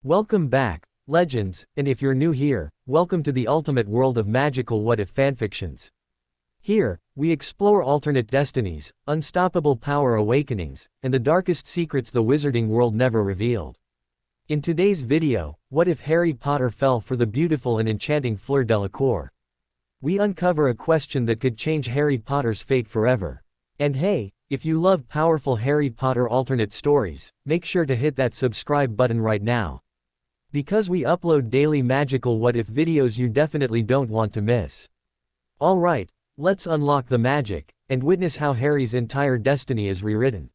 Welcome back, legends, and if you're new here, welcome to the ultimate world of magical what-if fanfictions. Here, we explore alternate destinies, unstoppable power awakenings, and the darkest secrets the wizarding world never revealed. In today's video, what if Harry Potter fell for the beautiful and enchanting Fleur Delacour? We uncover a question that could change Harry Potter's fate forever. And hey, if you love powerful Harry Potter alternate stories, make sure to hit that subscribe button right now. Because we upload daily magical what-if videos you definitely don't want to miss. Alright, let's unlock the magic, and witness how Harry's entire destiny is rewritten.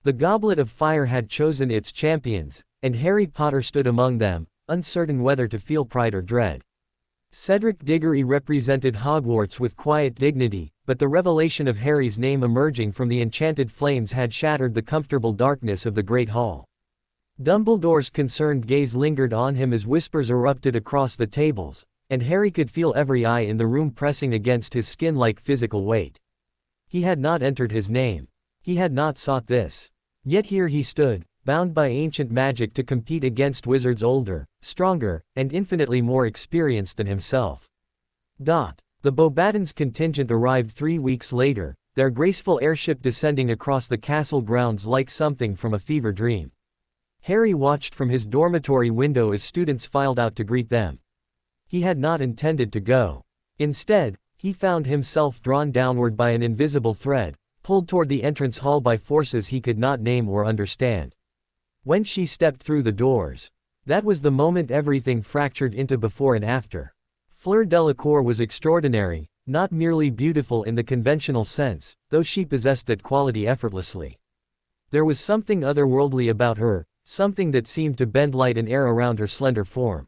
The Goblet of Fire had chosen its champions, and Harry Potter stood among them, uncertain whether to feel pride or dread. Cedric Diggory represented Hogwarts with quiet dignity, but the revelation of Harry's name emerging from the enchanted flames had shattered the comfortable darkness of the Great Hall. Dumbledore's concerned gaze lingered on him as whispers erupted across the tables, and Harry could feel every eye in the room pressing against his skin like physical weight. He had not entered his name. He had not sought this. Yet here he stood, bound by ancient magic to compete against wizards older, stronger, and infinitely more experienced than himself. The Beauxbatons contingent arrived 3 weeks later, their graceful airship descending across the castle grounds like something from a fever dream. Harry watched from his dormitory window as students filed out to greet them. He had not intended to go. Instead, he found himself drawn downward by an invisible thread, pulled toward the entrance hall by forces he could not name or understand. When she stepped through the doors, that was the moment everything fractured into before and after. Fleur Delacour was extraordinary, not merely beautiful in the conventional sense, though she possessed that quality effortlessly. There was something otherworldly about her, something that seemed to bend light and air around her slender form.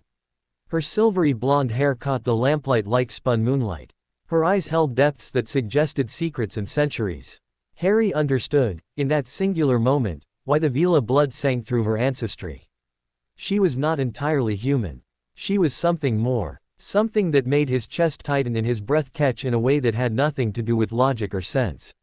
Her silvery blonde hair caught the lamplight like spun moonlight. Her eyes held depths that suggested secrets and centuries. Harry understood, in that singular moment, why the Vila blood sang through her ancestry. She was not entirely human. She was something more, something that made his chest tighten and his breath catch in a way that had nothing to do with logic or sense.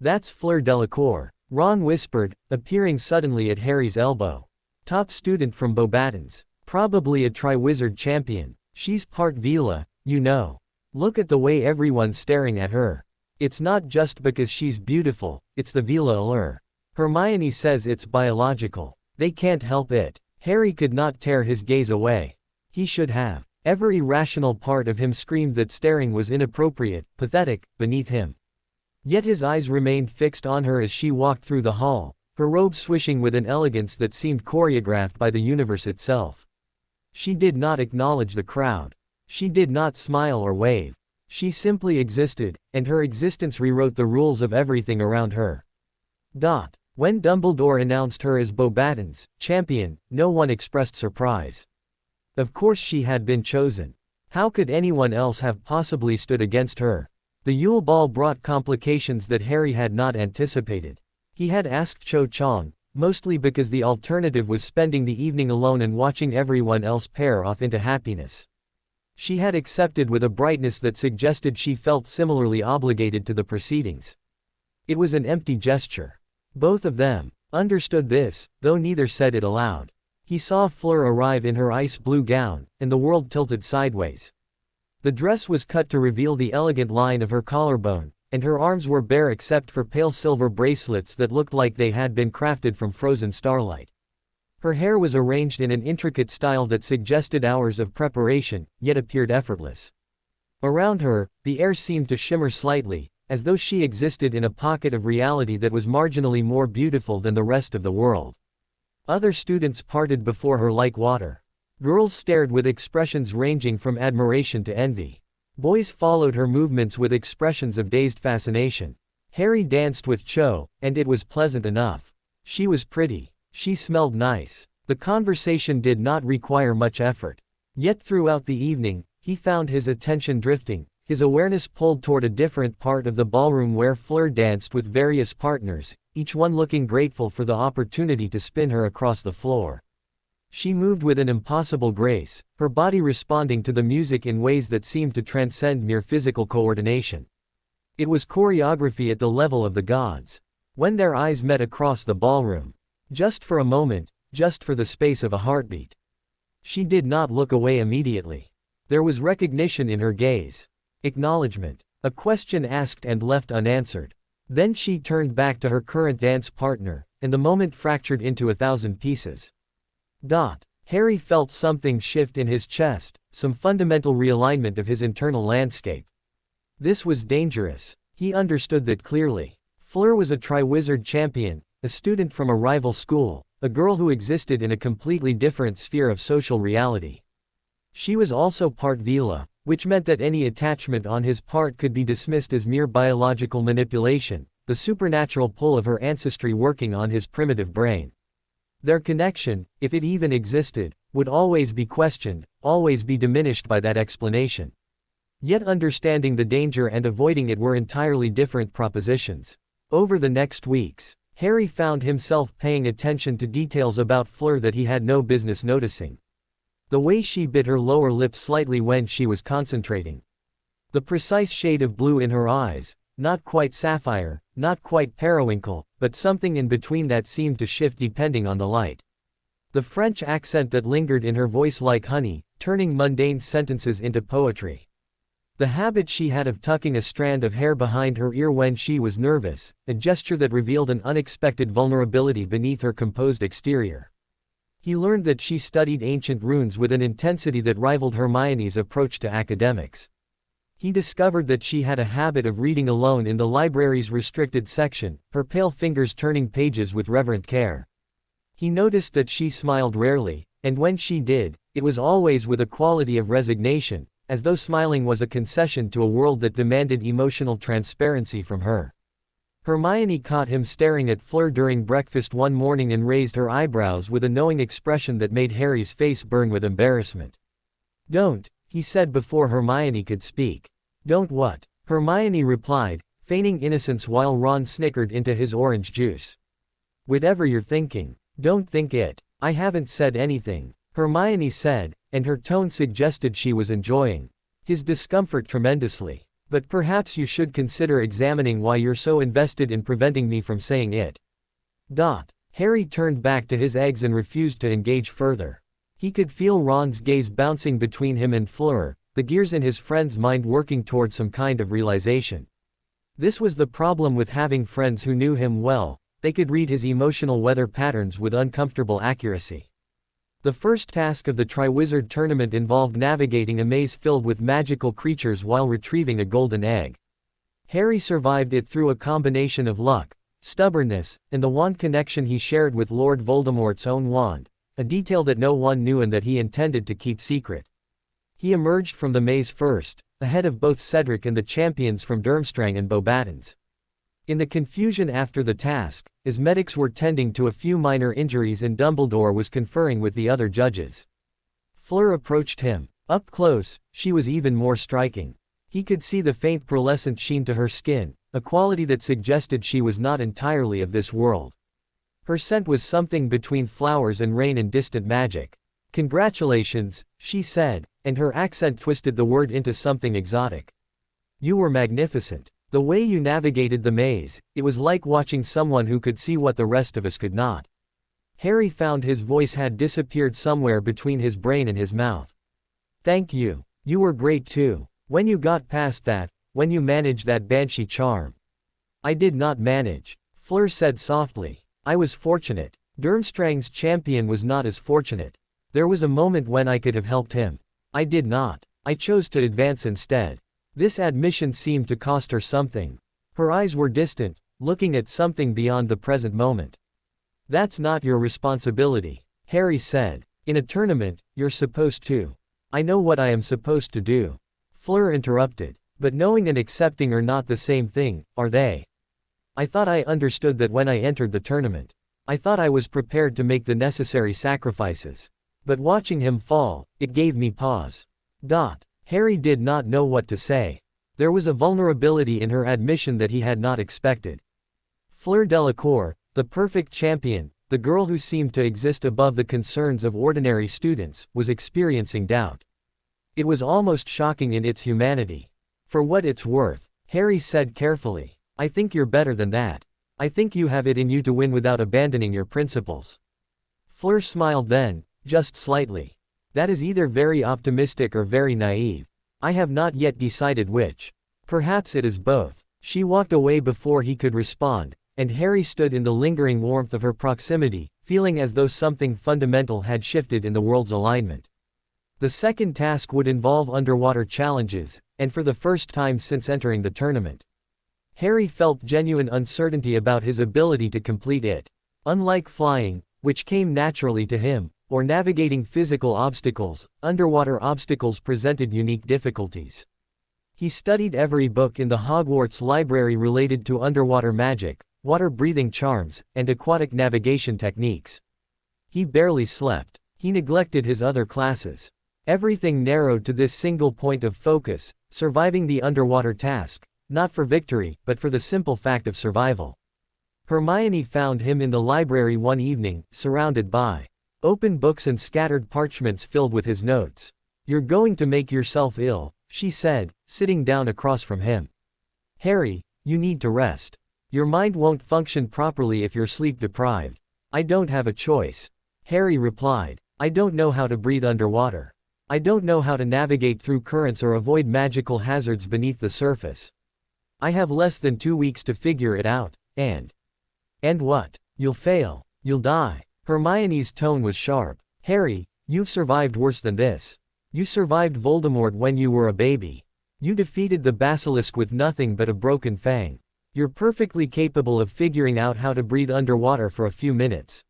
"That's Fleur Delacour," Ron whispered, appearing suddenly at Harry's elbow. "Top student from Beauxbatons. Probably a Triwizard champion. She's part Vila, you know. Look at the way everyone's staring at her. It's not just because she's beautiful, it's the Vila allure. Hermione says it's biological. They can't help it." Harry could not tear his gaze away. He should have. Every rational part of him screamed that staring was inappropriate, pathetic, beneath him. Yet his eyes remained fixed on her as she walked through the hall, her robe swishing with an elegance that seemed choreographed by the universe itself. She did not acknowledge the crowd. She did not smile or wave. She simply existed, and her existence rewrote the rules of everything around her. When Dumbledore announced her as Beauxbatons champion, no one expressed surprise. Of course she had been chosen. How could anyone else have possibly stood against her? The Yule Ball brought complications that Harry had not anticipated. He had asked Cho Chang, mostly because the alternative was spending the evening alone and watching everyone else pair off into happiness. She had accepted with a brightness that suggested she felt similarly obligated to the proceedings. It was an empty gesture. Both of them understood this, though neither said it aloud. He saw Fleur arrive in her ice blue gown, and the world tilted sideways. The dress was cut to reveal the elegant line of her collarbone, and her arms were bare except for pale silver bracelets that looked like they had been crafted from frozen starlight. Her hair was arranged in an intricate style that suggested hours of preparation, yet appeared effortless. Around her, the air seemed to shimmer slightly, as though she existed in a pocket of reality that was marginally more beautiful than the rest of the world. Other students parted before her like water. Girls stared with expressions ranging from admiration to envy. Boys followed her movements with expressions of dazed fascination. Harry danced with Cho, and it was pleasant enough. She was pretty. She smelled nice. The conversation did not require much effort. Yet throughout the evening, he found his attention drifting, his awareness pulled toward a different part of the ballroom where Fleur danced with various partners, each one looking grateful for the opportunity to spin her across the floor. She moved with an impossible grace, her body responding to the music in ways that seemed to transcend mere physical coordination. It was choreography at the level of the gods. When their eyes met across the ballroom, just for a moment, just for the space of a heartbeat, She did not look away immediately. There was recognition in her gaze. Acknowledgement. A question asked and left unanswered. Then she turned back to her current dance partner, and the moment fractured into 1,000 pieces. Harry felt something shift in his chest, some fundamental realignment of his internal landscape. This was dangerous. He understood that clearly. Fleur was a Triwizard champion, a student from a rival school, a girl who existed in a completely different sphere of social reality. She was also part Vila, which meant that any attachment on his part could be dismissed as mere biological manipulation, the supernatural pull of her ancestry working on his primitive brain. Their connection, if it even existed, would always be questioned, always be diminished by that explanation. Yet understanding the danger and avoiding it were entirely different propositions. Over the next weeks, Harry found himself paying attention to details about Fleur that he had no business noticing. The way she bit her lower lip slightly when she was concentrating. The precise shade of blue in her eyes, not quite sapphire, not quite periwinkle, but something in between that seemed to shift depending on the light. The French accent that lingered in her voice like honey, turning mundane sentences into poetry. The habit she had of tucking a strand of hair behind her ear when she was nervous, a gesture that revealed an unexpected vulnerability beneath her composed exterior. He learned that she studied ancient runes with an intensity that rivaled Hermione's approach to academics. He discovered that she had a habit of reading alone in the library's restricted section, her pale fingers turning pages with reverent care. He noticed that she smiled rarely, and when she did, it was always with a quality of resignation, as though smiling was a concession to a world that demanded emotional transparency from her. Hermione caught him staring at Fleur during breakfast one morning and raised her eyebrows with a knowing expression that made Harry's face burn with embarrassment. "Don't," he said before Hermione could speak. "Don't what?" Hermione replied, feigning innocence while Ron snickered into his orange juice. "Whatever you're thinking, don't think it. I haven't said anything," Hermione said, and her tone suggested she was enjoying his discomfort tremendously. "But perhaps you should consider examining why you're so invested in preventing me from saying it." Harry turned back to his eggs and refused to engage further. He could feel Ron's gaze bouncing between him and Fleur, the gears in his friend's mind working toward some kind of realization. This was the problem with having friends who knew him well, they could read his emotional weather patterns with uncomfortable accuracy. The first task of the Triwizard tournament involved navigating a maze filled with magical creatures while retrieving a golden egg. Harry survived it through a combination of luck, stubbornness, and the wand connection he shared with Lord Voldemort's own wand, a detail that no one knew and that he intended to keep secret. He emerged from the maze first, ahead of both Cedric and the champions from Durmstrang and Beauxbatons. In the confusion after the task, as medics were tending to a few minor injuries and Dumbledore was conferring with the other judges, Fleur approached him. Up close, she was even more striking. He could see the faint pearlescent sheen to her skin, a quality that suggested she was not entirely of this world. Her scent was something between flowers and rain and distant magic. "Congratulations," she said, and her accent twisted the word into something exotic. "You were magnificent. The way you navigated the maze, it was like watching someone who could see what the rest of us could not." Harry found his voice had disappeared somewhere between his brain and his mouth. "Thank you. You were great too. When you got past that, when you managed that banshee charm." "I did not manage," Fleur said softly. "I was fortunate. Durmstrang's champion was not as fortunate. There was a moment when I could have helped him. I did not. I chose to advance instead." This admission seemed to cost her something. Her eyes were distant, looking at something beyond the present moment. "That's not your responsibility," Harry said. "In a tournament, you're supposed to." "I know what I am supposed to do," Fleur interrupted. "But knowing and accepting are not the same thing, are they? I thought I understood that when I entered the tournament. I thought I was prepared to make the necessary sacrifices. But watching him fall, it gave me pause." Harry did not know what to say. There was a vulnerability in her admission that he had not expected. Fleur Delacour, the perfect champion, the girl who seemed to exist above the concerns of ordinary students, was experiencing doubt. It was almost shocking in its humanity. "For what it's worth," Harry said carefully, "I think you're better than that. I think you have it in you to win without abandoning your principles." Fleur smiled then, just slightly. That is either very optimistic or very naive. I have not yet decided which. Perhaps it is both. She walked away before he could respond, and Harry stood in the lingering warmth of her proximity, feeling as though something fundamental had shifted in the world's alignment. The second task would involve underwater challenges, and for the first time since entering the tournament, Harry felt genuine uncertainty about his ability to complete it. Unlike flying, which came naturally to him, or navigating physical obstacles, underwater obstacles presented unique difficulties. He studied every book in the Hogwarts library related to underwater magic, water-breathing charms, and aquatic navigation techniques. He barely slept. He neglected his other classes. Everything narrowed to this single point of focus, surviving the underwater task, not for victory, but for the simple fact of survival. Hermione found him in the library one evening, surrounded by open books and scattered parchments filled with his notes. "You're going to make yourself ill," she said, sitting down across from him. "Harry, you need to rest. Your mind won't function properly if you're sleep-deprived." "I don't have a choice," Harry replied. "I don't know how to breathe underwater. I don't know how to navigate through currents or avoid magical hazards beneath the surface. I have less than 2 weeks to figure it out, and what? You'll fail. You'll die." Hermione's tone was sharp. "Harry, you've survived worse than this. You survived Voldemort when you were a baby. You defeated the basilisk with nothing but a broken fang. You're perfectly capable of figuring out how to breathe underwater for a few minutes."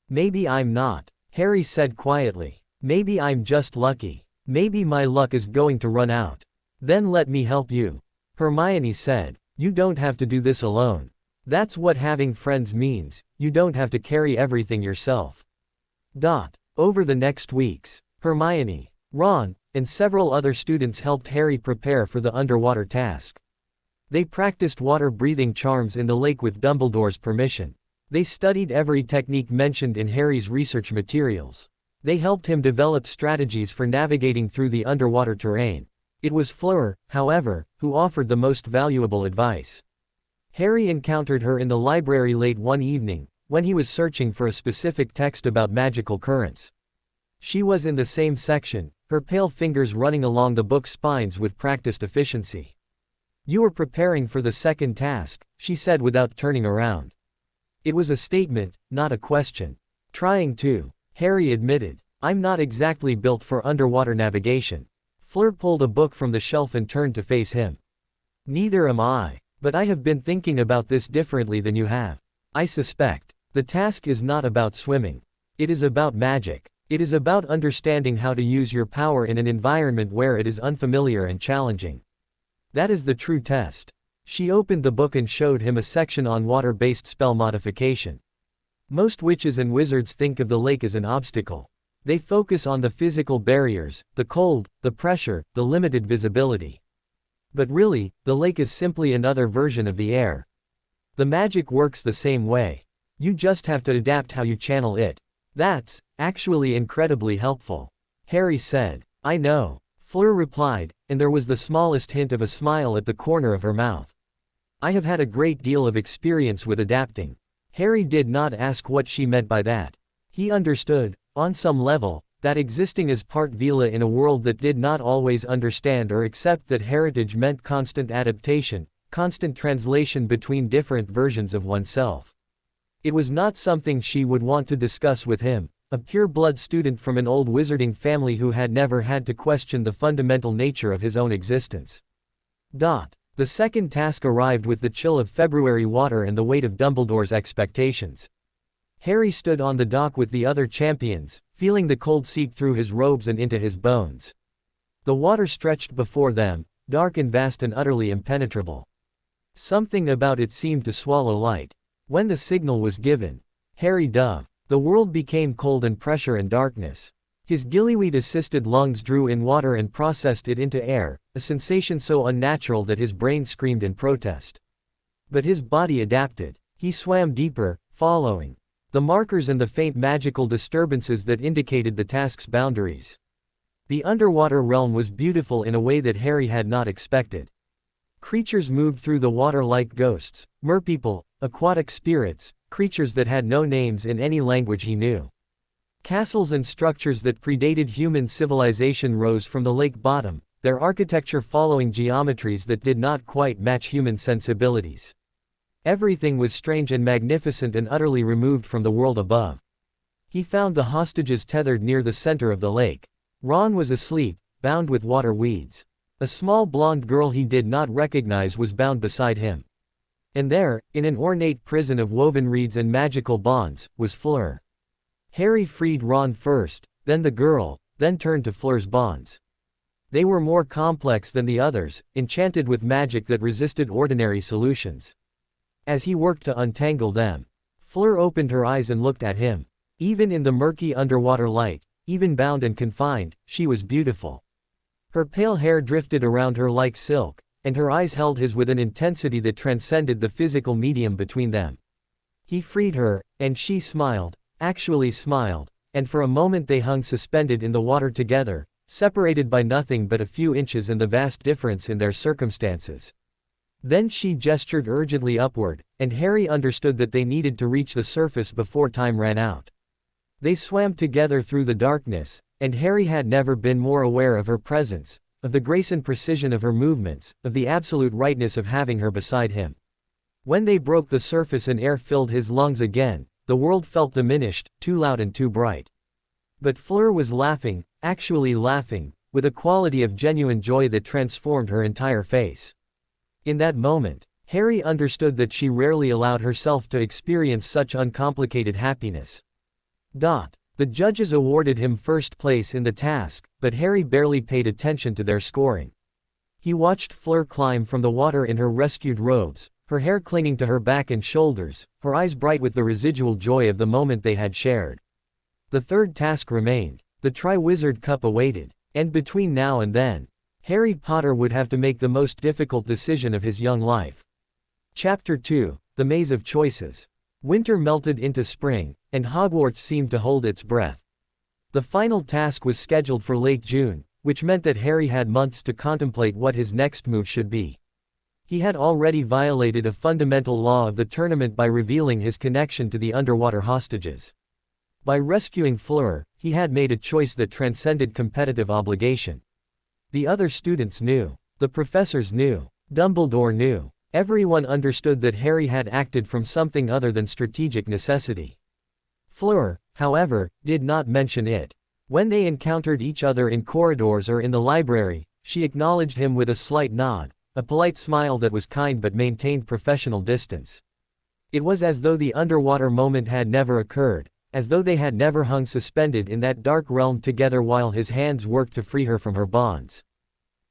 "Maybe I'm not," Harry said quietly. "Maybe I'm just lucky. Maybe my luck is going to run out. Then let me help you," Hermione said. "You don't have to do this alone. That's what having friends means. You don't have to carry everything yourself." Over the next weeks, Hermione, Ron, and several other students helped Harry prepare for the underwater task. They practiced water-breathing charms in the lake with Dumbledore's permission. They studied every technique mentioned in Harry's research materials. They helped him develop strategies for navigating through the underwater terrain. It was Fleur, however, who offered the most valuable advice. Harry encountered her in the library late one evening, when he was searching for a specific text about magical currents. She was in the same section, her pale fingers running along the book spines with practiced efficiency. "You are preparing for the second task," she said without turning around. It was a statement, not a question. "Trying to," Harry admitted. "I'm not exactly built for underwater navigation." Fleur pulled a book from the shelf and turned to face him. "Neither am I. But I have been thinking about this differently than you have. I suspect. The task is not about swimming. It is about magic. It is about understanding how to use your power in an environment where it is unfamiliar and challenging. That is the true test." She opened the book and showed him a section on water-based spell modification. Most witches and wizards think of the lake as an obstacle. They focus on the physical barriers, the cold, the pressure, the limited visibility. But really, the lake is simply another version of the air. The magic works the same way. You just have to adapt how you channel it. "That's actually incredibly helpful," Harry said. "I know," Fleur replied, and there was the smallest hint of a smile at the corner of her mouth. "I have had a great deal of experience with adapting." Harry did not ask what she meant by that. He understood, on some level, that existing as part Vila in a world that did not always understand or accept that heritage meant constant adaptation, constant translation between different versions of oneself. It was not something she would want to discuss with him, a pure-blood student from an old wizarding family who had never had to question the fundamental nature of his own existence. The second task arrived with the chill of February water and the weight of Dumbledore's expectations. Harry stood on the dock with the other champions, feeling the cold seep through his robes and into his bones. The water stretched before them, dark and vast and utterly impenetrable. Something about it seemed to swallow light. When the signal was given, Harry dove. The world became cold and pressure and darkness. His gillyweed-assisted lungs drew in water and processed it into air, a sensation so unnatural that his brain screamed in protest. But his body adapted. He swam deeper, following the markers and the faint magical disturbances that indicated the task's boundaries. The underwater realm was beautiful in a way that Harry had not expected. Creatures moved through the water like ghosts, merpeople, aquatic spirits, creatures that had no names in any language he knew. Castles and structures that predated human civilization rose from the lake bottom, their architecture following geometries that did not quite match human sensibilities. Everything was strange and magnificent and utterly removed from the world above. He found the hostages tethered near the center of the lake. Ron was asleep, bound with water weeds. A small blonde girl he did not recognize was bound beside him. And there, in an ornate prison of woven reeds and magical bonds, was Fleur. Harry freed Ron first, then the girl, then turned to Fleur's bonds. They were more complex than the others, enchanted with magic that resisted ordinary solutions. As he worked to untangle them, Fleur opened her eyes and looked at him. Even in the murky underwater light, even bound and confined, she was beautiful. Her pale hair drifted around her like silk, and her eyes held his with an intensity that transcended the physical medium between them. He freed her, and she smiled, actually smiled, and for a moment they hung suspended in the water together, separated by nothing but a few inches and the vast difference in their circumstances. Then she gestured urgently upward, and Harry understood that they needed to reach the surface before time ran out. They swam together through the darkness, and Harry had never been more aware of her presence, of the grace and precision of her movements, of the absolute rightness of having her beside him. When they broke the surface and air filled his lungs again, the world felt diminished, too loud and too bright. But Fleur was laughing, actually laughing, with a quality of genuine joy that transformed her entire face. In that moment, Harry understood that she rarely allowed herself to experience such uncomplicated happiness. The judges awarded him first place in the task, but Harry barely paid attention to their scoring. He watched Fleur climb from the water in her rescued robes, her hair clinging to her back and shoulders, her eyes bright with the residual joy of the moment they had shared. The third task remained. The Triwizard Cup awaited, and between now and then, Harry Potter would have to make the most difficult decision of his young life. Chapter 2, The Maze of Choices. Winter melted into spring, and Hogwarts seemed to hold its breath. The final task was scheduled for late June, which meant that Harry had months to contemplate what his next move should be. He had already violated a fundamental law of the tournament by revealing his connection to the underwater hostages. By rescuing Fleur, he had made a choice that transcended competitive obligation. The other students knew. The professors knew. Dumbledore knew. Everyone understood that Harry had acted from something other than strategic necessity. Fleur, however, did not mention it. When they encountered each other in corridors or in the library, she acknowledged him with a slight nod, a polite smile that was kind but maintained professional distance. It was as though the underwater moment had never occurred, as though they had never hung suspended in that dark realm together while his hands worked to free her from her bonds.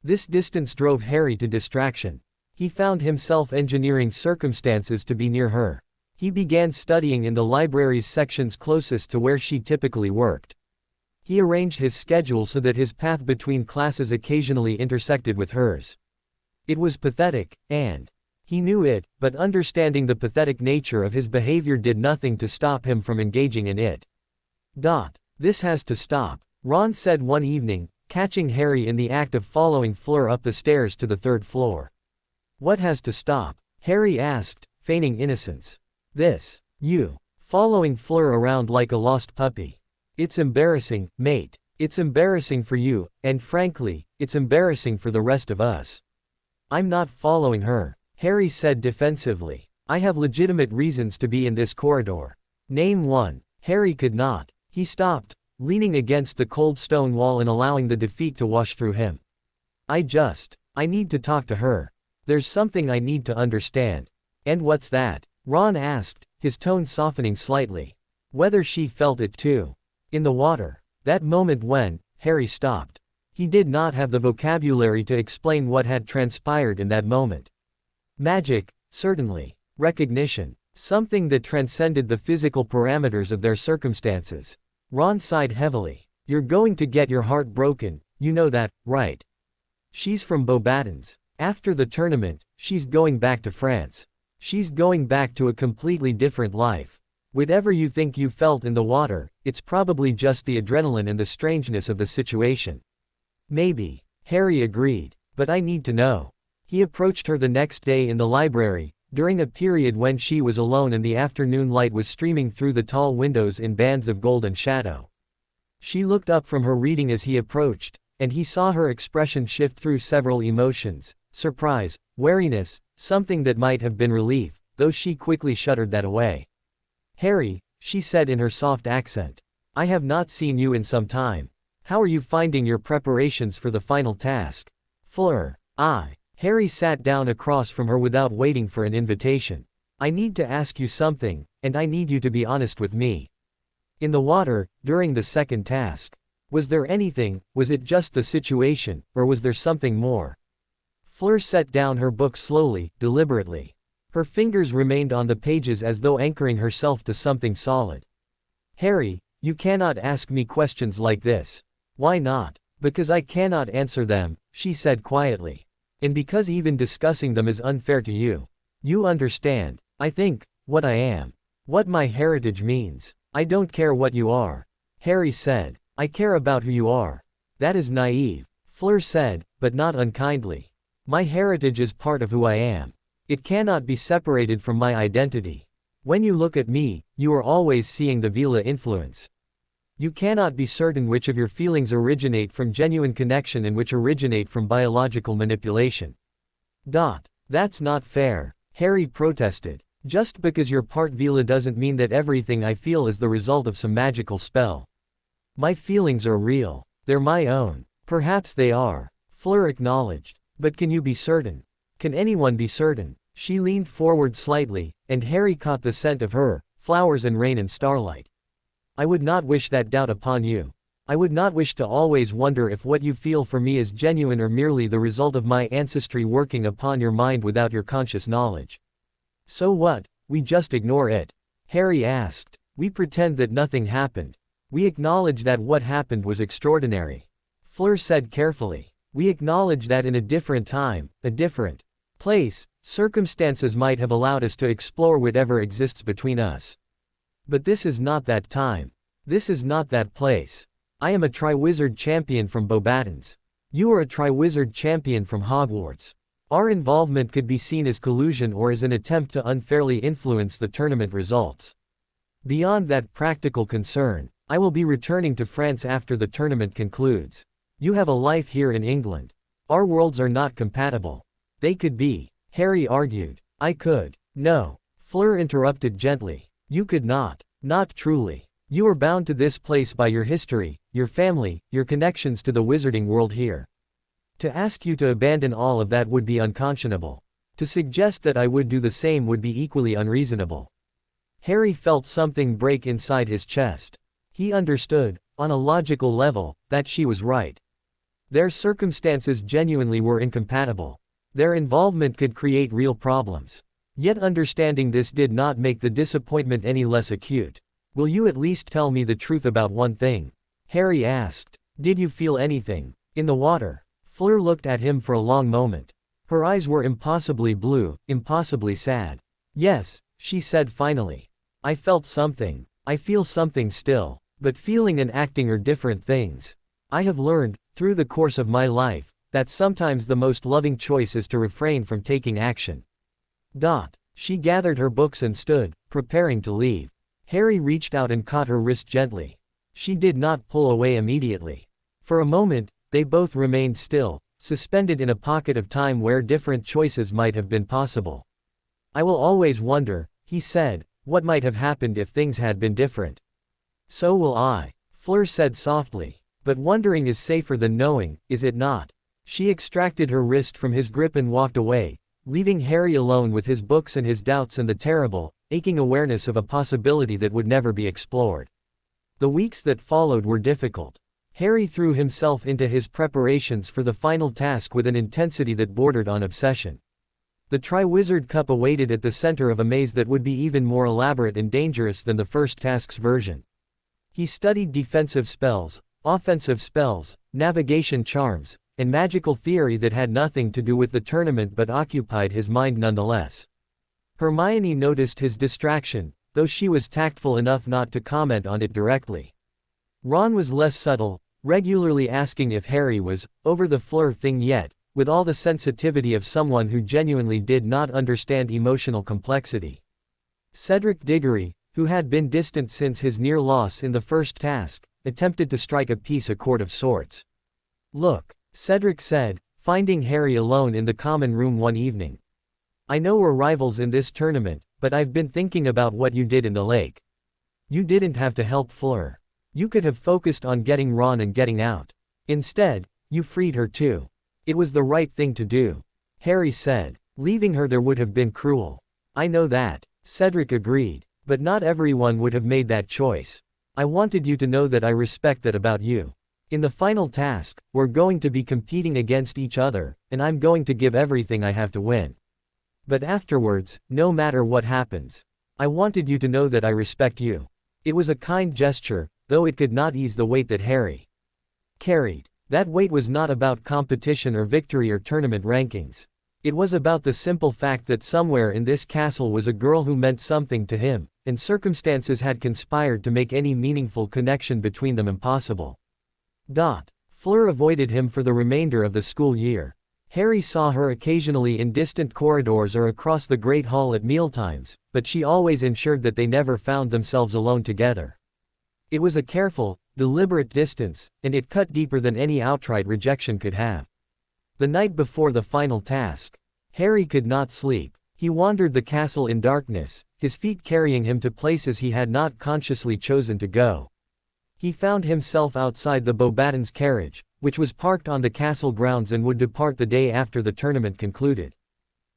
This distance drove Harry to distraction. He found himself engineering circumstances to be near her. He began studying in the library's sections closest to where she typically worked. He arranged his schedule so that his path between classes occasionally intersected with hers. It was pathetic, and he knew it, but understanding the pathetic nature of his behavior did nothing to stop him from engaging in it. This has to stop, Ron said one evening, catching Harry in the act of following Fleur up the stairs to the third floor. What has to stop? Harry asked, feigning innocence. You following Fleur around like a lost puppy. It's embarrassing, mate. It's embarrassing for you, and frankly, it's embarrassing for the rest of us. I'm not following her, Harry said defensively. I have legitimate reasons to be in this corridor. Name one. Harry could not. He stopped, leaning against the cold stone wall and allowing the defeat to wash through him. I need to talk to her. There's something I need to understand. And what's that? Ron asked, his tone softening slightly. Whether she felt it too. In the water. That moment when Harry stopped. He did not have the vocabulary to explain what had transpired in that moment. Magic, certainly. Recognition. Something that transcended the physical parameters of their circumstances. Ron sighed heavily. You're going to get your heart broken, you know that, right? She's from Beauxbatons. After the tournament, she's going back to France. She's going back to a completely different life. Whatever you think you felt in the water, it's probably just the adrenaline and the strangeness of the situation. Maybe, Harry agreed, but I need to know. He approached her the next day in the library, during a period when she was alone and the afternoon light was streaming through the tall windows in bands of golden shadow. She looked up from her reading as he approached, and he saw her expression shift through several emotions: surprise, wariness, something that might have been relief, though she quickly shuttered that away. "Harry," she said in her soft accent, "I have not seen you in some time. How are you finding your preparations for the final task?" "Fleur." Harry sat down across from her without waiting for an invitation. "I need to ask you something, and I need you to be honest with me. In the water, during the second task, was there anything, was it just the situation, or was there something more?" Fleur set down her book slowly, deliberately. Her fingers remained on the pages as though anchoring herself to something solid. "Harry, you cannot ask me questions like this." "Why not?" "Because I cannot answer them," she said quietly. "And because even discussing them is unfair to you. You understand, I think, what I am. What my heritage means." "I don't care what you are," Harry said. "I care about who you are." "That is naive," Fleur said, but not unkindly. "My heritage is part of who I am. It cannot be separated from my identity. When you look at me, you are always seeing the Vila influence. You cannot be certain which of your feelings originate from genuine connection and which originate from biological manipulation." "That's not fair," Harry protested. "Just because you're part Vila doesn't mean that everything I feel is the result of some magical spell. My feelings are real. They're my own." "Perhaps they are," Fleur acknowledged. "But can you be certain? Can anyone be certain?" She leaned forward slightly, and Harry caught the scent of her, flowers and rain and starlight. "I would not wish that doubt upon you. I would not wish to always wonder if what you feel for me is genuine or merely the result of my ancestry working upon your mind without your conscious knowledge." "So what, we just ignore it?" Harry asked. "We pretend that nothing happened. We acknowledge that what happened was extraordinary," Fleur said carefully. "We acknowledge that in a different time, a different place, circumstances might have allowed us to explore whatever exists between us. But this is not that time. This is not that place. I am a Triwizard champion from Beauxbatons. You are a Triwizard champion from Hogwarts. Our involvement could be seen as collusion or as an attempt to unfairly influence the tournament results. Beyond that practical concern, I will be returning to France after the tournament concludes. You have a life here in England. Our worlds are not compatible." "They could be," Harry argued. "I could." "No," Fleur interrupted gently. "You could not. Not truly. You are bound to this place by your history, your family, your connections to the wizarding world here. To ask you to abandon all of that would be unconscionable. To suggest that I would do the same would be equally unreasonable." Harry felt something break inside his chest. He understood, on a logical level, that she was right. Their circumstances genuinely were incompatible. Their involvement could create real problems. Yet understanding this did not make the disappointment any less acute. "Will you at least tell me the truth about one thing?" Harry asked. "Did you feel anything in the water?" Fleur looked at him for a long moment. Her eyes were impossibly blue, impossibly sad. "Yes," she said finally. "I felt something. I feel something still. But feeling and acting are different things. I have learned, through the course of my life, that sometimes the most loving choice is to refrain from taking action." She gathered her books and stood, preparing to leave. Harry reached out and caught her wrist gently. She did not pull away immediately. For a moment, they both remained still, suspended in a pocket of time where different choices might have been possible. "I will always wonder," he said, "what might have happened if things had been different." "So will I," Fleur said softly. "But wondering is safer than knowing, is it not?" She extracted her wrist from his grip and walked away, leaving Harry alone with his books and his doubts and the terrible, aching awareness of a possibility that would never be explored. The weeks that followed were difficult. Harry threw himself into his preparations for the final task with an intensity that bordered on obsession. The Triwizard Cup awaited at the center of a maze that would be even more elaborate and dangerous than the first task's version. He studied defensive spells, offensive spells, navigation charms, and magical theory that had nothing to do with the tournament but occupied his mind nonetheless. Hermione noticed his distraction, though she was tactful enough not to comment on it directly. Ron was less subtle, regularly asking if Harry was over the Fleur thing yet, with all the sensitivity of someone who genuinely did not understand emotional complexity. Cedric Diggory, who had been distant since his near loss in the first task, attempted to strike a peace accord of sorts. "Look," Cedric said, finding Harry alone in the common room one evening. "I know we're rivals in this tournament, but I've been thinking about what you did in the lake. You didn't have to help Fleur. You could have focused on getting Ron and getting out. Instead, you freed her too. It was the right thing to do," Harry said. "Leaving her there would have been cruel." "I know that," Cedric agreed, "but not everyone would have made that choice. I wanted you to know that I respect that about you. In the final task, we're going to be competing against each other, and I'm going to give everything I have to win. But afterwards, no matter what happens, I wanted you to know that I respect you." It was a kind gesture, though it could not ease the weight that Harry carried. That weight was not about competition or victory or tournament rankings. It was about the simple fact that somewhere in this castle was a girl who meant something to him, and circumstances had conspired to make any meaningful connection between them impossible. Fleur avoided him for the remainder of the school year. Harry saw her occasionally in distant corridors or across the Great Hall at mealtimes, but she always ensured that they never found themselves alone together. It was a careful, deliberate distance, and it cut deeper than any outright rejection could have. The night before the final task, Harry could not sleep. He wandered the castle in darkness, his feet carrying him to places he had not consciously chosen to go. He found himself outside the Beauxbatons carriage, which was parked on the castle grounds and would depart the day after the tournament concluded.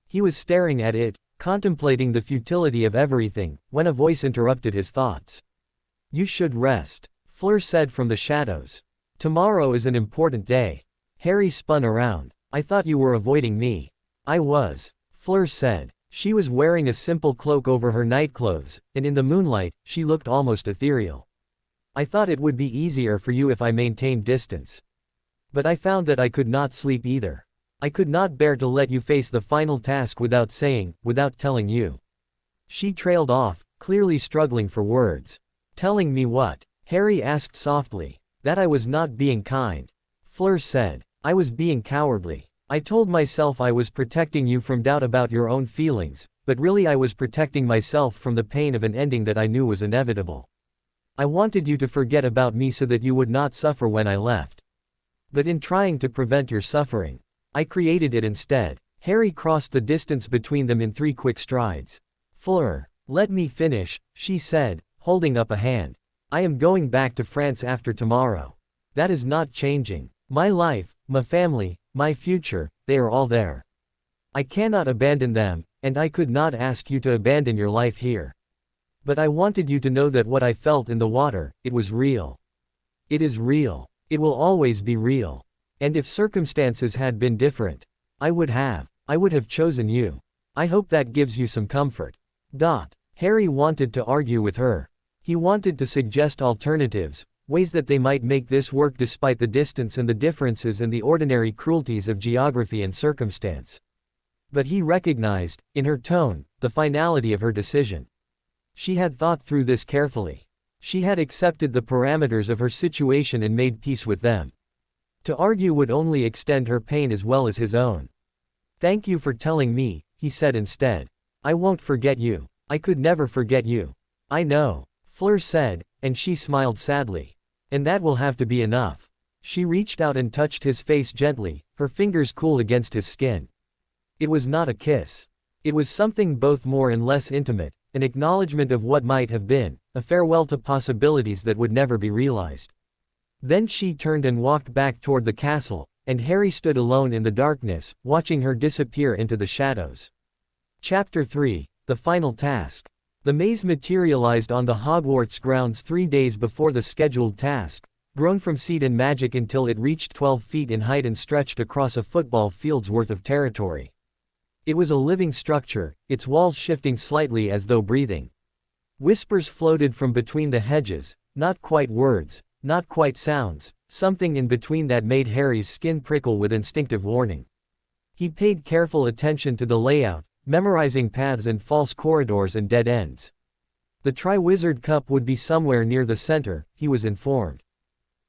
He was staring at it, contemplating the futility of everything, when a voice interrupted his thoughts. "You should rest," Fleur said from the shadows. "Tomorrow is an important day." Harry spun around. "I thought you were avoiding me." "I was," Fleur said. She was wearing a simple cloak over her nightclothes, and in the moonlight, she looked almost ethereal. "I thought it would be easier for you if I maintained distance. But I found that I could not sleep either. I could not bear to let you face the final task without telling you." She trailed off, clearly struggling for words. "Telling me what?" Harry asked softly. "That I was not being kind," Fleur said. "I was being cowardly. I told myself I was protecting you from doubt about your own feelings, but really I was protecting myself from the pain of an ending that I knew was inevitable. I wanted you to forget about me so that you would not suffer when I left. But in trying to prevent your suffering, I created it instead." Harry crossed the distance between them in 3 quick strides. "Fleur, let me finish," she said, holding up a hand. "I am going back to France after tomorrow. That is not changing. My life, my family, my future, they are all there. I cannot abandon them, and I could not ask you to abandon your life here. But I wanted you to know that what I felt in the water, it was real. It is real. It will always be real. And if circumstances had been different, I would have chosen you. I hope that gives you some comfort." Harry wanted to argue with her. He wanted to suggest alternatives, ways that they might make this work despite the distance and the differences and the ordinary cruelties of geography and circumstance. But he recognized, in her tone, the finality of her decision. She had thought through this carefully. She had accepted the parameters of her situation and made peace with them. To argue would only extend her pain as well as his own. "Thank you for telling me," he said instead. "I won't forget you. I could never forget you." "I know," Fleur said, and she smiled sadly. "And that will have to be enough." She reached out and touched his face gently, her fingers cool against his skin. It was not a kiss. It was something both more and less intimate, an acknowledgement of what might have been, a farewell to possibilities that would never be realized. Then she turned and walked back toward the castle, and Harry stood alone in the darkness, watching her disappear into the shadows. Chapter 3, The Final Task. The maze materialized on the Hogwarts grounds 3 days before the scheduled task, grown from seed and magic until it reached 12 feet in height and stretched across a football field's worth of territory. It was a living structure, its walls shifting slightly as though breathing. Whispers floated from between the hedges, not quite words, not quite sounds, something in between that made Harry's skin prickle with instinctive warning. He paid careful attention to the layout, memorizing paths and false corridors and dead ends. The Triwizard Cup would be somewhere near the center, he was informed.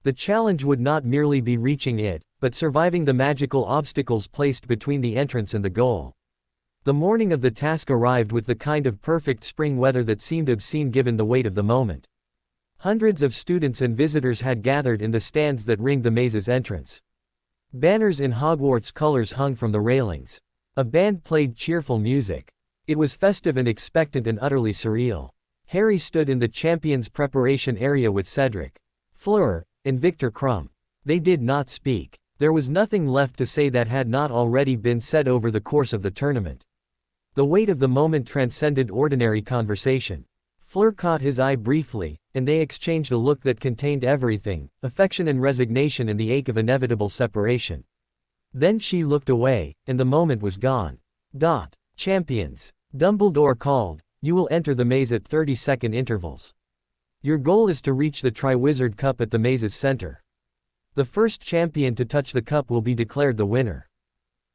The challenge would not merely be reaching it, but surviving the magical obstacles placed between the entrance and the goal. The morning of the task arrived with the kind of perfect spring weather that seemed obscene given the weight of the moment. Hundreds of students and visitors had gathered in the stands that ringed the maze's entrance. Banners in Hogwarts colors hung from the railings. A band played cheerful music. It was festive and expectant and utterly surreal. Harry stood in the champions' preparation area with Cedric, Fleur, and Victor Crumb. They did not speak. There was nothing left to say that had not already been said over the course of the tournament. The weight of the moment transcended ordinary conversation. Fleur caught his eye briefly, and they exchanged a look that contained everything, affection and resignation and the ache of inevitable separation. Then she looked away, and the moment was gone. Champions. Dumbledore called, you will enter the maze at 30-second intervals. Your goal is to reach the Triwizard Cup at the maze's center. The first champion to touch the cup will be declared the winner.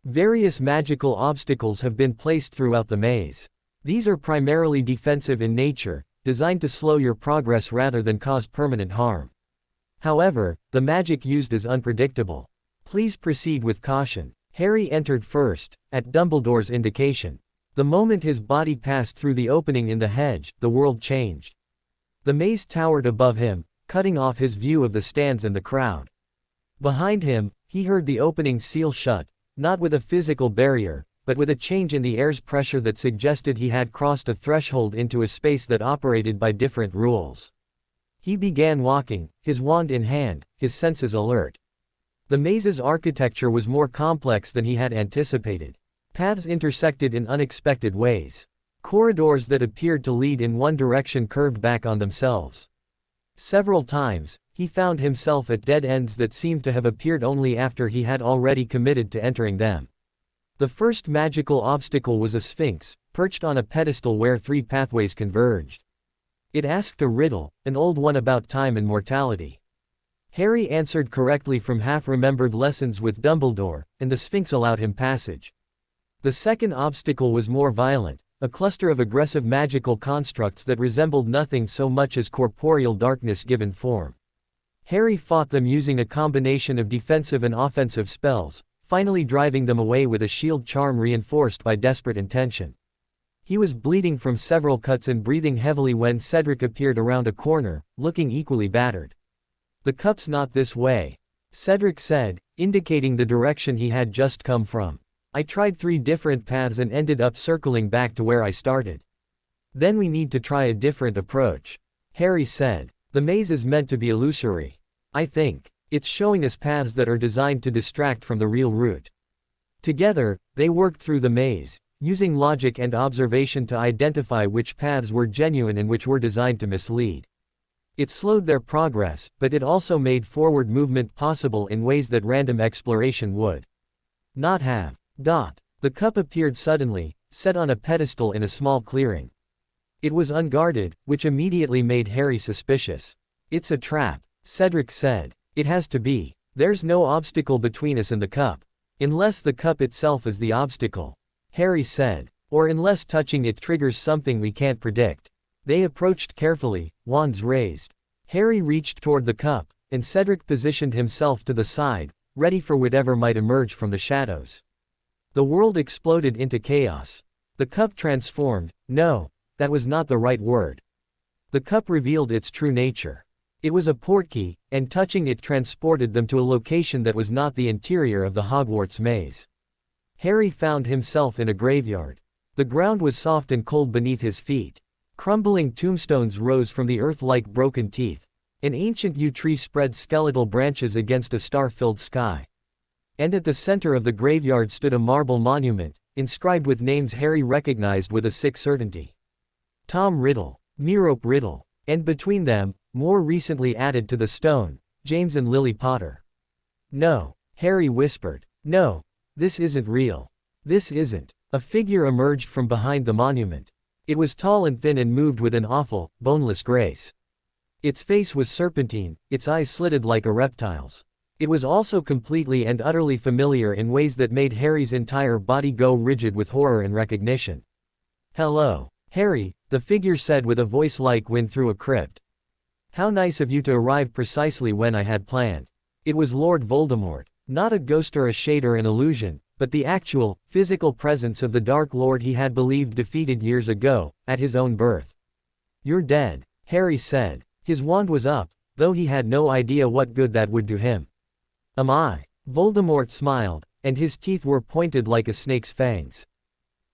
Various magical obstacles have been placed throughout the maze. These are primarily defensive in nature, designed to slow your progress rather than cause permanent harm. However, the magic used is unpredictable. Please proceed with caution. Harry entered first, at Dumbledore's indication. The moment his body passed through the opening in the hedge, the world changed. The maze towered above him, cutting off his view of the stands and the crowd. Behind him, he heard the opening seal shut, not with a physical barrier, but with a change in the air's pressure that suggested he had crossed a threshold into a space that operated by different rules. He began walking, his wand in hand, his senses alert. The maze's architecture was more complex than he had anticipated. Paths intersected in unexpected ways. Corridors that appeared to lead in one direction curved back on themselves. Several times, he found himself at dead ends that seemed to have appeared only after he had already committed to entering them. The first magical obstacle was a sphinx, perched on a pedestal where 3 pathways converged. It asked a riddle, an old one about time and mortality. Harry answered correctly from half-remembered lessons with Dumbledore, and the sphinx allowed him passage. The second obstacle was more violent, a cluster of aggressive magical constructs that resembled nothing so much as corporeal darkness given form. Harry fought them using a combination of defensive and offensive spells, finally driving them away with a shield charm reinforced by desperate intention. He was bleeding from several cuts and breathing heavily when Cedric appeared around a corner, looking equally battered. The cup's not this way, Cedric said, indicating the direction he had just come from. I tried 3 different paths and ended up circling back to where I started. Then we need to try a different approach, Harry said. The maze is meant to be illusory. I think. It's showing us paths that are designed to distract from the real route. Together, they worked through the maze, using logic and observation to identify which paths were genuine and which were designed to mislead. It slowed their progress, but it also made forward movement possible in ways that random exploration would not have. The cup appeared suddenly, set on a pedestal in a small clearing. It was unguarded, which immediately made Harry suspicious. It's a trap, Cedric said. It has to be. There's no obstacle between us and the cup. Unless the cup itself is the obstacle, Harry said. Or unless touching it triggers something we can't predict. They approached carefully, wands raised. Harry reached toward the cup, and Cedric positioned himself to the side, ready for whatever might emerge from the shadows. The world exploded into chaos. The cup transformed. No, that was not the right word. The cup revealed its true nature. It was a portkey, and touching it transported them to a location that was not the interior of the Hogwarts maze. Harry found himself in a graveyard. The ground was soft and cold beneath his feet. Crumbling tombstones rose from the earth like broken teeth. An ancient yew tree spread skeletal branches against a star-filled sky. And at the center of the graveyard stood a marble monument, inscribed with names Harry recognized with a sick certainty. Tom Riddle, Merope Riddle, and between them, more recently added to the stone, James and Lily Potter. No, Harry whispered. No, this isn't real. This isn't. A figure emerged from behind the monument. It was tall and thin and moved with an awful, boneless grace. Its face was serpentine, its eyes slitted like a reptile's. It was also completely and utterly familiar in ways that made Harry's entire body go rigid with horror and recognition. Hello, Harry, the figure said with a voice like wind through a crypt. How nice of you to arrive precisely when I had planned. It was Lord Voldemort, not a ghost or a shade or an illusion, but the actual, physical presence of the Dark Lord he had believed defeated years ago, at his own birth. You're dead, Harry said. His wand was up, though he had no idea what good that would do him. Am I? Voldemort smiled, and his teeth were pointed like a snake's fangs.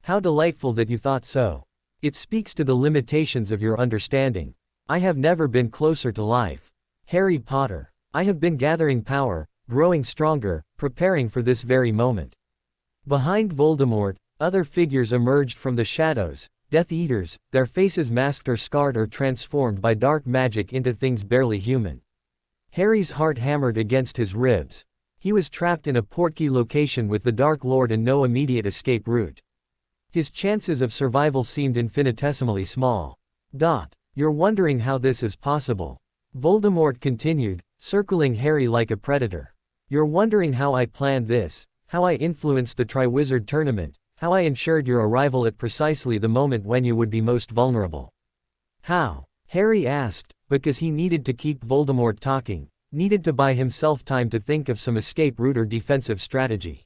How delightful that you thought so. It speaks to the limitations of your understanding. I have never been closer to life. Harry Potter. I have been gathering power, growing stronger, preparing for this very moment. Behind Voldemort, other figures emerged from the shadows, Death Eaters, their faces masked or scarred or transformed by dark magic into things barely human. Harry's heart hammered against his ribs. He was trapped in a portkey location with the Dark Lord and no immediate escape route. His chances of survival seemed infinitesimally small. You're wondering how this is possible. Voldemort continued, circling Harry like a predator. You're wondering how I planned this, how I influenced the Triwizard Tournament, how I ensured your arrival at precisely the moment when you would be most vulnerable. How? Harry asked, because he needed to keep Voldemort talking, needed to buy himself time to think of some escape route or defensive strategy.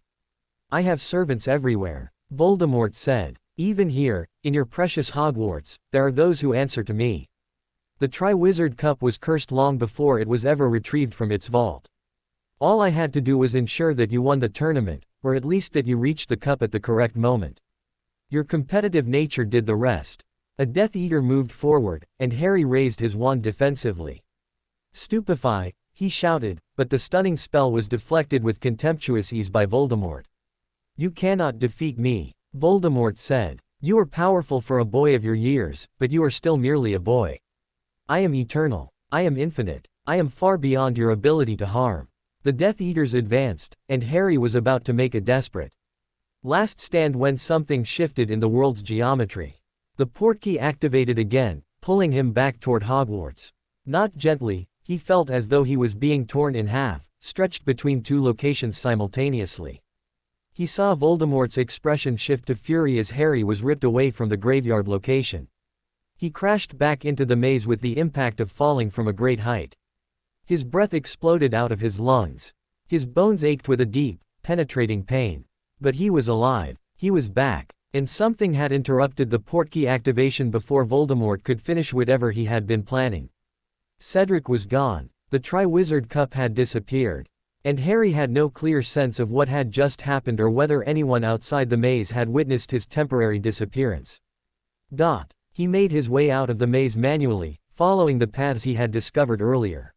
I have servants everywhere, Voldemort said. Even here, in your precious Hogwarts, there are those who answer to me. The Triwizard Cup was cursed long before it was ever retrieved from its vault. All I had to do was ensure that you won the tournament, or at least that you reached the cup at the correct moment. Your competitive nature did the rest. A Death Eater moved forward, and Harry raised his wand defensively. Stupefy, he shouted, but the stunning spell was deflected with contemptuous ease by Voldemort. You cannot defeat me, Voldemort said. You are powerful for a boy of your years, but you are still merely a boy. I am eternal. I am infinite. I am far beyond your ability to harm. The Death Eaters advanced, and Harry was about to make a desperate last stand when something shifted in the world's geometry. The portkey activated again, pulling him back toward Hogwarts. Not gently, he felt as though he was being torn in half, stretched between two locations simultaneously. He saw Voldemort's expression shift to fury as Harry was ripped away from the graveyard location. He crashed back into the maze with the impact of falling from a great height. His breath exploded out of his lungs. His bones ached with a deep, penetrating pain. But he was alive. He was back. And something had interrupted the portkey activation before Voldemort could finish whatever he had been planning. Cedric was gone. The Triwizard Cup had disappeared. And Harry had no clear sense of what had just happened or whether anyone outside the maze had witnessed his temporary disappearance. He made his way out of the maze manually, following the paths he had discovered earlier.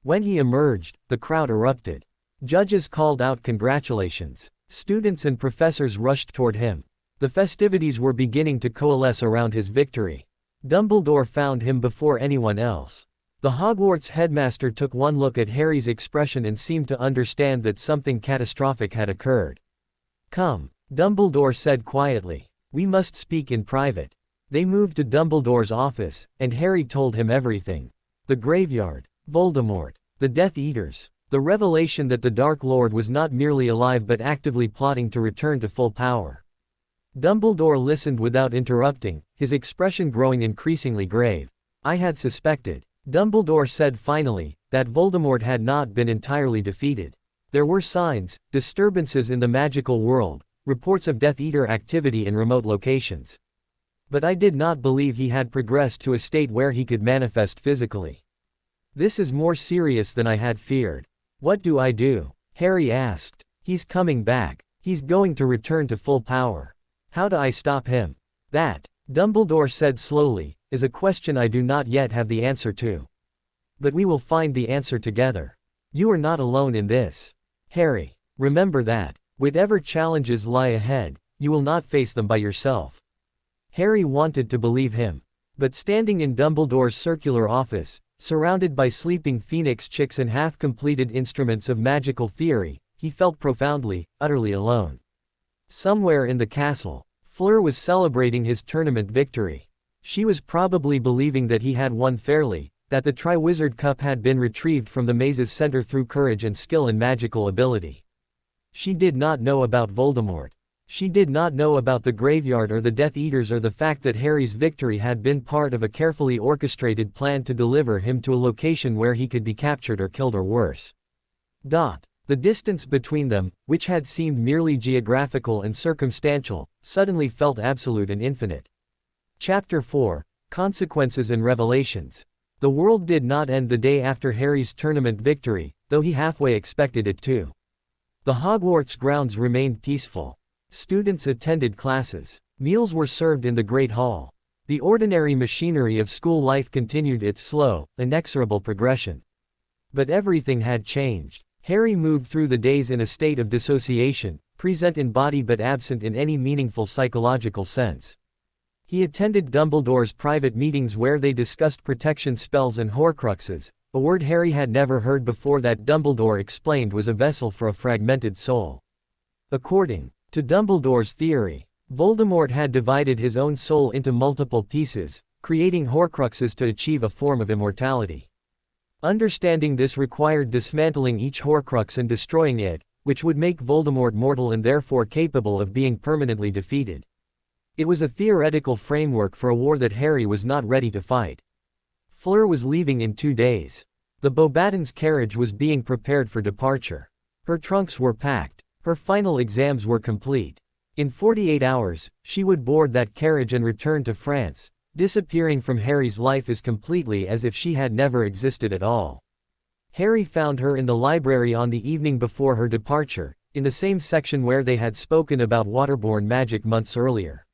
When he emerged, the crowd erupted. Judges called out congratulations. Students and professors rushed toward him. The festivities were beginning to coalesce around his victory. Dumbledore found him before anyone else. The Hogwarts headmaster took one look at Harry's expression and seemed to understand that something catastrophic had occurred. Come, Dumbledore said quietly. We must speak in private. They moved to Dumbledore's office, and Harry told him everything. The graveyard, Voldemort, the Death Eaters, the revelation that the Dark Lord was not merely alive but actively plotting to return to full power. Dumbledore listened without interrupting, his expression growing increasingly grave. I had suspected, Dumbledore said finally, that Voldemort had not been entirely defeated. There were signs, disturbances in the magical world, reports of Death Eater activity in remote locations. But I did not believe he had progressed to a state where he could manifest physically. This is more serious than I had feared. What do I do? Harry asked. He's coming back. He's going to return to full power. How do I stop him? That, Dumbledore said slowly, is a question I do not yet have the answer to. But we will find the answer together. You are not alone in this. Harry, remember that. Whatever challenges lie ahead, you will not face them by yourself. Harry wanted to believe him. But standing in Dumbledore's circular office, surrounded by sleeping phoenix chicks and half-completed instruments of magical theory, he felt profoundly, utterly alone. Somewhere in the castle, Fleur was celebrating his tournament victory. She was probably believing that he had won fairly, that the Triwizard Cup had been retrieved from the maze's center through courage and skill and magical ability. She did not know about Voldemort. She did not know about the graveyard or the Death Eaters or the fact that Harry's victory had been part of a carefully orchestrated plan to deliver him to a location where he could be captured or killed or worse. The distance between them, which had seemed merely geographical and circumstantial, suddenly felt absolute and infinite. Chapter 4, Consequences and Revelations. The world did not end the day after Harry's tournament victory, though he halfway expected it to. The Hogwarts grounds remained peaceful. Students attended classes. Meals were served in the Great Hall. The ordinary machinery of school life continued its slow, inexorable progression. But everything had changed. Harry moved through the days in a state of dissociation, present in body but absent in any meaningful psychological sense. He attended Dumbledore's private meetings where they discussed protection spells and Horcruxes, a word Harry had never heard before that Dumbledore explained was a vessel for a fragmented soul. According to Dumbledore's theory, Voldemort had divided his own soul into multiple pieces, creating Horcruxes to achieve a form of immortality. Understanding this required dismantling each Horcrux and destroying it, which would make Voldemort mortal and therefore capable of being permanently defeated. It was a theoretical framework for a war that Harry was not ready to fight. Fleur was leaving in 2 days. The Beauxbatons carriage was being prepared for departure. Her trunks were packed. Her final exams were complete. In 48 hours, she would board that carriage and return to France, disappearing from Harry's life as completely as if she had never existed at all. Harry found her in the library on the evening before her departure, in the same section where they had spoken about waterborne magic months earlier.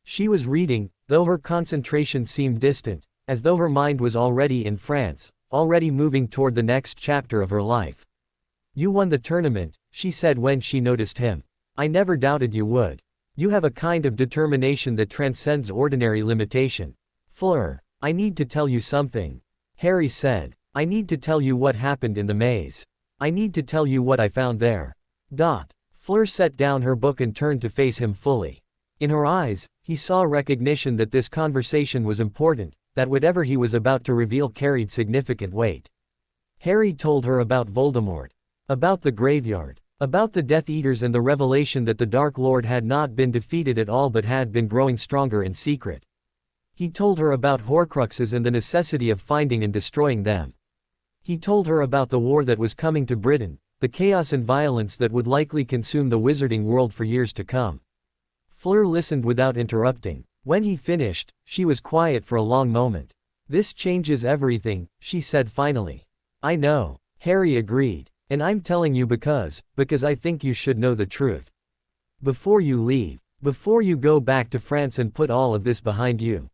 She was reading, though her concentration seemed distant, as though her mind was already in France, already moving toward the next chapter of her life. "You won the tournament," she said when she noticed him. "I never doubted you would. You have a kind of determination that transcends ordinary limitation." "Fleur, I need to tell you something," Harry said. "I need to tell you what happened in the maze. I need to tell you what I found there." Fleur set down her book and turned to face him fully. In her eyes, he saw recognition that this conversation was important, that whatever he was about to reveal carried significant weight. Harry told her about Voldemort, about the graveyard, about the Death Eaters and the revelation that the Dark Lord had not been defeated at all but had been growing stronger in secret. He told her about Horcruxes and the necessity of finding and destroying them. He told her about the war that was coming to Britain, the chaos and violence that would likely consume the wizarding world for years to come. Fleur listened without interrupting. When he finished, she was quiet for a long moment. "This changes everything," she said finally. "I know," Harry agreed. "And I'm telling you because I think you should know the truth. Before you leave, before you go back to France and put all of this behind you.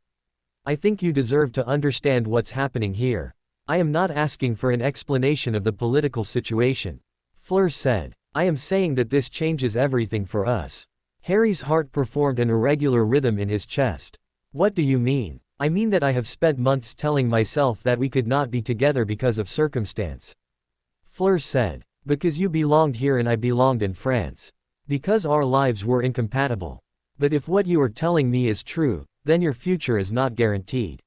I think you deserve to understand what's happening here. I am not asking for an explanation of the political situation," Fleur said. "I am saying that this changes everything for us." Harry's heart performed an irregular rhythm in his chest. "What do you mean?" "I mean that I have spent months telling myself that we could not be together because of circumstance," Fleur said. "Because you belonged here and I belonged in France. Because our lives were incompatible. But if what you are telling me is true, then your future is not guaranteed.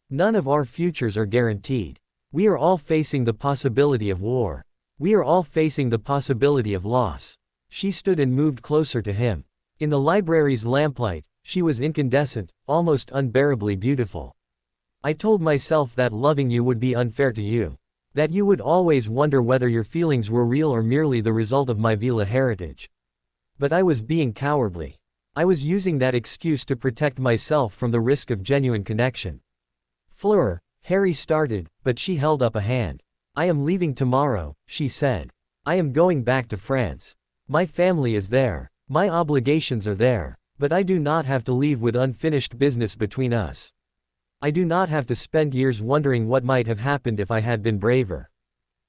None of our futures are guaranteed. We are all facing the possibility of war. We are all facing the possibility of loss." She stood and moved closer to him. In the library's lamplight, she was incandescent, almost unbearably beautiful. "I told myself that loving you would be unfair to you. That you would always wonder whether your feelings were real or merely the result of my Vila heritage. But I was being cowardly. I was using that excuse to protect myself from the risk of genuine connection." "Fleur," Harry started, but she held up a hand. "I am leaving tomorrow," she said. "I am going back to France. My family is there. My obligations are there. But I do not have to leave with unfinished business between us. I do not have to spend years wondering what might have happened if I had been braver."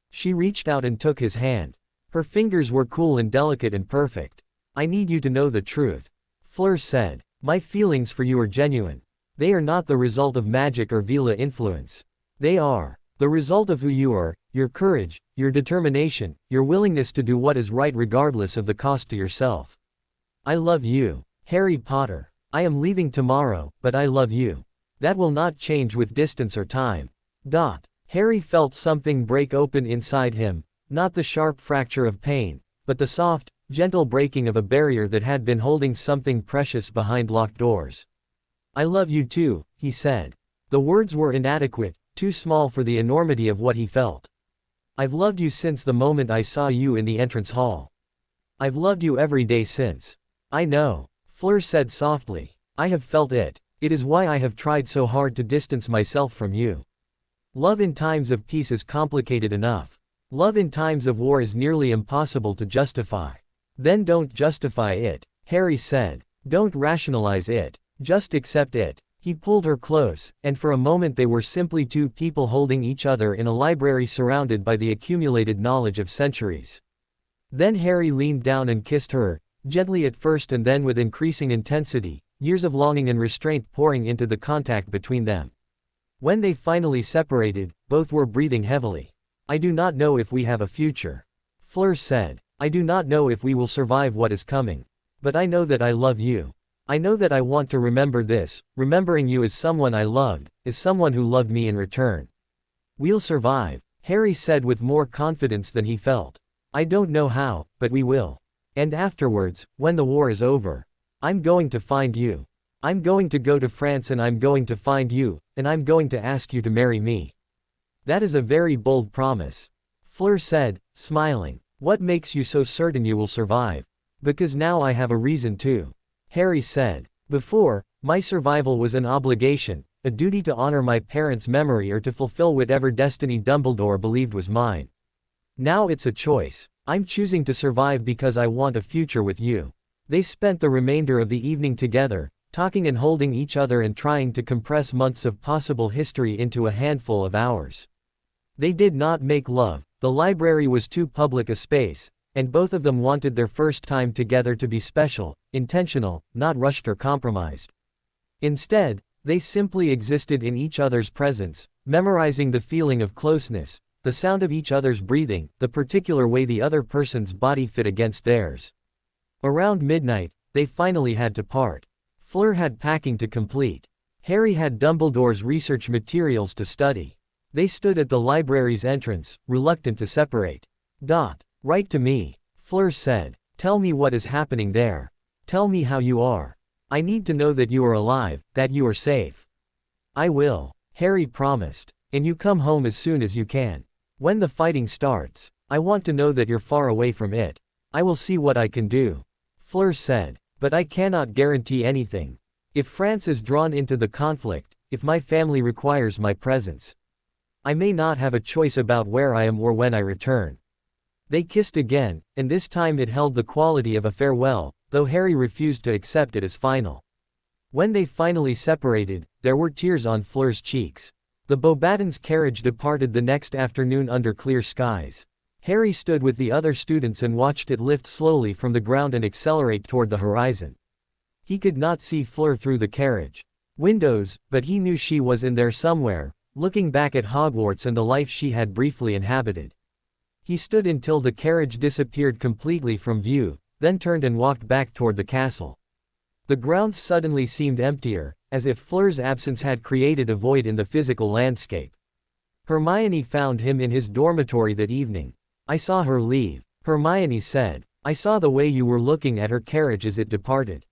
She reached out and took his hand. Her fingers were cool and delicate and perfect. "I need you to know the truth," Fleur said. "My feelings for you are genuine. They are not the result of magic or Vila influence. They are the result of who you are, your courage, your determination, your willingness to do what is right regardless of the cost to yourself. I love you, Harry Potter. I am leaving tomorrow, but I love you. That will not change with distance or time." Harry felt something break open inside him, not the sharp fracture of pain, but the soft, gentle breaking of a barrier that had been holding something precious behind locked doors. "I love you too," he said. The words were inadequate, too small for the enormity of what he felt. "I've loved you since the moment I saw you in the entrance hall. I've loved you every day since." "I know," Fleur said softly. "I have felt it. It is why I have tried so hard to distance myself from you." Love in times of peace is complicated enough. Love in times of war is nearly impossible to justify. Then don't justify it, Harry said. Don't rationalize it. Just accept it. He pulled her close, and for a moment they were simply two people holding each other in a library surrounded by the accumulated knowledge of centuries. Then Harry leaned down and kissed her, gently at first and then with increasing intensity, years of longing and restraint pouring into the contact between them. When they finally separated, both were breathing heavily. I do not know if we have a future, Fleur said. I do not know if we will survive what is coming. But I know that I love you. I know that I want to remember this, remembering you as someone I loved, as someone who loved me in return. We'll survive, Harry said with more confidence than he felt. I don't know how, but we will. And afterwards, when the war is over, I'm going to find you. I'm going to go to France and I'm going to find you, and I'm going to ask you to marry me. That is a very bold promise, Fleur said, smiling. What makes you so certain you will survive? Because now I have a reason to, Harry said. Before, my survival was an obligation, a duty to honor my parents' memory or to fulfill whatever destiny Dumbledore believed was mine. Now it's a choice. I'm choosing to survive because I want a future with you. They spent the remainder of the evening together, talking and holding each other and trying to compress months of possible history into a handful of hours. They did not make love, the library was too public a space, and both of them wanted their first time together to be special, intentional, not rushed or compromised. Instead, they simply existed in each other's presence, memorizing the feeling of closeness, the sound of each other's breathing, the particular way the other person's body fit against theirs. Around midnight, they finally had to part. Fleur had packing to complete. Harry had Dumbledore's research materials to study. They stood at the library's entrance, reluctant to separate. Write to me, Fleur said. Tell me what is happening there. Tell me how you are. I need to know that you are alive, that you are safe. I will, Harry promised. And you come home as soon as you can. When the fighting starts, I want to know that you're far away from it. I will see what I can do, Fleur said. But I cannot guarantee anything. If France is drawn into the conflict, if my family requires my presence, I may not have a choice about where I am or when I return. They kissed again, and this time it held the quality of a farewell, though Harry refused to accept it as final. When they finally separated, there were tears on Fleur's cheeks. The Beauxbatons' carriage departed the next afternoon under clear skies. Harry stood with the other students and watched it lift slowly from the ground and accelerate toward the horizon. He could not see Fleur through the carriage windows, but he knew she was in there somewhere, looking back at Hogwarts and the life she had briefly inhabited. He stood until the carriage disappeared completely from view, then turned and walked back toward the castle. The grounds suddenly seemed emptier, as if Fleur's absence had created a void in the physical landscape. Hermione found him in his dormitory that evening. I saw her leave, Hermione said. I saw the way you were looking at her carriage as it departed.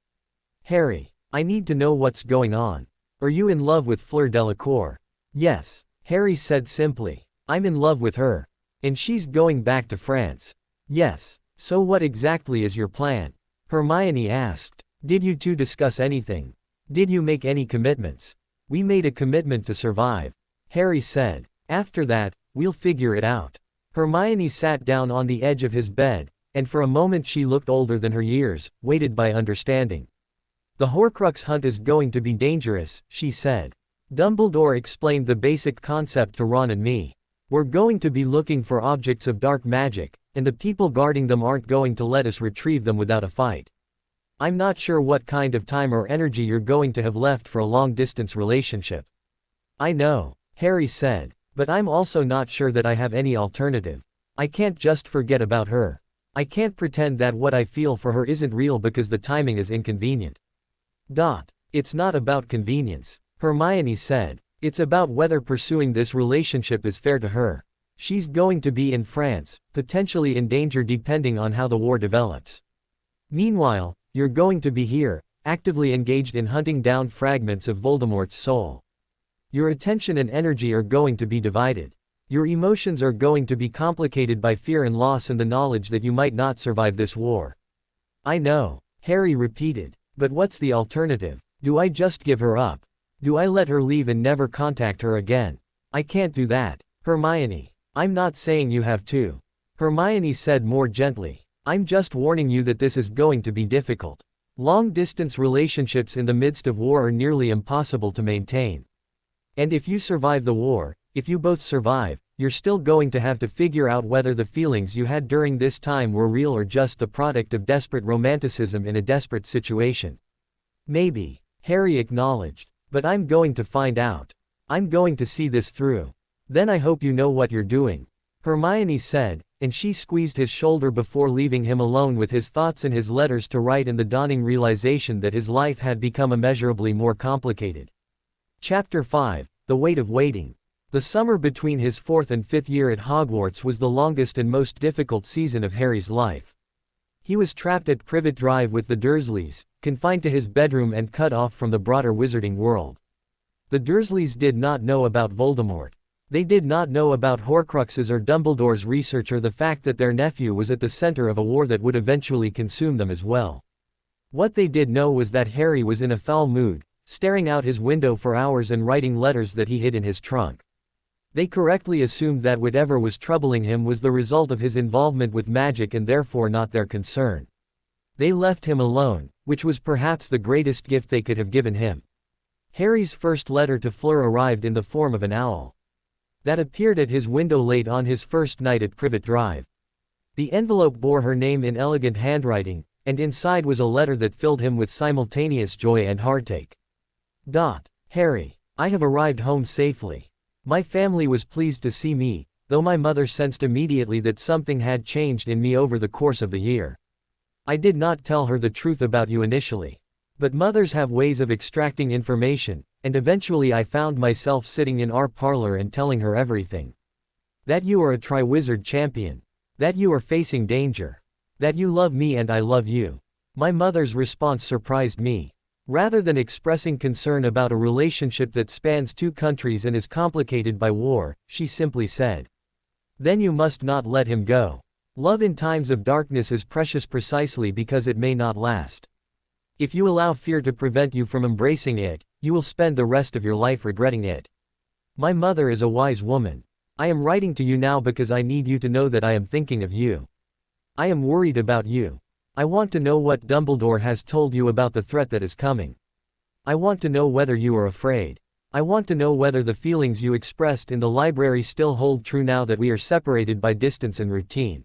Harry, I need to know what's going on. Are you in love with Fleur Delacour? Yes, Harry said simply. I'm in love with her. And she's going back to France. Yes. So what exactly is your plan? Hermione asked. Did you two discuss anything? Did you make any commitments? We made a commitment to survive, Harry said. After that, we'll figure it out. Hermione sat down on the edge of his bed, and for a moment she looked older than her years, weighted by understanding. The Horcrux Hunt is going to be dangerous, she said. Dumbledore explained the basic concept to Ron and me. We're going to be looking for objects of dark magic, and the people guarding them aren't going to let us retrieve them without a fight. I'm not sure what kind of time or energy you're going to have left for a long-distance relationship. I know, Harry said, but I'm also not sure that I have any alternative. I can't just forget about her. I can't pretend that what I feel for her isn't real because the timing is inconvenient. It's not about convenience, Hermione said. It's about whether pursuing this relationship is fair to her. She's going to be in France, potentially in danger depending on how the war develops. Meanwhile, you're going to be here, actively engaged in hunting down fragments of Voldemort's soul. Your attention and energy are going to be divided. Your emotions are going to be complicated by fear and loss and the knowledge that you might not survive this war. I know, Harry repeated, but what's the alternative? Do I just give her up? Do I let her leave and never contact her again? I can't do that, Hermione. I'm not saying you have to. Hermione said more gently. I'm just warning you that this is going to be difficult. Long-distance relationships in the midst of war are nearly impossible to maintain. And if you survive the war, if you both survive, you're still going to have to figure out whether the feelings you had during this time were real or just the product of desperate romanticism in a desperate situation. Maybe, Harry acknowledged. But I'm going to find out. I'm going to see this through. Then I hope you know what you're doing, Hermione said, and she squeezed his shoulder before leaving him alone with his thoughts and his letters to write and the dawning realization that his life had become immeasurably more complicated. Chapter 5, The Weight of Waiting. The summer between his 4th and 5th year at Hogwarts was the longest and most difficult season of Harry's life. He was trapped at Privet Drive with the Dursleys, confined to his bedroom and cut off from the broader wizarding world. The Dursleys did not know about Voldemort. They did not know about Horcruxes or Dumbledore's research or the fact that their nephew was at the center of a war that would eventually consume them as well. What they did know was that Harry was in a foul mood, staring out his window for hours and writing letters that he hid in his trunk. They correctly assumed that whatever was troubling him was the result of his involvement with magic and therefore not their concern. They left him alone, which was perhaps the greatest gift they could have given him. Harry's first letter to Fleur arrived in the form of an owl that appeared at his window late on his first night at Privet Drive. The envelope bore her name in elegant handwriting, and inside was a letter that filled him with simultaneous joy and heartache. Harry, I have arrived home safely. My family was pleased to see me, though my mother sensed immediately that something had changed in me over the course of the year. I did not tell her the truth about you initially. But mothers have ways of extracting information, and eventually I found myself sitting in our parlor and telling her everything. That you are a Triwizard champion. That you are facing danger. That you love me and I love you. My mother's response surprised me. Rather than expressing concern about a relationship that spans 2 countries and is complicated by war, she simply said, "Then you must not let him go. Love in times of darkness is precious precisely because it may not last. If you allow fear to prevent you from embracing it, you will spend the rest of your life regretting it. My mother is a wise woman. I am writing to you now because I need you to know that I am thinking of you. I am worried about you. I want to know what Dumbledore has told you about the threat that is coming. I want to know whether you are afraid. I want to know whether the feelings you expressed in the library still hold true now that we are separated by distance and routine.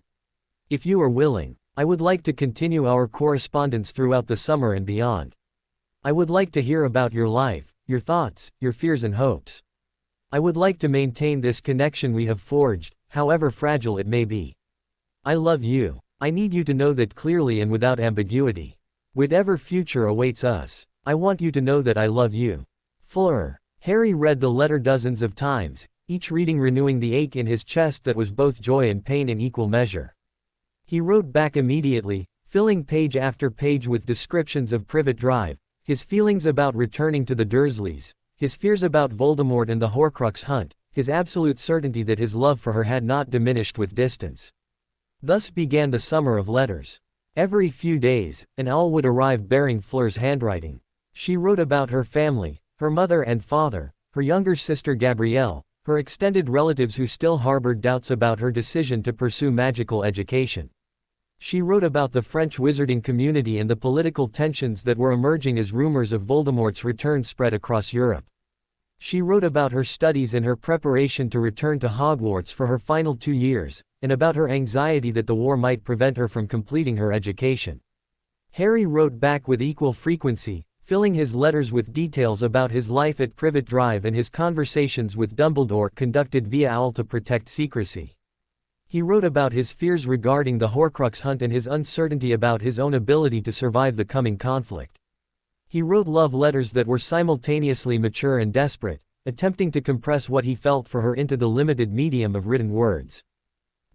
If you are willing, I would like to continue our correspondence throughout the summer and beyond. I would like to hear about your life, your thoughts, your fears and hopes. I would like to maintain this connection we have forged, however fragile it may be. I love you. I need you to know that clearly and without ambiguity. Whatever future awaits us, I want you to know that I love you. Fleur." Harry read the letter dozens of times, each reading renewing the ache in his chest that was both joy and pain in equal measure. He wrote back immediately, filling page after page with descriptions of Privet Drive, his feelings about returning to the Dursleys, his fears about Voldemort and the Horcrux Hunt, his absolute certainty that his love for her had not diminished with distance. Thus began the summer of letters. Every few days, an owl would arrive bearing Fleur's handwriting. She wrote about her family, her mother and father, her younger sister Gabrielle, her extended relatives who still harbored doubts about her decision to pursue magical education. She wrote about the French wizarding community and the political tensions that were emerging as rumors of Voldemort's return spread across Europe. She wrote about her studies and her preparation to return to Hogwarts for her final 2 years, and about her anxiety that the war might prevent her from completing her education. Harry wrote back with equal frequency, filling his letters with details about his life at Privet Drive and his conversations with Dumbledore conducted via owl to protect secrecy. He wrote about his fears regarding the Horcrux Hunt and his uncertainty about his own ability to survive the coming conflict. He wrote love letters that were simultaneously mature and desperate, attempting to compress what he felt for her into the limited medium of written words.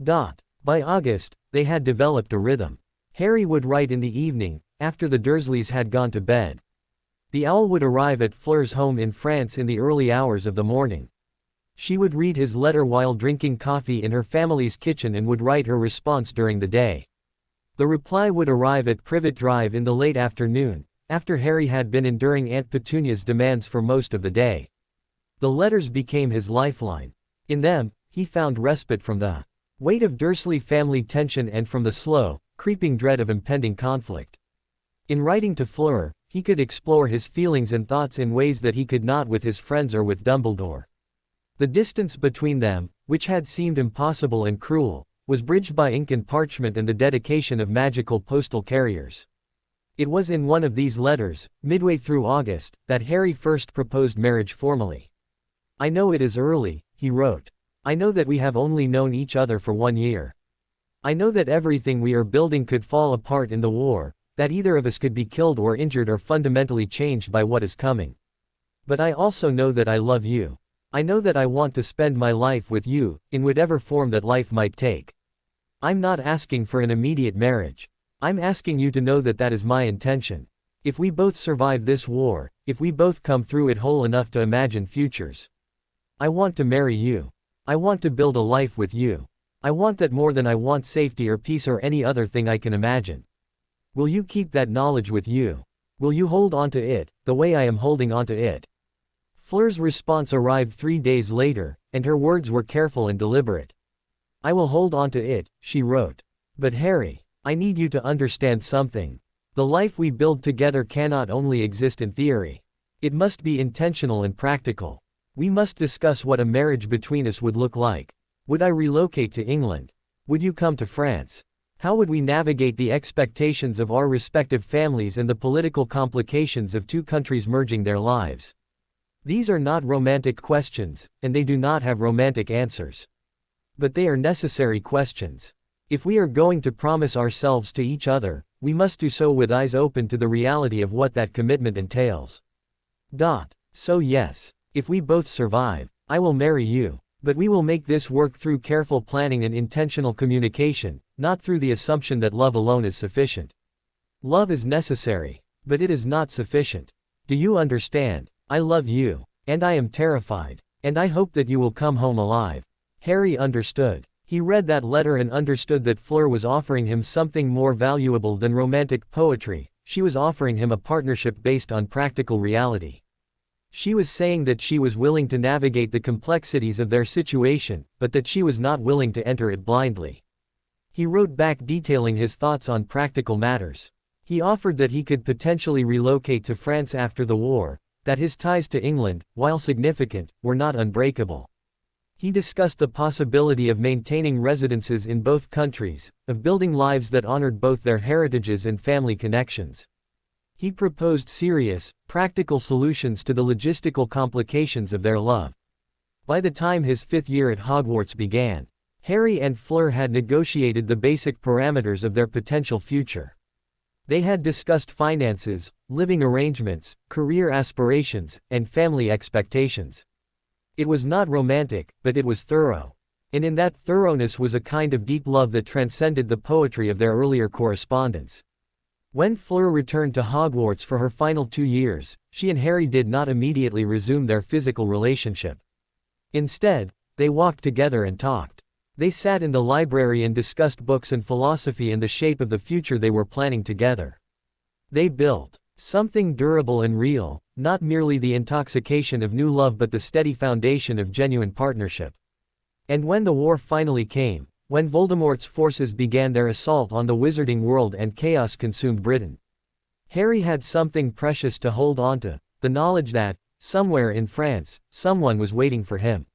By August, they had developed a rhythm. Harry would write in the evening, after the Dursleys had gone to bed. The owl would arrive at Fleur's home in France in the early hours of the morning. She would read his letter while drinking coffee in her family's kitchen and would write her response during the day. The reply would arrive at Privet Drive in the late afternoon, after Harry had been enduring Aunt Petunia's demands for most of the day. The letters became his lifeline. In them, he found respite from the weight of Dursley family tension and from the slow, creeping dread of impending conflict. In writing to Fleur, he could explore his feelings and thoughts in ways that he could not with his friends or with Dumbledore. The distance between them, which had seemed impossible and cruel, was bridged by ink and parchment and the dedication of magical postal carriers. It was in one of these letters, midway through August, that Harry first proposed marriage formally. "I know it is early," he wrote. "I know that we have only known each other for 1 year. I know that everything we are building could fall apart in the war, that either of us could be killed or injured or fundamentally changed by what is coming. But I also know that I love you. I know that I want to spend my life with you, in whatever form that life might take. I'm not asking for an immediate marriage. I'm asking you to know that that is my intention. If we both survive this war, if we both come through it whole enough to imagine futures. I want to marry you. I want to build a life with you. I want that more than I want safety or peace or any other thing I can imagine. Will you keep that knowledge with you? Will you hold on to it, the way I am holding on to it?" Fleur's response arrived 3 days later, and her words were careful and deliberate. "I will hold on to it," she wrote. "But Harry, I need you to understand something. The life we build together cannot only exist in theory. It must be intentional and practical. We must discuss what a marriage between us would look like. Would I relocate to England? Would you come to France? How would we navigate the expectations of our respective families and the political complications of two countries merging their lives? These are not romantic questions, and they do not have romantic answers. But they are necessary questions. If we are going to promise ourselves to each other, we must do so with eyes open to the reality of what that commitment entails. So yes, if we both survive, I will marry you. But we will make this work through careful planning and intentional communication, not through the assumption that love alone is sufficient. Love is necessary, but it is not sufficient. Do you understand? I love you, and I am terrified, and I hope that you will come home alive." Harry understood. He read that letter and understood that Fleur was offering him something more valuable than romantic poetry. She was offering him a partnership based on practical reality. She was saying that she was willing to navigate the complexities of their situation, but that she was not willing to enter it blindly. He wrote back detailing his thoughts on practical matters. He offered that he could potentially relocate to France after the war, that his ties to England, while significant, were not unbreakable. He discussed the possibility of maintaining residences in both countries, of building lives that honored both their heritages and family connections. He proposed serious, practical solutions to the logistical complications of their love. By the time his 5th year at Hogwarts began, Harry and Fleur had negotiated the basic parameters of their potential future. They had discussed finances, living arrangements, career aspirations, and family expectations. It was not romantic, but it was thorough. And in that thoroughness was a kind of deep love that transcended the poetry of their earlier correspondence. When Fleur returned to Hogwarts for her final 2 years, she and Harry did not immediately resume their physical relationship. Instead, they walked together and talked. They sat in the library and discussed books and philosophy and the shape of the future they were planning together. They built something durable and real, not merely the intoxication of new love but the steady foundation of genuine partnership. And when the war finally came, when Voldemort's forces began their assault on the wizarding world and chaos consumed Britain, Harry had something precious to hold onto, the knowledge that, somewhere in France, someone was waiting for him.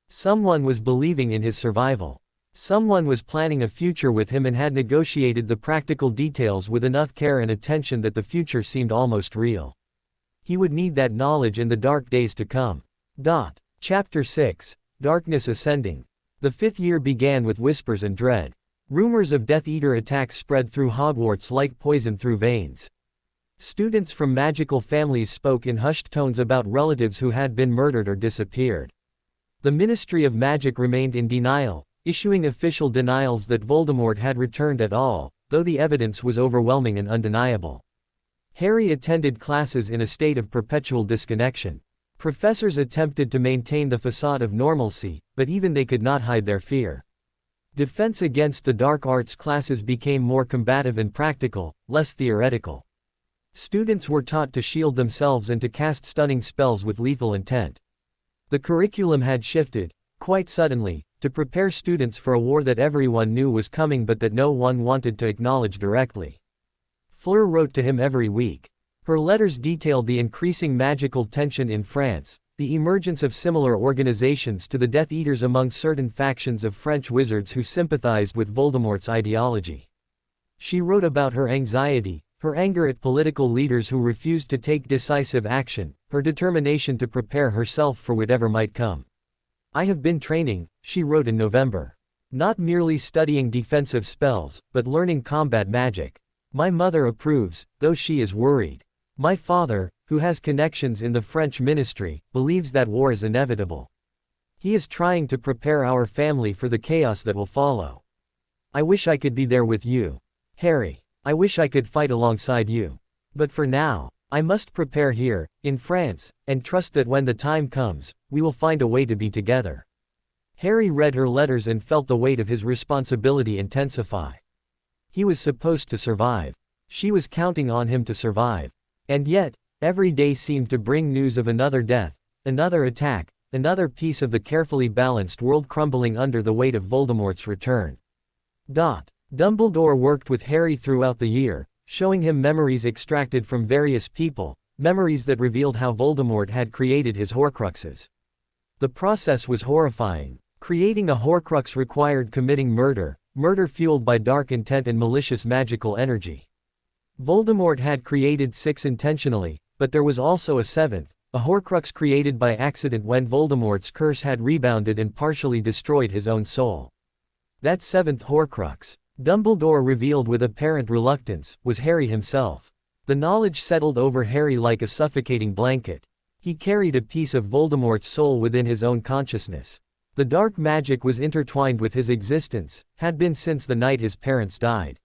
Someone was believing in his survival. Someone was planning a future with him and had negotiated the practical details with enough care and attention that the future seemed almost real. He would need that knowledge in the dark days to come. Chapter 6, Darkness Ascending. The 5th year began with whispers and dread. Rumors of Death Eater attacks spread through Hogwarts like poison through veins. Students from magical families spoke in hushed tones about relatives who had been murdered or disappeared. The Ministry of Magic remained in denial, issuing official denials that Voldemort had returned at all, though the evidence was overwhelming and undeniable. Harry attended classes in a state of perpetual disconnection. Professors attempted to maintain the facade of normalcy, but even they could not hide their fear. Defense against the dark arts classes became more combative and practical, less theoretical. Students were taught to shield themselves and to cast stunning spells with lethal intent. The curriculum had shifted, quite suddenly, to prepare students for a war that everyone knew was coming but that no one wanted to acknowledge directly. Fleur wrote to him every week. Her letters detailed the increasing magical tension in France, the emergence of similar organizations to the Death Eaters among certain factions of French wizards who sympathized with Voldemort's ideology. She wrote about her anxiety, her anger at political leaders who refused to take decisive action, her determination to prepare herself for whatever might come. "I have been training," she wrote in November. "Not merely studying defensive spells, but learning combat magic. My mother approves, though she is worried. My father, who has connections in the French ministry, believes that war is inevitable. He is trying to prepare our family for the chaos that will follow. I wish I could be there with you, Harry. I wish I could fight alongside you. But for now, I must prepare here, in France, and trust that when the time comes, we will find a way to be together." Harry read her letters and felt the weight of his responsibility intensify. He was supposed to survive. She was counting on him to survive. And yet, every day seemed to bring news of another death, another attack, another piece of the carefully balanced world crumbling under the weight of Voldemort's return. Dumbledore worked with Harry throughout the year, showing him memories extracted from various people, memories that revealed how Voldemort had created his Horcruxes. The process was horrifying. Creating a Horcrux required committing murder, murder fueled by dark intent and malicious magical energy. Voldemort had created 6 intentionally, but there was also a 7th, a Horcrux created by accident when Voldemort's curse had rebounded and partially destroyed his own soul. That 7th Horcrux, Dumbledore revealed with apparent reluctance, was Harry himself. The knowledge settled over Harry like a suffocating blanket. He carried a piece of Voldemort's soul within his own consciousness. The dark magic was intertwined with his existence, had been since the night his parents died.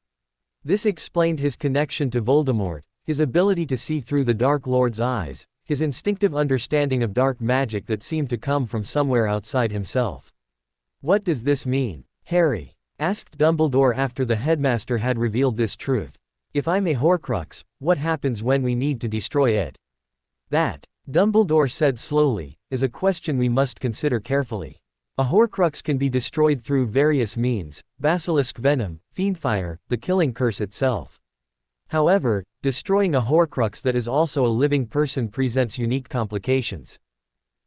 This explained his connection to Voldemort, his ability to see through the Dark Lord's eyes, his instinctive understanding of dark magic that seemed to come from somewhere outside himself. "What does this mean, Harry?" asked Dumbledore after the headmaster had revealed this truth. "If I'm a Horcrux, what happens when we need to destroy it?" "That," Dumbledore said slowly, "is a question we must consider carefully. A Horcrux can be destroyed through various means, basilisk venom, fiendfire, the killing curse itself. However, destroying a Horcrux that is also a living person presents unique complications."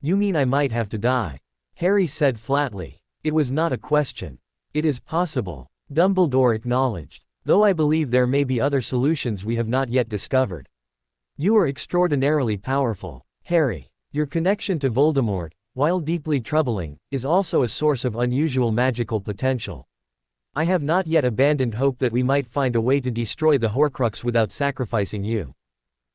"You mean I might have to die?" Harry said flatly. It was not a question. "It is possible," Dumbledore acknowledged, "though I believe there may be other solutions we have not yet discovered. You are extraordinarily powerful, Harry. Your connection to Voldemort, while deeply troubling, is also a source of unusual magical potential. I have not yet abandoned hope that we might find a way to destroy the Horcrux without sacrificing you."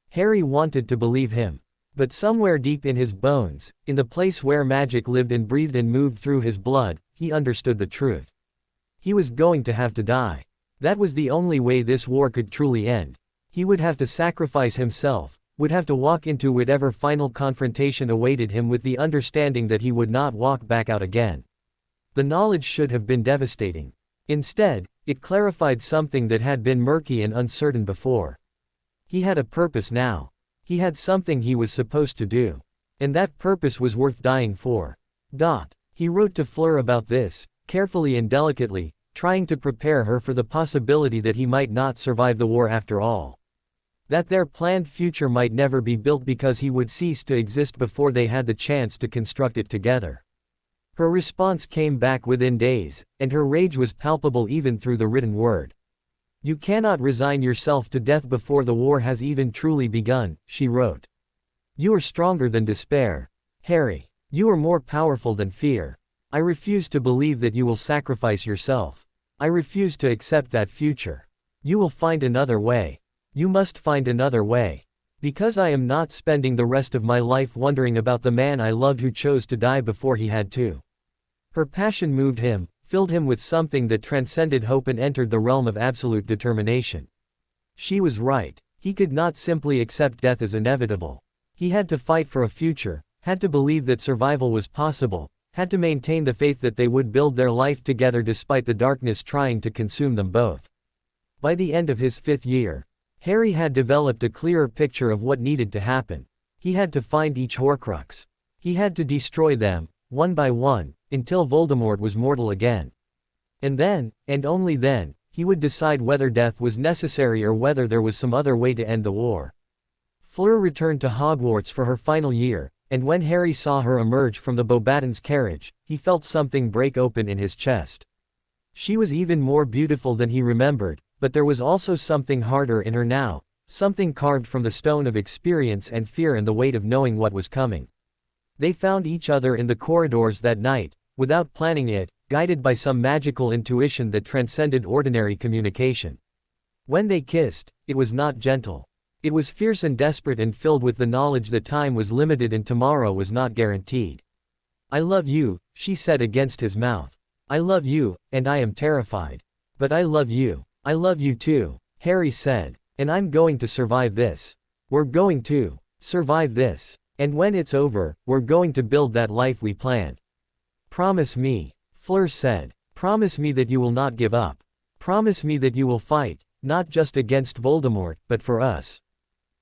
Harry wanted to believe him. But somewhere deep in his bones, in the place where magic lived and breathed and moved through his blood, he understood the truth. He was going to have to die. That was the only way this war could truly end. He would have to sacrifice himself, would have to walk into whatever final confrontation awaited him with the understanding that he would not walk back out again. The knowledge should have been devastating. Instead, it clarified something that had been murky and uncertain before. He had a purpose now. He had something he was supposed to do. And that purpose was worth dying for. He wrote to Fleur about this, carefully and delicately, trying to prepare her for the possibility that he might not survive the war after all. That their planned future might never be built because he would cease to exist before they had the chance to construct it together. Her response came back within days, and her rage was palpable even through the written word. "You cannot resign yourself to death before the war has even truly begun," she wrote. "You are stronger than despair, Harry. You are more powerful than fear. I refuse to believe that you will sacrifice yourself. I refuse to accept that future. You will find another way. You must find another way. Because I am not spending the rest of my life wondering about the man I loved who chose to die before he had to." Her passion moved him, filled him with something that transcended hope and entered the realm of absolute determination. She was right. He could not simply accept death as inevitable. He had to fight for a future, had to believe that survival was possible, had to maintain the faith that they would build their life together despite the darkness trying to consume them both. By the end of his 5th year, Harry had developed a clearer picture of what needed to happen. He had to find each Horcrux. He had to destroy them, one by one, until Voldemort was mortal again. And then, and only then, he would decide whether death was necessary or whether there was some other way to end the war. Fleur returned to Hogwarts for her final year, and when Harry saw her emerge from the Beauxbatons carriage, he felt something break open in his chest. She was even more beautiful than he remembered, but there was also something harder in her now, something carved from the stone of experience and fear and the weight of knowing what was coming. They found each other in the corridors that night, without planning it, guided by some magical intuition that transcended ordinary communication. When they kissed, it was not gentle. It was fierce and desperate and filled with the knowledge that time was limited and tomorrow was not guaranteed. "I love you," she said against his mouth. "I love you, and I am terrified. But I love you. I love you too," Harry said. "And I'm going to survive this. We're going to survive this. And when it's over, we're going to build that life we planned. Promise me," Fleur said. "Promise me that you will not give up. Promise me that you will fight, not just against Voldemort, but for us.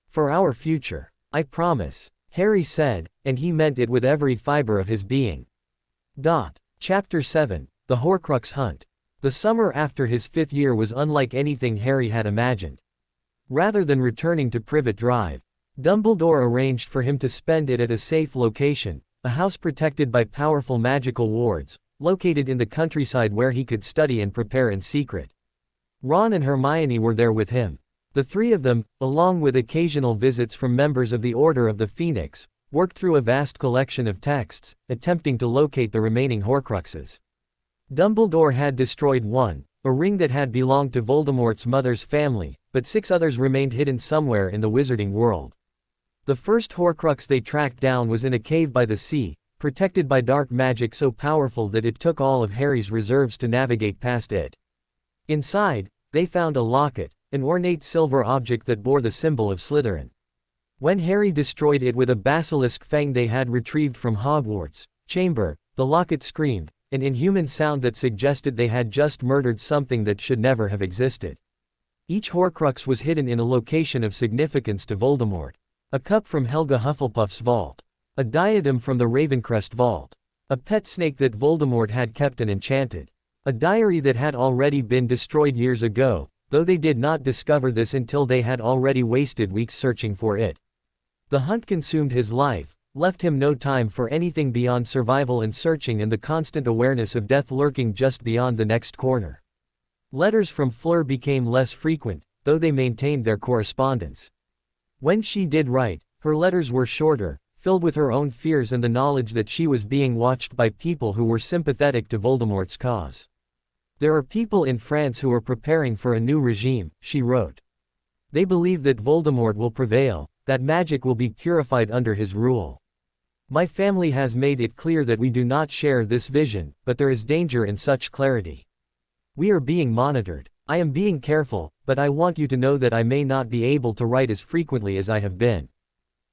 For our future. I promise," Harry said, and he meant it with every fiber of his being. Chapter 7, The Horcrux Hunt. The summer after his 5th year was unlike anything Harry had imagined. Rather than returning to Privet Drive, Dumbledore arranged for him to spend it at a safe location, a house protected by powerful magical wards, located in the countryside where he could study and prepare in secret. Ron and Hermione were there with him. The three of them, along with occasional visits from members of the Order of the Phoenix, worked through a vast collection of texts, attempting to locate the remaining Horcruxes. Dumbledore had destroyed one, a ring that had belonged to Voldemort's mother's family, but 6 others remained hidden somewhere in the wizarding world. The first Horcrux they tracked down was in a cave by the sea, protected by dark magic so powerful that it took all of Harry's reserves to navigate past it. Inside, they found a locket, an ornate silver object that bore the symbol of Slytherin. When Harry destroyed it with a basilisk fang they had retrieved from Hogwarts' chamber, the locket screamed, an inhuman sound that suggested they had just murdered something that should never have existed. Each Horcrux was hidden in a location of significance to Voldemort. A cup from Helga Hufflepuff's vault. A diadem from the Ravencrest vault. A pet snake that Voldemort had kept and enchanted. A diary that had already been destroyed years ago, though they did not discover this until they had already wasted weeks searching for it. The hunt consumed his life, left him no time for anything beyond survival and searching and the constant awareness of death lurking just beyond the next corner. Letters from Fleur became less frequent, though they maintained their correspondence. When she did write, her letters were shorter, filled with her own fears and the knowledge that she was being watched by people who were sympathetic to Voldemort's cause. "There are people in France who are preparing for a new regime," she wrote. "They believe that Voldemort will prevail, that magic will be purified under his rule. My family has made it clear that we do not share this vision, but there is danger in such clarity. We are being monitored. I am being careful, but I want you to know that I may not be able to write as frequently as I have been.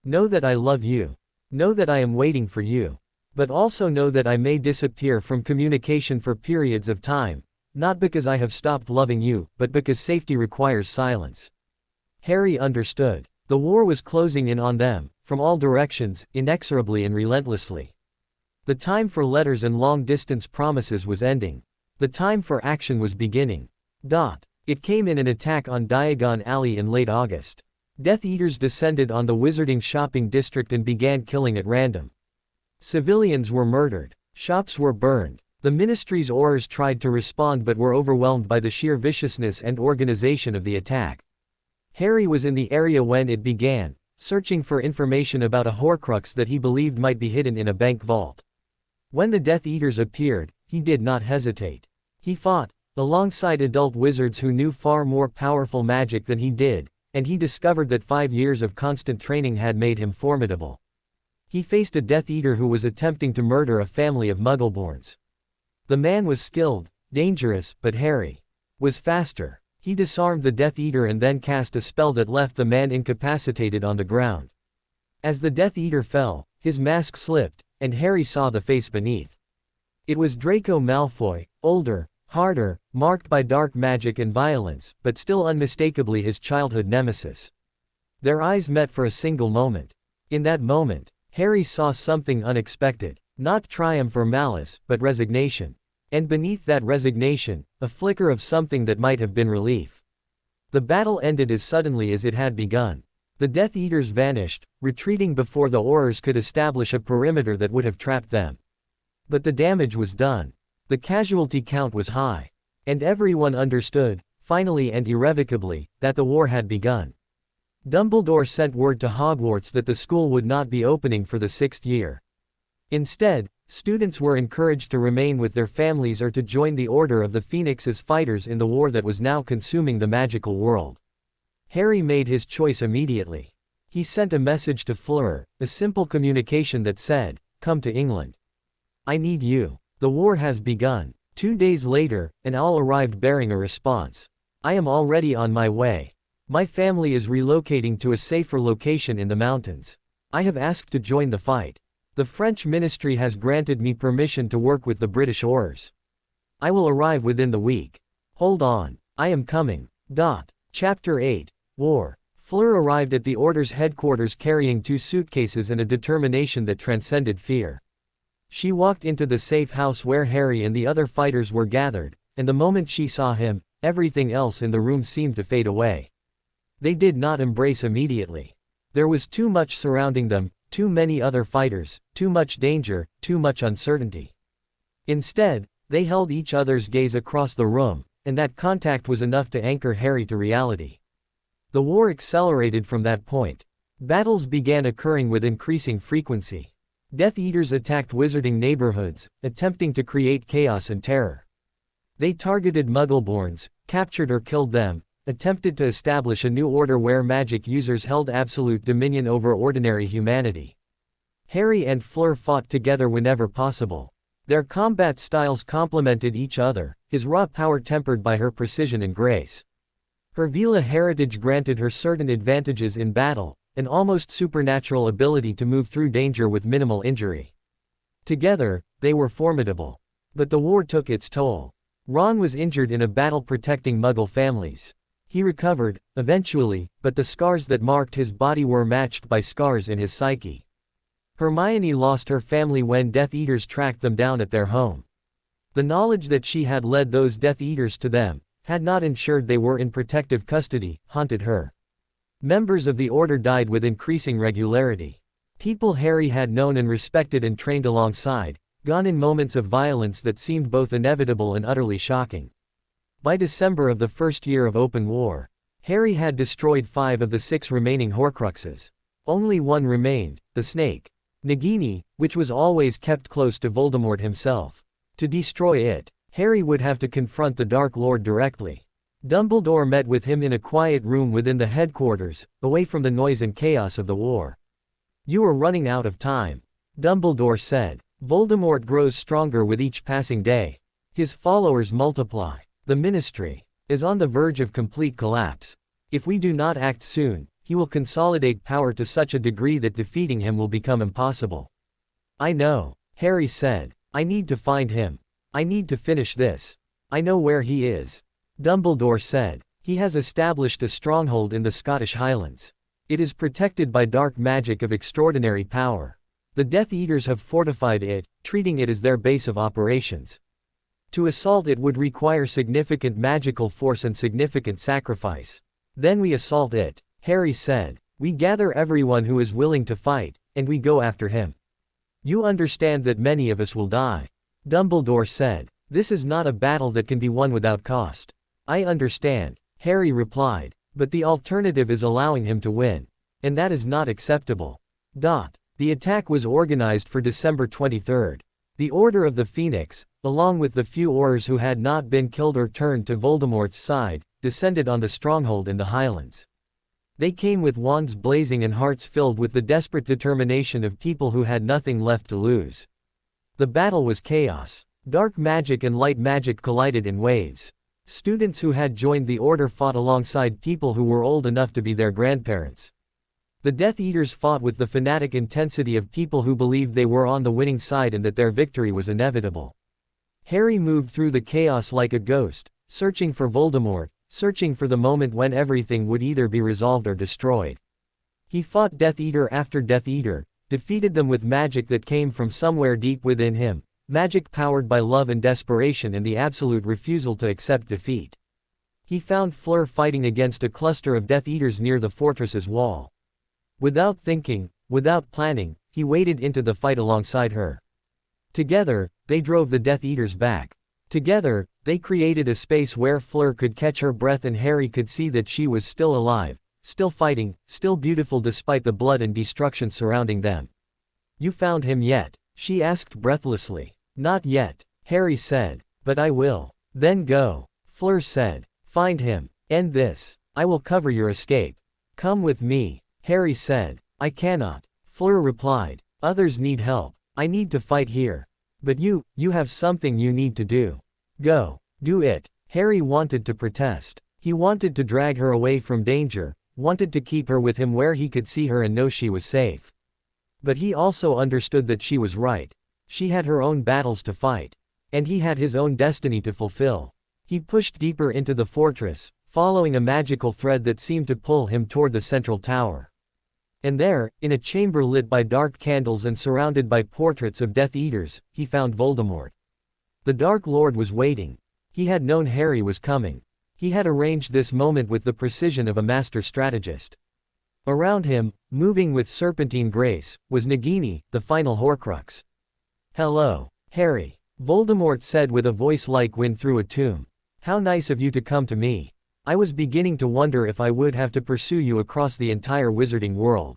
Know that I love you. Know that I am waiting for you. But also know that I may disappear from communication for periods of time, not because I have stopped loving you, but because safety requires silence." Harry understood. The war was closing in on them, from all directions, inexorably and relentlessly. The time for letters and long-distance promises was ending. The time for action was beginning. It came in an attack on Diagon Alley in late August. Death Eaters descended on the wizarding shopping district and began killing at random. Civilians were murdered. Shops were burned. The Ministry's Aurors tried to respond but were overwhelmed by the sheer viciousness and organization of the attack. Harry was in the area when it began, searching for information about a Horcrux that he believed might be hidden in a bank vault. When the Death Eaters appeared, he did not hesitate. He fought, alongside adult wizards who knew far more powerful magic than he did, and he discovered that 5 years of constant training had made him formidable. He faced a Death Eater who was attempting to murder a family of Muggleborns. The man was skilled, dangerous, but Harry was faster. He disarmed the Death Eater and then cast a spell that left the man incapacitated on the ground. As the Death Eater fell, his mask slipped, and Harry saw the face beneath. It was Draco Malfoy, older, harder, marked by dark magic and violence, but still unmistakably his childhood nemesis. Their eyes met for a single moment. In that moment, Harry saw something unexpected. Not triumph or malice, but resignation. And beneath that resignation, a flicker of something that might have been relief. The battle ended as suddenly as it had begun. The Death Eaters vanished, retreating before the Aurors could establish a perimeter that would have trapped them. But the damage was done. The casualty count was high. And everyone understood, finally and irrevocably, that the war had begun. Dumbledore sent word to Hogwarts that the school would not be opening for the 6th year. Instead, students were encouraged to remain with their families or to join the Order of the Phoenix as fighters in the war that was now consuming the magical world. Harry made his choice immediately. He sent a message to Fleur, a simple communication that said, "Come to England. I need you. The war has begun." 2 days later, an owl arrived bearing a response. "I am already on my way. My family is relocating to a safer location in the mountains. I have asked to join the fight. The French ministry has granted me permission to work with the British Aurors. I will arrive within the week. Hold on. I am coming. Chapter 8. War. Fleur arrived at the Order's headquarters carrying 2 suitcases and a determination that transcended fear. She walked into the safe house where Harry and the other fighters were gathered, and the moment she saw him, everything else in the room seemed to fade away. They did not embrace immediately. There was too much surrounding them, too many other fighters, too much danger, too much uncertainty. Instead, they held each other's gaze across the room, and that contact was enough to anchor Harry to reality. The war accelerated from that point. Battles began occurring with increasing frequency. Death Eaters attacked wizarding neighborhoods, attempting to create chaos and terror. They targeted Muggleborns, captured or killed them, attempted to establish a new order where magic users held absolute dominion over ordinary humanity. Harry and Fleur fought together whenever possible. Their combat styles complemented each other, his raw power tempered by her precision and grace. Her Vila heritage granted her certain advantages in battle, an almost supernatural ability to move through danger with minimal injury. Together, they were formidable. But the war took its toll. Ron was injured in a battle protecting Muggle families. He recovered, eventually, but the scars that marked his body were matched by scars in his psyche. Hermione lost her family when Death Eaters tracked them down at their home. The knowledge that she had led those Death Eaters to them, had not ensured they were in protective custody, haunted her. Members of the Order died with increasing regularity. People Harry had known and respected and trained alongside, gone in moments of violence that seemed both inevitable and utterly shocking. By December of the first year of open war, Harry had destroyed 5 of the 6 remaining Horcruxes. Only one remained, the snake. Nagini, which was always kept close to Voldemort himself. To destroy it, Harry would have to confront the Dark Lord directly. Dumbledore met with him in a quiet room within the headquarters, away from the noise and chaos of the war. "You are running out of time," Dumbledore said. "Voldemort grows stronger with each passing day. His followers multiply. The Ministry is on the verge of complete collapse. If we do not act soon, he will consolidate power to such a degree that defeating him will become impossible." "I know," Harry said. "I need to find him. I need to finish this. I know where he is," Dumbledore said. "He has established a stronghold in the Scottish Highlands. It is protected by dark magic of extraordinary power. The Death Eaters have fortified it, treating it as their base of operations. To assault it would require significant magical force and significant sacrifice. Then we assault it," Harry said. "We gather everyone who is willing to fight, and we go after him. You understand that many of us will die," Dumbledore said. "This is not a battle that can be won without cost." "I understand," Harry replied, "but the alternative is allowing him to win. And that is not acceptable." The attack was organized for December 23rd. The Order of the Phoenix, along with the few Aurors who had not been killed or turned to Voldemort's side, descended on the stronghold in the Highlands. They came with wands blazing and hearts filled with the desperate determination of people who had nothing left to lose. The battle was chaos. Dark magic and light magic collided in waves. Students who had joined the Order fought alongside people who were old enough to be their grandparents. The Death Eaters fought with the fanatic intensity of people who believed they were on the winning side and that their victory was inevitable. Harry moved through the chaos like a ghost, searching for Voldemort, searching for the moment when everything would either be resolved or destroyed. He fought Death Eater after Death Eater, defeated them with magic that came from somewhere deep within him, magic powered by love and desperation and the absolute refusal to accept defeat. He found Fleur fighting against a cluster of Death Eaters near the fortress's wall. Without thinking, without planning, he waded into the fight alongside her. Together, they drove the Death Eaters back. Together, they created a space where Fleur could catch her breath and Harry could see that she was still alive, still fighting, still beautiful despite the blood and destruction surrounding them. "You found him yet?" she asked breathlessly. "Not yet," Harry said. "But I will." "Then go," Fleur said. "Find him. End this. I will cover your escape." "Come with me," Harry said. "I cannot," Fleur replied. "Others need help. I need to fight here. But you have something you need to do. Go. Do it." Harry wanted to protest. He wanted to drag her away from danger, wanted to keep her with him where he could see her and know she was safe. But he also understood that she was right. She had her own battles to fight. And he had his own destiny to fulfill. He pushed deeper into the fortress, following a magical thread that seemed to pull him toward the central tower. And there, in a chamber lit by dark candles and surrounded by portraits of Death Eaters, he found Voldemort. The Dark Lord was waiting. He had known Harry was coming. He had arranged this moment with the precision of a master strategist. Around him, moving with serpentine grace, was Nagini, the final Horcrux. "Hello, Harry," Voldemort said with a voice like wind through a tomb. "How nice of you to come to me. I was beginning to wonder if I would have to pursue you across the entire wizarding world."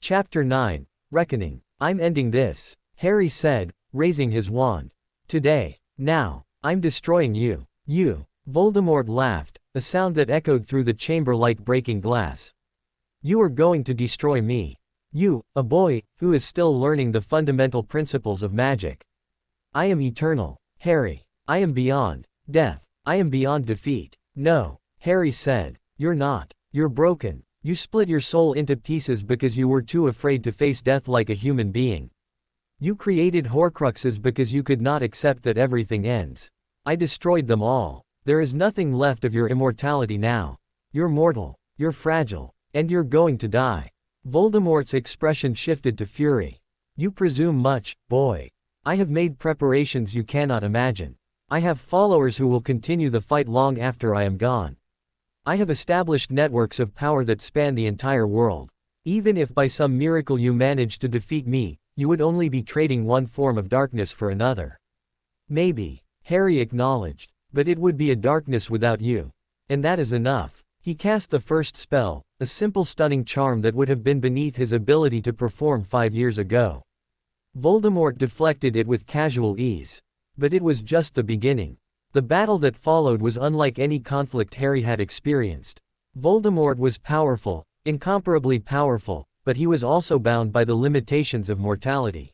Chapter 9, Reckoning. "I'm ending this," Harry said, raising his wand. "Today. Now. I'm destroying you." "You?" Voldemort laughed, a sound that echoed through the chamber like breaking glass. "You are going to destroy me. You, a boy, who is still learning the fundamental principles of magic." "I am eternal, Harry. I am beyond death. I am beyond defeat." "No," Harry said. "You're not. You're broken. You split your soul into pieces because you were too afraid to face death like a human being. You created Horcruxes because you could not accept that everything ends. I destroyed them all. There is nothing left of your immortality now. You're mortal. You're fragile. And you're going to die." Voldemort's expression shifted to fury. "You presume much, boy. I have made preparations you cannot imagine. I have followers who will continue the fight long after I am gone. I have established networks of power that span the entire world. Even if by some miracle you manage to defeat me, you would only be trading one form of darkness for another." "Maybe," Harry acknowledged, "but it would be a darkness without you. And that is enough." He cast the first spell, a simple stunning charm that would have been beneath his ability to perform 5 years ago. Voldemort deflected it with casual ease. But it was just the beginning. The battle that followed was unlike any conflict Harry had experienced. Voldemort was powerful, incomparably powerful, but he was also bound by the limitations of mortality.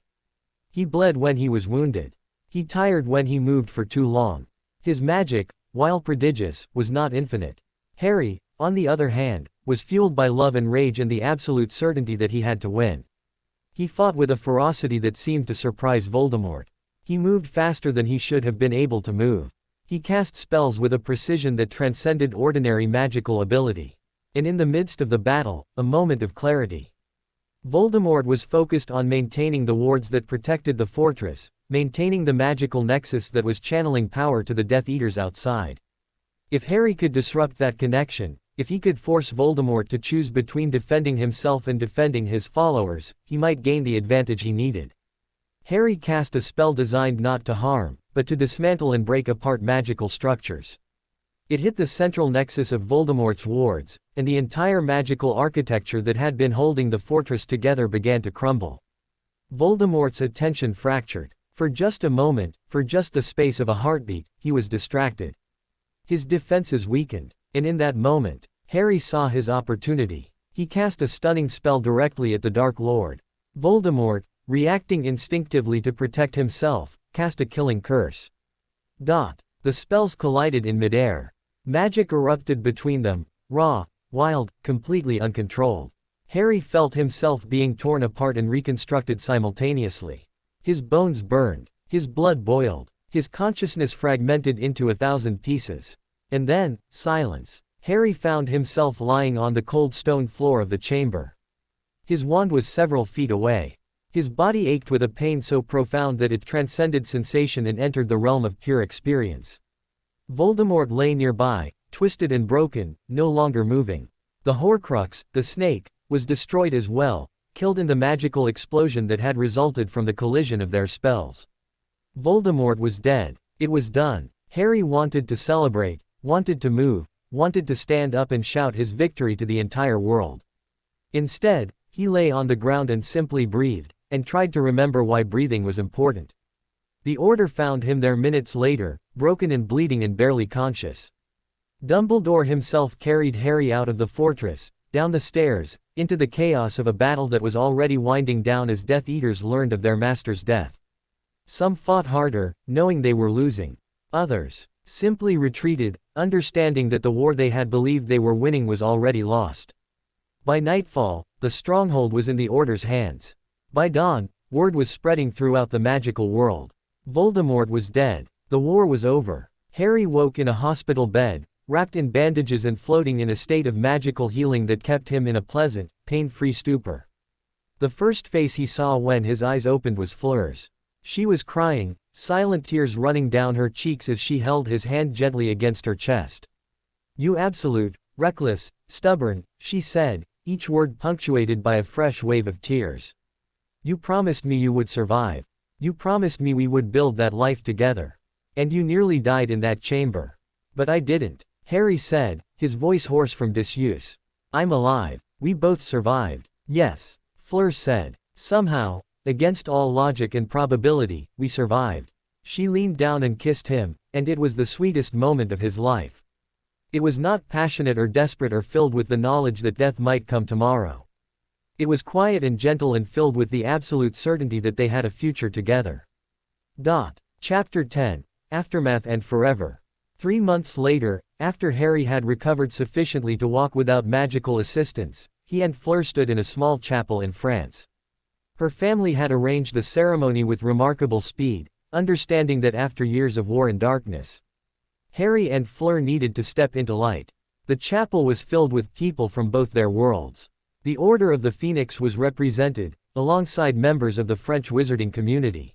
He bled when he was wounded. He tired when he moved for too long. His magic, while prodigious, was not infinite. Harry, on the other hand, was fueled by love and rage and the absolute certainty that he had to win. He fought with a ferocity that seemed to surprise Voldemort. He moved faster than he should have been able to move. He cast spells with a precision that transcended ordinary magical ability. And in the midst of the battle, a moment of clarity. Voldemort was focused on maintaining the wards that protected the fortress, maintaining the magical nexus that was channeling power to the Death Eaters outside. If Harry could disrupt that connection, if he could force Voldemort to choose between defending himself and defending his followers, he might gain the advantage he needed. Harry cast a spell designed not to harm, but to dismantle and break apart magical structures. It hit the central nexus of Voldemort's wards, and the entire magical architecture that had been holding the fortress together began to crumble. Voldemort's attention fractured. For just a moment, for just the space of a heartbeat, he was distracted. His defenses weakened, and in that moment, Harry saw his opportunity. He cast a stunning spell directly at the Dark Lord. Voldemort, reacting instinctively to protect himself, cast a killing curse. The spells collided in midair. Magic erupted between them, raw, wild, completely uncontrolled. Harry felt himself being torn apart and reconstructed simultaneously. His bones burned, his blood boiled, his consciousness fragmented into 1,000 pieces. And then, silence. Harry found himself lying on the cold stone floor of the chamber. His wand was several feet away. His body ached with a pain so profound that it transcended sensation and entered the realm of pure experience. Voldemort lay nearby, twisted and broken, no longer moving. The Horcrux, the snake, was destroyed as well, killed in the magical explosion that had resulted from the collision of their spells. Voldemort was dead. It was done. Harry wanted to celebrate, wanted to move, wanted to stand up and shout his victory to the entire world. Instead, he lay on the ground and simply breathed, and tried to remember why breathing was important. The Order found him there minutes later, broken and bleeding and barely conscious. Dumbledore himself carried Harry out of the fortress, down the stairs, into the chaos of a battle that was already winding down as Death Eaters learned of their master's death. Some fought harder, knowing they were losing. Others simply retreated, understanding that the war they had believed they were winning was already lost. By nightfall, the stronghold was in the Order's hands. By dawn, word was spreading throughout the magical world. Voldemort was dead. The war was over. Harry woke in a hospital bed, wrapped in bandages and floating in a state of magical healing that kept him in a pleasant, pain-free stupor. The first face he saw when his eyes opened was Fleur's. She was crying, silent tears running down her cheeks as she held his hand gently against her chest. "You absolute, reckless, stubborn," she said, each word punctuated by a fresh wave of tears. "You promised me you would survive. You promised me we would build that life together. And you nearly died in that chamber. But I didn't," Harry said, his voice hoarse from disuse. "I'm alive. We both survived." "Yes," Fleur said. "Somehow, against all logic and probability, we survived." She leaned down and kissed him, and it was the sweetest moment of his life. It was not passionate or desperate or filled with the knowledge that death might come tomorrow. It was quiet and gentle and filled with the absolute certainty that they had a future together. Chapter 10. Aftermath and Forever. 3 months later, after Harry had recovered sufficiently to walk without magical assistance, he and Fleur stood in a small chapel in France. Her family had arranged the ceremony with remarkable speed, understanding that after years of war and darkness, Harry and Fleur needed to step into light. The chapel was filled with people from both their worlds. The Order of the Phoenix was represented, alongside members of the French wizarding community.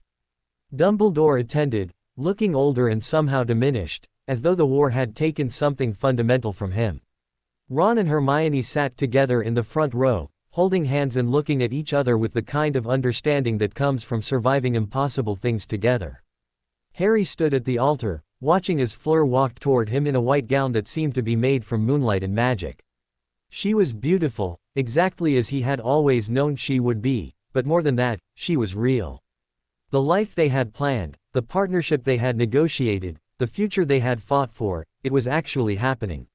Dumbledore attended, looking older and somehow diminished, as though the war had taken something fundamental from him. Ron and Hermione sat together in the front row, holding hands and looking at each other with the kind of understanding that comes from surviving impossible things together. Harry stood at the altar, watching as Fleur walked toward him in a white gown that seemed to be made from moonlight and magic. She was beautiful, exactly as he had always known she would be, but more than that, she was real. The life they had planned, the partnership they had negotiated, the future they had fought for, it was actually happening.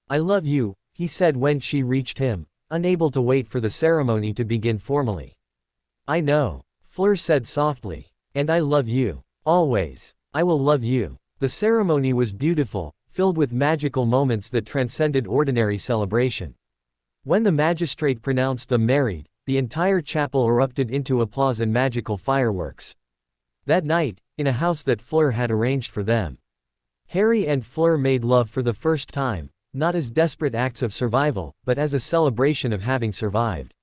"I love you," he said when she reached him, unable to wait for the ceremony to begin formally. "I know," Fleur said softly. "And I love you. Always. I will love you." The ceremony was beautiful, filled with magical moments that transcended ordinary celebration. When the magistrate pronounced them married, the entire chapel erupted into applause and magical fireworks. That night, in a house that Fleur had arranged for them, Harry and Fleur made love for the first time, not as desperate acts of survival, but as a celebration of having survived.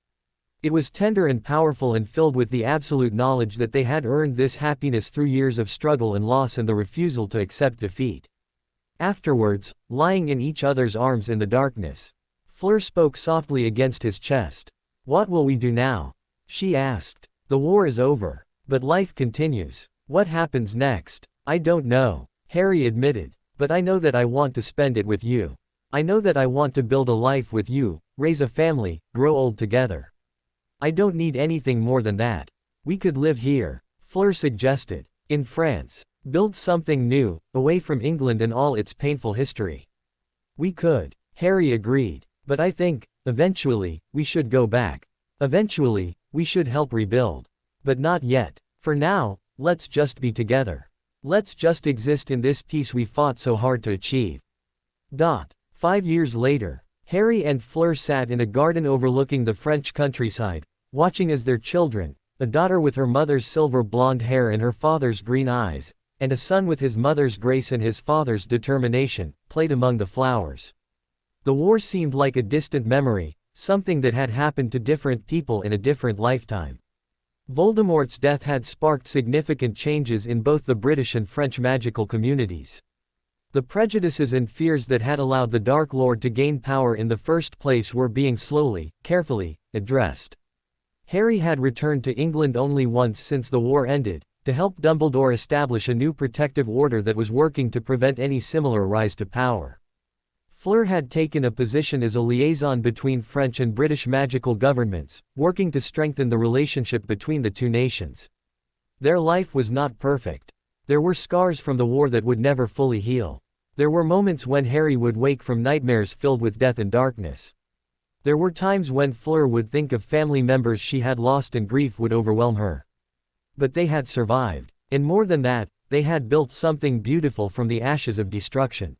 It was tender and powerful and filled with the absolute knowledge that they had earned this happiness through years of struggle and loss and the refusal to accept defeat. Afterwards, lying in each other's arms in the darkness, Fleur spoke softly against his chest. "What will we do now?" she asked. "The war is over. But life continues. What happens next?" "I don't know," Harry admitted. "But I know that I want to spend it with you. I know that I want to build a life with you, raise a family, grow old together. I don't need anything more than that. We could live here," Fleur suggested. "In France. Build something new, away from England and all its painful history." "We could," Harry agreed. "But I think, eventually, we should go back. Eventually, we should help rebuild. But not yet. For now, let's just be together. Let's just exist in this peace we fought so hard to achieve." 5 years later, Harry and Fleur sat in a garden overlooking the French countryside, watching as their children, a daughter with her mother's silver blonde hair and her father's green eyes, and a son with his mother's grace and his father's determination, played among the flowers. The war seemed like a distant memory, something that had happened to different people in a different lifetime. Voldemort's death had sparked significant changes in both the British and French magical communities. The prejudices and fears that had allowed the Dark Lord to gain power in the first place were being slowly, carefully, addressed. Harry had returned to England only once since the war ended, to help Dumbledore establish a new protective order that was working to prevent any similar rise to power. Fleur had taken a position as a liaison between French and British magical governments, working to strengthen the relationship between the two nations. Their life was not perfect. There were scars from the war that would never fully heal. There were moments when Harry would wake from nightmares filled with death and darkness. There were times when Fleur would think of family members she had lost and grief would overwhelm her. But they had survived. And more than that, they had built something beautiful from the ashes of destruction.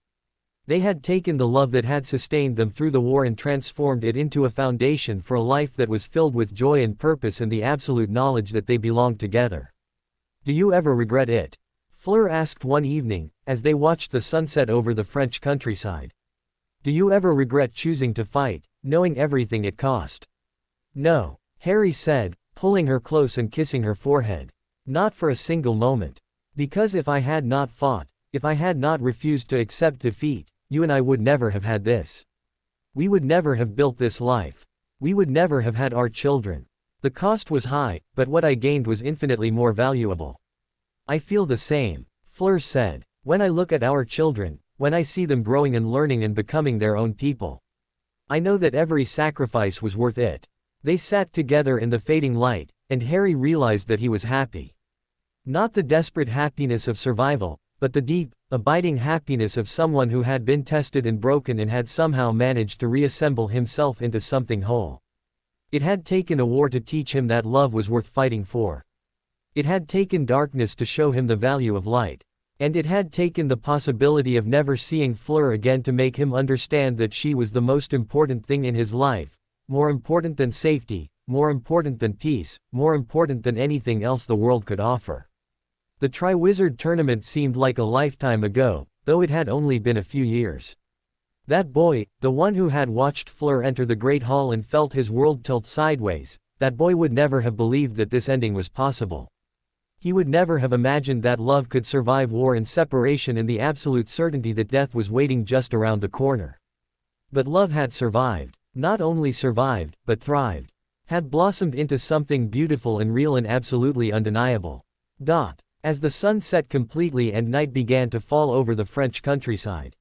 They had taken the love that had sustained them through the war and transformed it into a foundation for a life that was filled with joy and purpose and the absolute knowledge that they belonged together. "Do you ever regret it?" Fleur asked one evening, as they watched the sunset over the French countryside. "Do you ever regret choosing to fight, knowing everything it cost?" "No," Harry said, pulling her close and kissing her forehead. "Not for a single moment. Because if I had not fought, if I had not refused to accept defeat, you and I would never have had this. We would never have built this life. We would never have had our children. The cost was high, but what I gained was infinitely more valuable." "I feel the same," Fleur said. "When I look at our children, when I see them growing and learning and becoming their own people, I know that every sacrifice was worth it." They sat together in the fading light, and Harry realized that he was happy. Not the desperate happiness of survival, but the deep, abiding happiness of someone who had been tested and broken and had somehow managed to reassemble himself into something whole. It had taken a war to teach him that love was worth fighting for. It had taken darkness to show him the value of light. And it had taken the possibility of never seeing Fleur again to make him understand that she was the most important thing in his life, more important than safety, more important than peace, more important than anything else the world could offer. The Triwizard Tournament seemed like a lifetime ago, though it had only been a few years. That boy, the one who had watched Fleur enter the Great Hall and felt his world tilt sideways, that boy would never have believed that this ending was possible. He would never have imagined that love could survive war and separation and the absolute certainty that death was waiting just around the corner. But love had survived, not only survived, but thrived, had blossomed into something beautiful and real and absolutely undeniable. As the sun set completely and night began to fall over the French countryside,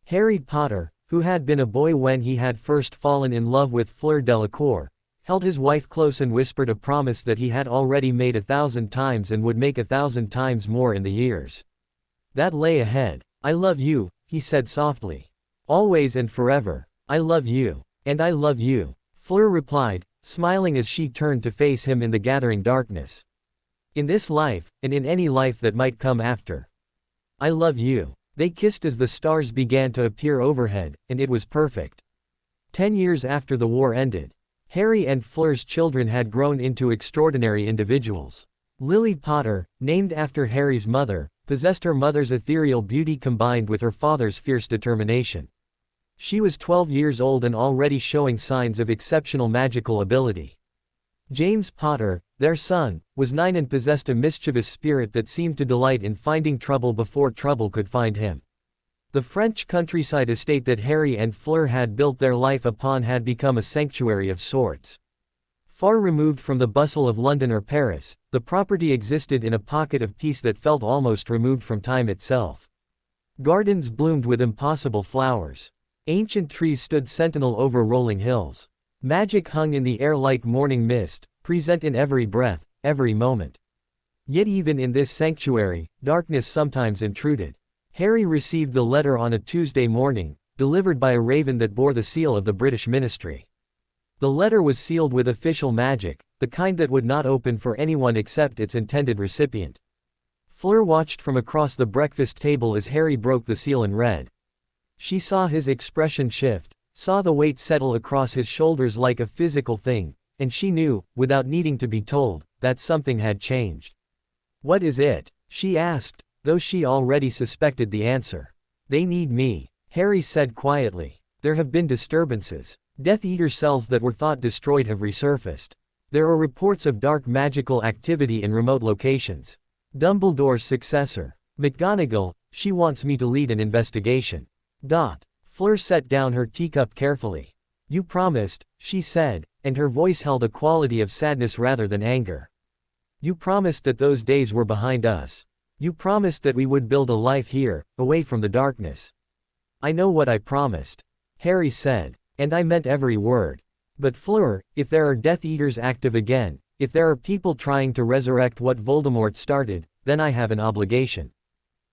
Harry Potter, who had been a boy when he had first fallen in love with Fleur Delacour, held his wife close and whispered a promise that he had already made 1,000 times and would make 1,000 times more in the years that lay ahead. "I love you," he said softly. "Always and forever. I love you. And I love you," Fleur replied, smiling as she turned to face him in the gathering darkness. "In this life, and in any life that might come after. I love you." They kissed as the stars began to appear overhead, and it was perfect. 10 years after the war ended, Harry and Fleur's children had grown into extraordinary individuals. Lily Potter, named after Harry's mother, possessed her mother's ethereal beauty combined with her father's fierce determination. She was 12 years old and already showing signs of exceptional magical ability. James Potter, their son, was 9 and possessed a mischievous spirit that seemed to delight in finding trouble before trouble could find him. The French countryside estate that Harry and Fleur had built their life upon had become a sanctuary of sorts. Far removed from the bustle of London or Paris, the property existed in a pocket of peace that felt almost removed from time itself. Gardens bloomed with impossible flowers. Ancient trees stood sentinel over rolling hills. Magic hung in the air like morning mist, present in every breath, every moment. Yet even in this sanctuary, darkness sometimes intruded. Harry received the letter on a Tuesday morning, delivered by a raven that bore the seal of the British ministry. The letter was sealed with official magic, the kind that would not open for anyone except its intended recipient. Fleur watched from across the breakfast table as Harry broke the seal and read. She saw his expression shift, saw the weight settle across his shoulders like a physical thing, and she knew, without needing to be told, that something had changed. "What is it?" she asked, though she already suspected the answer. "They need me," Harry said quietly. There have been disturbances. Death Eater cells that were thought destroyed have resurfaced. There are reports of dark magical activity in remote locations. Dumbledore's successor, McGonagall, she wants me to lead an investigation. Fleur set down her teacup carefully. You promised, she said, and her voice held a quality of sadness rather than anger. You promised that those days were behind us. You promised that we would build a life here, away from the darkness. I know what I promised, Harry said, and I meant every word. But Fleur, if there are Death Eaters active again, if there are people trying to resurrect what Voldemort started, then I have an obligation.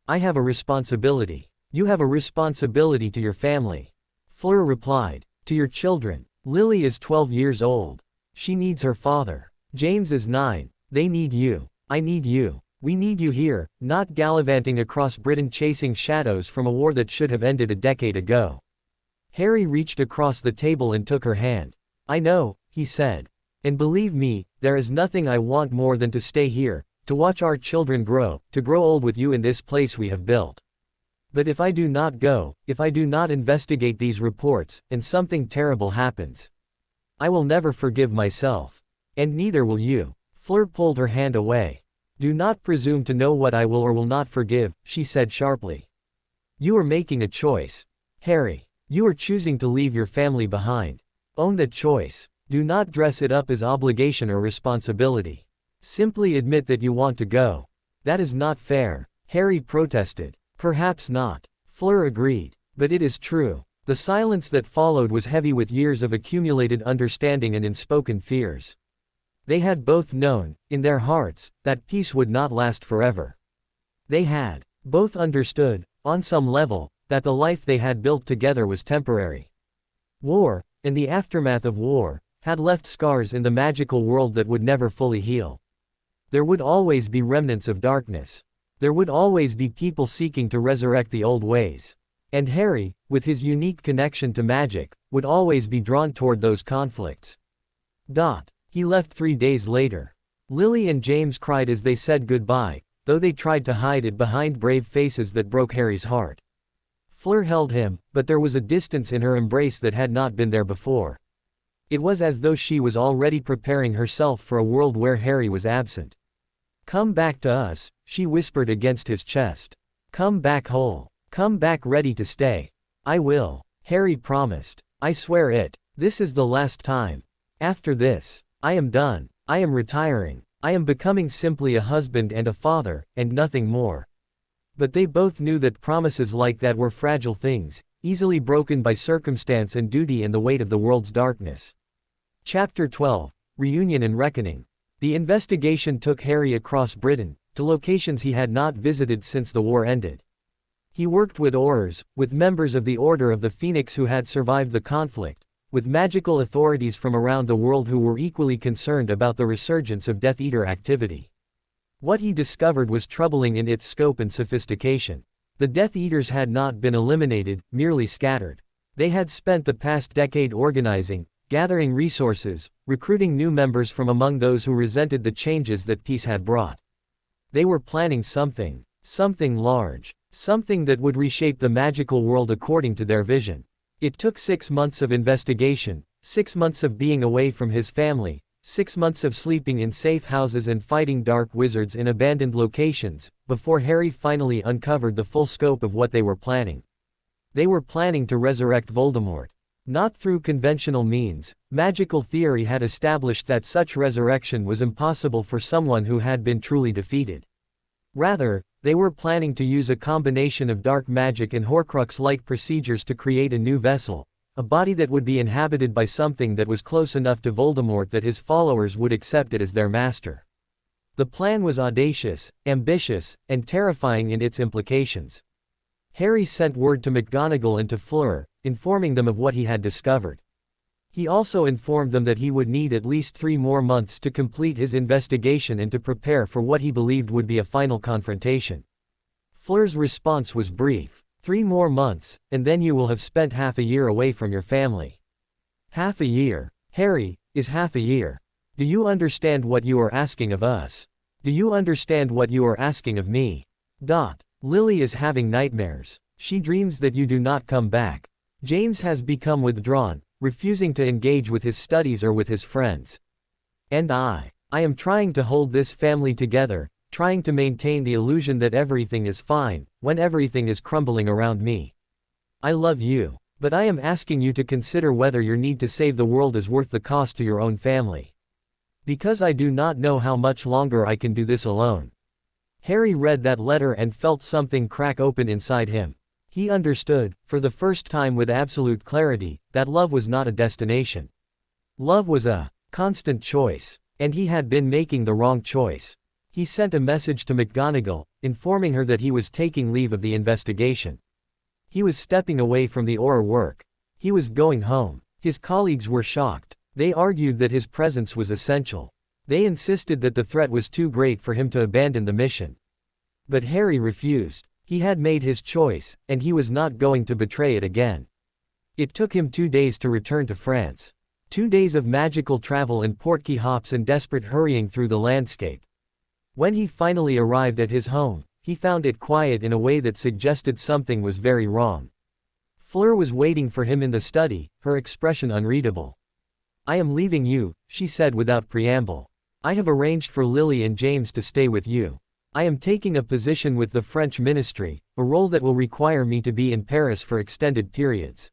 I have a responsibility. You have a responsibility to your family. Fleur replied. To your children. Lily is 12 years old. She needs her father. James is 9. They need you. I need you. We need you here, not gallivanting across Britain chasing shadows from a war that should have ended a decade ago. Harry reached across the table and took her hand. I know, he said. And believe me, there is nothing I want more than to stay here, to watch our children grow, to grow old with you in this place we have built. But if I do not go, if I do not investigate these reports, and something terrible happens, I will never forgive myself. And neither will you. Fleur pulled her hand away. Do not presume to know what I will or will not forgive, she said sharply. You are making a choice. Harry. You are choosing to leave your family behind. Own that choice. Do not dress it up as obligation or responsibility. Simply admit that you want to go. That is not fair, Harry protested. Perhaps not. Fleur agreed. But it is true. The silence that followed was heavy with years of accumulated understanding and unspoken fears. They had both known, in their hearts, that peace would not last forever. They had both understood, on some level, that the life they had built together was temporary. War, and the aftermath of war, had left scars in the magical world that would never fully heal. There would always be remnants of darkness. There would always be people seeking to resurrect the old ways. And Harry, with his unique connection to magic, would always be drawn toward those conflicts. He left 3 days later. Lily and James cried as they said goodbye, though they tried to hide it behind brave faces that broke Harry's heart. Fleur held him, but there was a distance in her embrace that had not been there before. It was as though she was already preparing herself for a world where Harry was absent. Come back to us, she whispered against his chest. Come back whole. Come back ready to stay. I will, Harry promised. I swear it. This is the last time. After this, I am done. I am retiring. I am becoming simply a husband and a father, and nothing more. But they both knew that promises like that were fragile things, easily broken by circumstance and duty and the weight of the world's darkness. Chapter 12. Reunion and Reckoning. The investigation took Harry across Britain, to locations he had not visited since the war ended. He worked with Aurors, with members of the Order of the Phoenix who had survived the conflict, with magical authorities from around the world who were equally concerned about the resurgence of Death Eater activity. What he discovered was troubling in its scope and sophistication. The Death Eaters had not been eliminated, merely scattered. They had spent the past decade organizing, gathering resources, recruiting new members from among those who resented the changes that peace had brought. They were planning something large, something that would reshape the magical world according to their vision. It took 6 months of investigation, 6 months of being away from his family, 6 months of sleeping in safe houses and fighting dark wizards in abandoned locations, before Harry finally uncovered the full scope of what they were planning. They were planning to resurrect Voldemort. Not through conventional means. Magical theory had established that such resurrection was impossible for someone who had been truly defeated. Rather, they were planning to use a combination of dark magic and Horcrux-like procedures to create a new vessel, a body that would be inhabited by something that was close enough to Voldemort that his followers would accept it as their master. The plan was audacious, ambitious, and terrifying in its implications. Harry sent word to McGonagall and to Fleur, informing them of what he had discovered. He also informed them that he would need at least 3 more months to complete his investigation and to prepare for what he believed would be a final confrontation. Fleur's response was brief. 3 more months, and then you will have spent half a year away from your family. Half a year, Harry, is half a year. Do you understand what you are asking of us? Do you understand what you are asking of me? Lily is having nightmares. She dreams that you do not come back. James has become withdrawn, refusing to engage with his studies or with his friends. And I am trying to hold this family together, trying to maintain the illusion that everything is fine, when everything is crumbling around me. I love you, but I am asking you to consider whether your need to save the world is worth the cost to your own family. Because I do not know how much longer I can do this alone. Harry read that letter and felt something crack open inside him. He understood, for the first time with absolute clarity, that love was not a destination. Love was a constant choice, and he had been making the wrong choice. He sent a message to McGonagall, informing her that he was taking leave of the investigation. He was stepping away from the Auror work. He was going home. His colleagues were shocked. They argued that his presence was essential. They insisted that the threat was too great for him to abandon the mission. But Harry refused. He had made his choice, and he was not going to betray it again. It took him 2 days to return to France. 2 days of magical travel and portkey hops and desperate hurrying through the landscape. When he finally arrived at his home, he found it quiet in a way that suggested something was very wrong. Fleur was waiting for him in the study, her expression unreadable. "I am leaving you," she said without preamble. "I have arranged for Lily and James to stay with you. I am taking a position with the French ministry, a role that will require me to be in Paris for extended periods.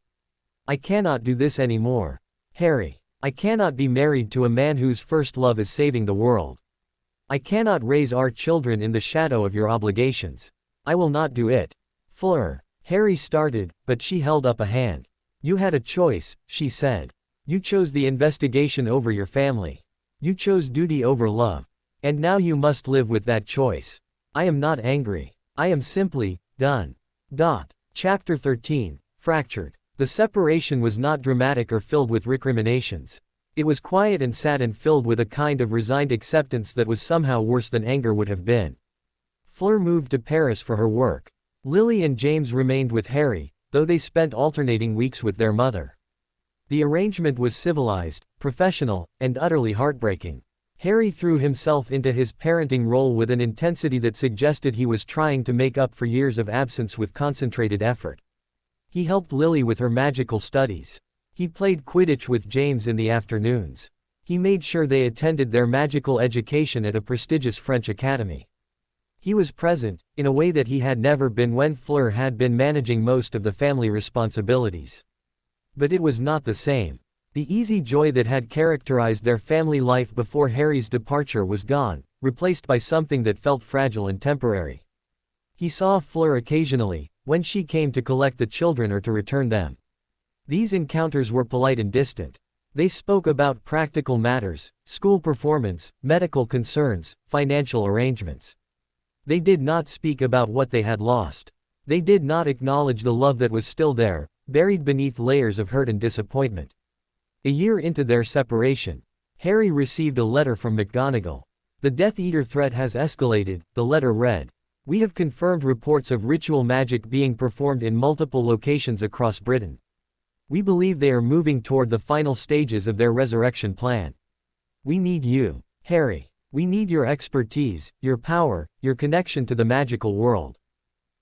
I cannot do this anymore. Harry, I cannot be married to a man whose first love is saving the world. I cannot raise our children in the shadow of your obligations. I will not do it." "Fleur," Harry started, but she held up a hand. "You had a choice," she said. "You chose the investigation over your family. You chose duty over love. And now you must live with that choice. I am not angry. I am simply done." Chapter 13, Fractured. The separation was not dramatic or filled with recriminations. It was quiet and sad and filled with a kind of resigned acceptance that was somehow worse than anger would have been. Fleur moved to Paris for her work. Lily and James remained with Harry, though they spent alternating weeks with their mother. The arrangement was civilized, professional, and utterly heartbreaking. Harry threw himself into his parenting role with an intensity that suggested he was trying to make up for years of absence with concentrated effort. He helped Lily with her magical studies. He played Quidditch with James in the afternoons. He made sure they attended their magical education at a prestigious French academy. He was present, in a way that he had never been when Fleur had been managing most of the family responsibilities. But it was not the same. The easy joy that had characterized their family life before Harry's departure was gone, replaced by something that felt fragile and temporary. He saw Fleur occasionally, when she came to collect the children or to return them. These encounters were polite and distant. They spoke about practical matters, school performance, medical concerns, financial arrangements. They did not speak about what they had lost. They did not acknowledge the love that was still there, buried beneath layers of hurt and disappointment. A year into their separation, Harry received a letter from McGonagall. "The Death Eater threat has escalated," the letter read. "We have confirmed reports of ritual magic being performed in multiple locations across Britain. We believe they are moving toward the final stages of their resurrection plan. We need you, Harry. We need your expertise, your power, your connection to the magical world.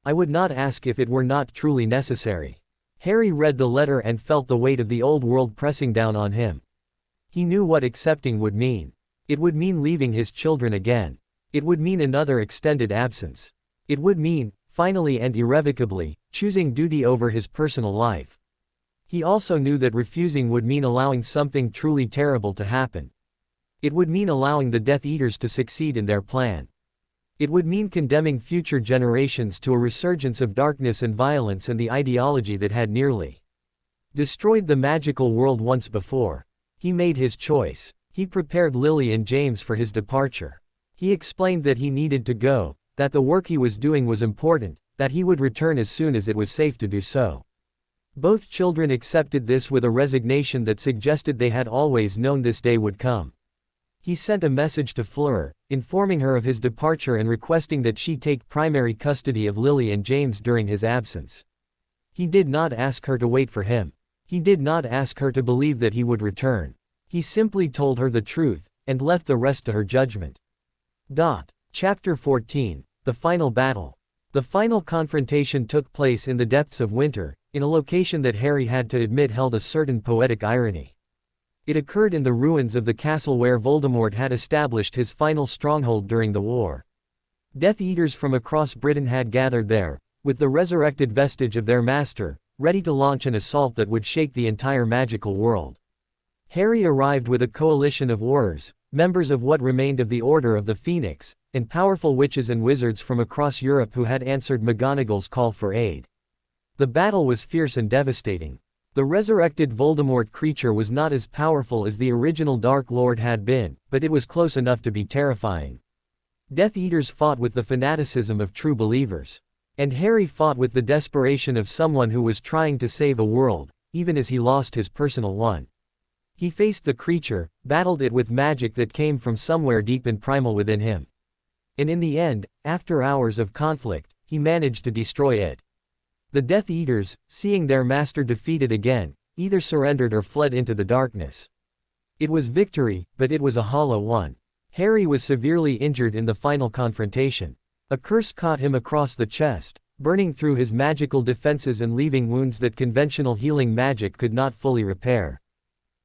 I would not ask if it were not truly necessary." Harry read the letter and felt the weight of the old world pressing down on him. He knew what accepting would mean. It would mean leaving his children again. It would mean another extended absence. It would mean, finally and irrevocably, choosing duty over his personal life. He also knew that refusing would mean allowing something truly terrible to happen. It would mean allowing the Death Eaters to succeed in their plan. It would mean condemning future generations to a resurgence of darkness and violence and the ideology that had nearly destroyed the magical world once before. He made his choice. He prepared Lily and James for his departure. He explained that he needed to go, that the work he was doing was important, that he would return as soon as it was safe to do so. Both children accepted this with a resignation that suggested they had always known this day would come. He sent a message to Fleur, informing her of his departure and requesting that she take primary custody of Lily and James during his absence. He did not ask her to wait for him. He did not ask her to believe that he would return. He simply told her the truth, and left the rest to her judgment. Chapter 14, The Final Battle. The final confrontation took place in the depths of winter, in a location that Harry had to admit held a certain poetic irony. It occurred in the ruins of the castle where Voldemort had established his final stronghold during the war. Death Eaters from across Britain had gathered there, with the resurrected vestige of their master, ready to launch an assault that would shake the entire magical world. Harry arrived with a coalition of Aurors, members of what remained of the Order of the Phoenix, and powerful witches and wizards from across Europe who had answered McGonagall's call for aid. The battle was fierce and devastating. The resurrected Voldemort creature was not as powerful as the original Dark Lord had been, but it was close enough to be terrifying. Death Eaters fought with the fanaticism of true believers. And Harry fought with the desperation of someone who was trying to save a world, even as he lost his personal one. He faced the creature, battled it with magic that came from somewhere deep and primal within him. And in the end, after hours of conflict, he managed to destroy it. The Death Eaters, seeing their master defeated again, either surrendered or fled into the darkness. It was victory, but it was a hollow one. Harry was severely injured in the final confrontation. A curse caught him across the chest, burning through his magical defenses and leaving wounds that conventional healing magic could not fully repair.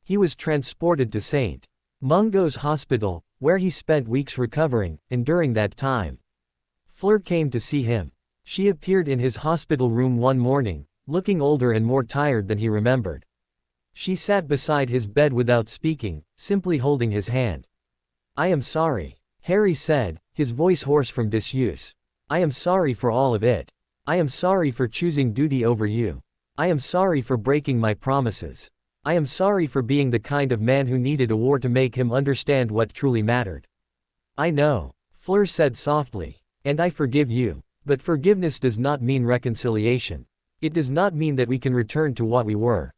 He was transported to St. Mungo's Hospital, where he spent weeks recovering, and during that time, Fleur came to see him. She appeared in his hospital room one morning, looking older and more tired than he remembered. She sat beside his bed without speaking, simply holding his hand. "I am sorry," Harry said, his voice hoarse from disuse. "I am sorry for all of it. I am sorry for choosing duty over you. I am sorry for breaking my promises. I am sorry for being the kind of man who needed a war to make him understand what truly mattered." "I know," Fleur said softly, "and I forgive you. But forgiveness does not mean reconciliation. It does not mean that we can return to what we were."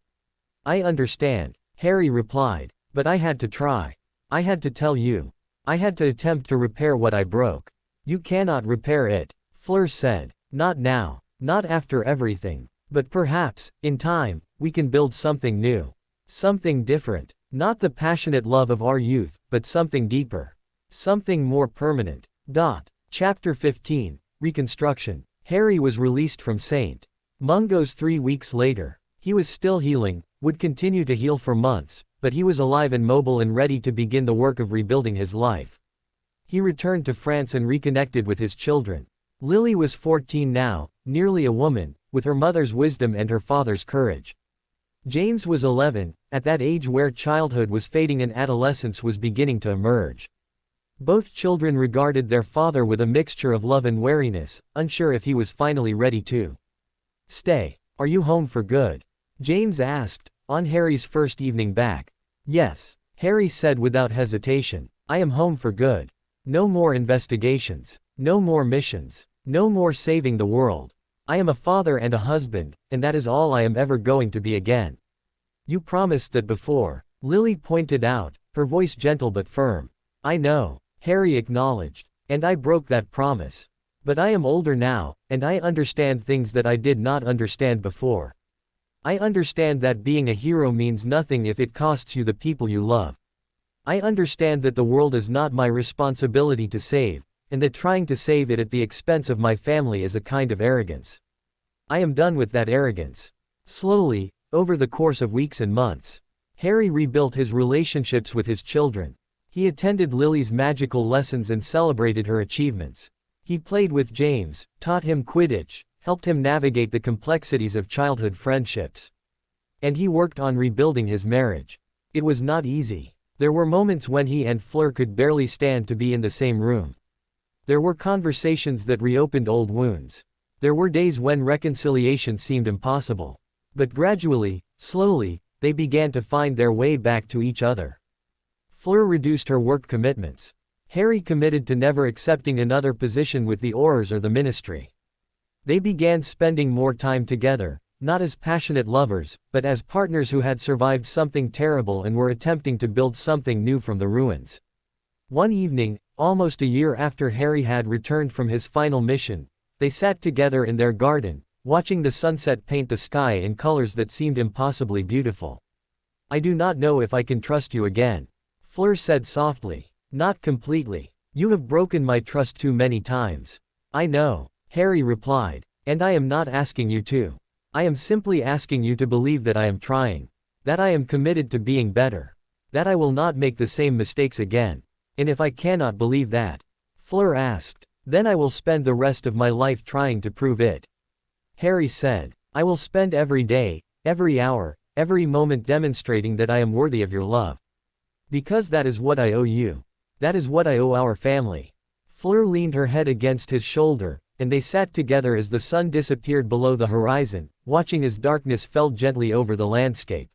"I understand," Harry replied, "but I had to try. I had to tell you. I had to attempt to repair what I broke." "You cannot repair it," Fleur said. "Not now, not after everything. But perhaps, in time, we can build something new. Something different. Not the passionate love of our youth, but something deeper. Something more permanent." Chapter 15. Reconstruction. Harry was released from St. Mungo's 3 weeks later. He was still healing, would continue to heal for months, but he was alive and mobile and ready to begin the work of rebuilding his life. He returned to France and reconnected with his children. Lily was 14 now, nearly a woman, with her mother's wisdom and her father's courage. James was 11, at that age where childhood was fading and adolescence was beginning to emerge. Both children regarded their father with a mixture of love and wariness, unsure if he was finally ready to stay. "Are you home for good?" James asked, on Harry's first evening back. "Yes," Harry said without hesitation. "I am home for good. No more investigations. No more missions. No more saving the world. I am a father and a husband, and that is all I am ever going to be again." "You promised that before," Lily pointed out, her voice gentle but firm. "I know," Harry acknowledged, "and I broke that promise. But I am older now, and I understand things that I did not understand before. I understand that being a hero means nothing if it costs you the people you love. I understand that the world is not my responsibility to save, and that trying to save it at the expense of my family is a kind of arrogance. I am done with that arrogance." Slowly, over the course of weeks and months, Harry rebuilt his relationships with his children. He attended Lily's magical lessons and celebrated her achievements. He played with James, taught him Quidditch, helped him navigate the complexities of childhood friendships. And he worked on rebuilding his marriage. It was not easy. There were moments when he and Fleur could barely stand to be in the same room. There were conversations that reopened old wounds. There were days when reconciliation seemed impossible. But gradually, slowly, they began to find their way back to each other. Fleur reduced her work commitments. Harry committed to never accepting another position with the Aurors or the Ministry. They began spending more time together, not as passionate lovers, but as partners who had survived something terrible and were attempting to build something new from the ruins. One evening, almost a year after Harry had returned from his final mission, they sat together in their garden, watching the sunset paint the sky in colors that seemed impossibly beautiful. "I do not know if I can trust you again," Fleur said softly. "Not completely. You have broken my trust too many times." "I know," Harry replied, "and I am not asking you to." I am simply asking you to believe that I am trying. That I am committed to being better. That I will not make the same mistakes again. And if I cannot believe that, Fleur asked, then I will spend the rest of my life trying to prove it. Harry said, I will spend every day, every hour, every moment demonstrating that I am worthy of your love. Because that is what I owe you. That is what I owe our family. Fleur leaned her head against his shoulder, and they sat together as the sun disappeared below the horizon, watching as darkness fell gently over the landscape.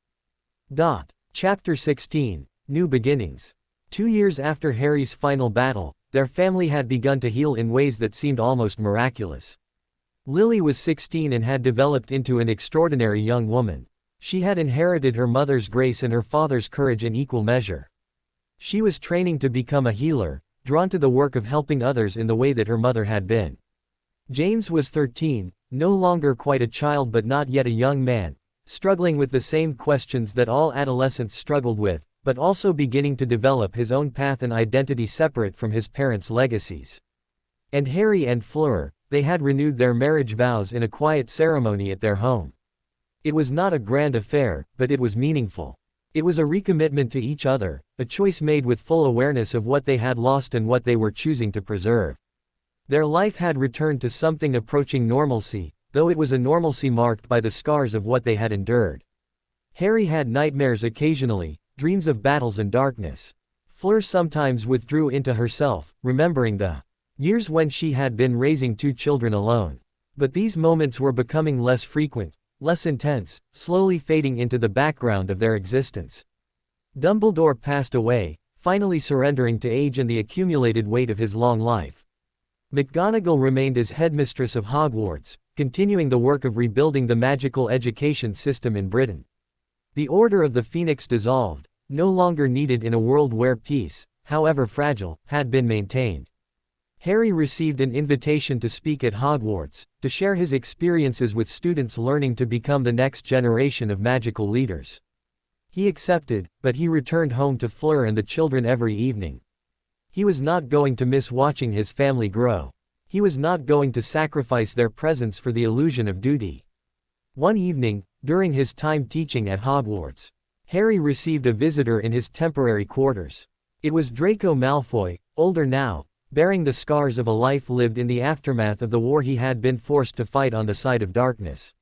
Chapter 16, New Beginnings. 2 years after Harry's final battle, their family had begun to heal in ways that seemed almost miraculous. Lily was 16 and had developed into an extraordinary young woman. She had inherited her mother's grace and her father's courage in equal measure. She was training to become a healer, drawn to the work of helping others in the way that her mother had been. James was 13, no longer quite a child but not yet a young man, struggling with the same questions that all adolescents struggled with, but also beginning to develop his own path and identity separate from his parents' legacies. And Harry and Fleur, they had renewed their marriage vows in a quiet ceremony at their home. It was not a grand affair, but it was meaningful. It was a recommitment to each other, a choice made with full awareness of what they had lost and what they were choosing to preserve. Their life had returned to something approaching normalcy, though it was a normalcy marked by the scars of what they had endured. Harry had nightmares occasionally, dreams of battles and darkness. Fleur sometimes withdrew into herself, remembering the years when she had been raising 2 children alone. But these moments were becoming less frequent, less intense, slowly fading into the background of their existence. Dumbledore passed away, finally surrendering to age and the accumulated weight of his long life. McGonagall remained as headmistress of Hogwarts, continuing the work of rebuilding the magical education system in Britain. The Order of the Phoenix dissolved, no longer needed in a world where peace, however fragile, had been maintained. Harry received an invitation to speak at Hogwarts, to share his experiences with students learning to become the next generation of magical leaders. He accepted, but he returned home to Fleur and the children every evening. He was not going to miss watching his family grow. He was not going to sacrifice their presence for the illusion of duty. One evening, during his time teaching at Hogwarts, Harry received a visitor in his temporary quarters. It was Draco Malfoy, older now, bearing the scars of a life lived in the aftermath of the war he had been forced to fight on the side of darkness.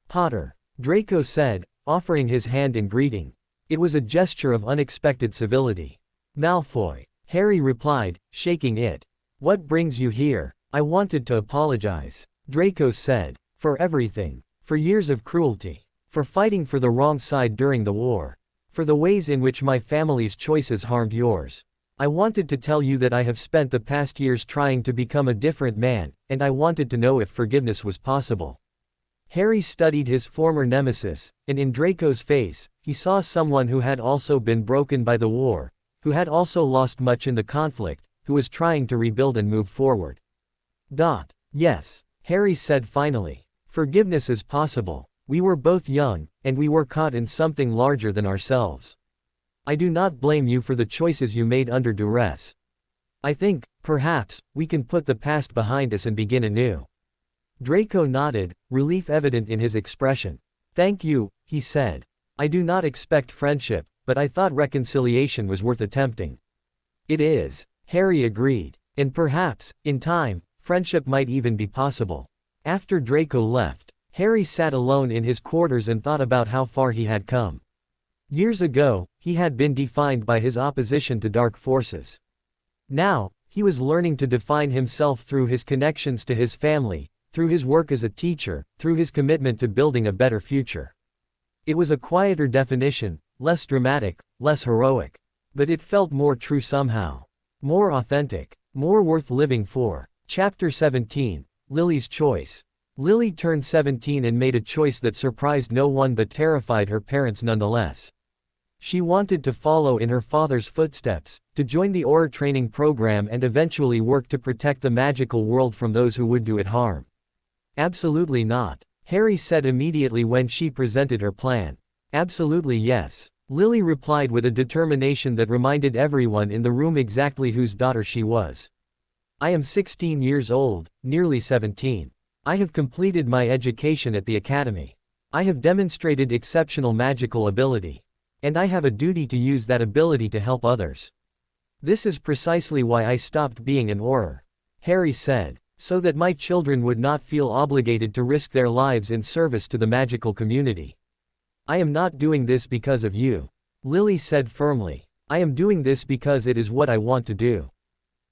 Potter, Draco said, offering his hand in greeting. It was a gesture of unexpected civility. Malfoy, Harry replied, shaking it. What brings you here? I wanted to apologize. Draco said. For everything. For years of cruelty. For fighting for the wrong side during the war. For the ways in which my family's choices harmed yours. I wanted to tell you that I have spent the past years trying to become a different man, and I wanted to know if forgiveness was possible. Harry studied his former nemesis, and in Draco's face, he saw someone who had also been broken by the war, who had also lost much in the conflict, who was trying to rebuild and move forward. Yes, Harry said finally. Forgiveness is possible. We were both young, and we were caught in something larger than ourselves. I do not blame you for the choices you made under duress. I think, perhaps, we can put the past behind us and begin anew. Draco nodded, relief evident in his expression. Thank you, he said. I do not expect friendship, but I thought reconciliation was worth attempting. It is, Harry agreed. And perhaps, in time, friendship might even be possible. After Draco left, Harry sat alone in his quarters and thought about how far he had come. Years ago, he had been defined by his opposition to dark forces. Now, he was learning to define himself through his connections to his family, through his work as a teacher, through his commitment to building a better future. It was a quieter definition, less dramatic, less heroic. But it felt more true somehow. More authentic. More worth living for. Chapter 17, Lily's Choice. Lily turned 17 and made a choice that surprised no one but terrified her parents nonetheless. She wanted to follow in her father's footsteps, to join the Aura training program and eventually work to protect the magical world from those who would do it harm. Absolutely not, Harry said immediately when she presented her plan. Absolutely yes, Lily replied with a determination that reminded everyone in the room exactly whose daughter she was. I am 16 years old, nearly 17. I have completed my education at the academy. I have demonstrated exceptional magical ability. And I have a duty to use that ability to help others. This is precisely why I stopped being an Auror, Harry said, so that my children would not feel obligated to risk their lives in service to the magical community. I am not doing this because of you, Lily said firmly. I am doing this because it is what I want to do.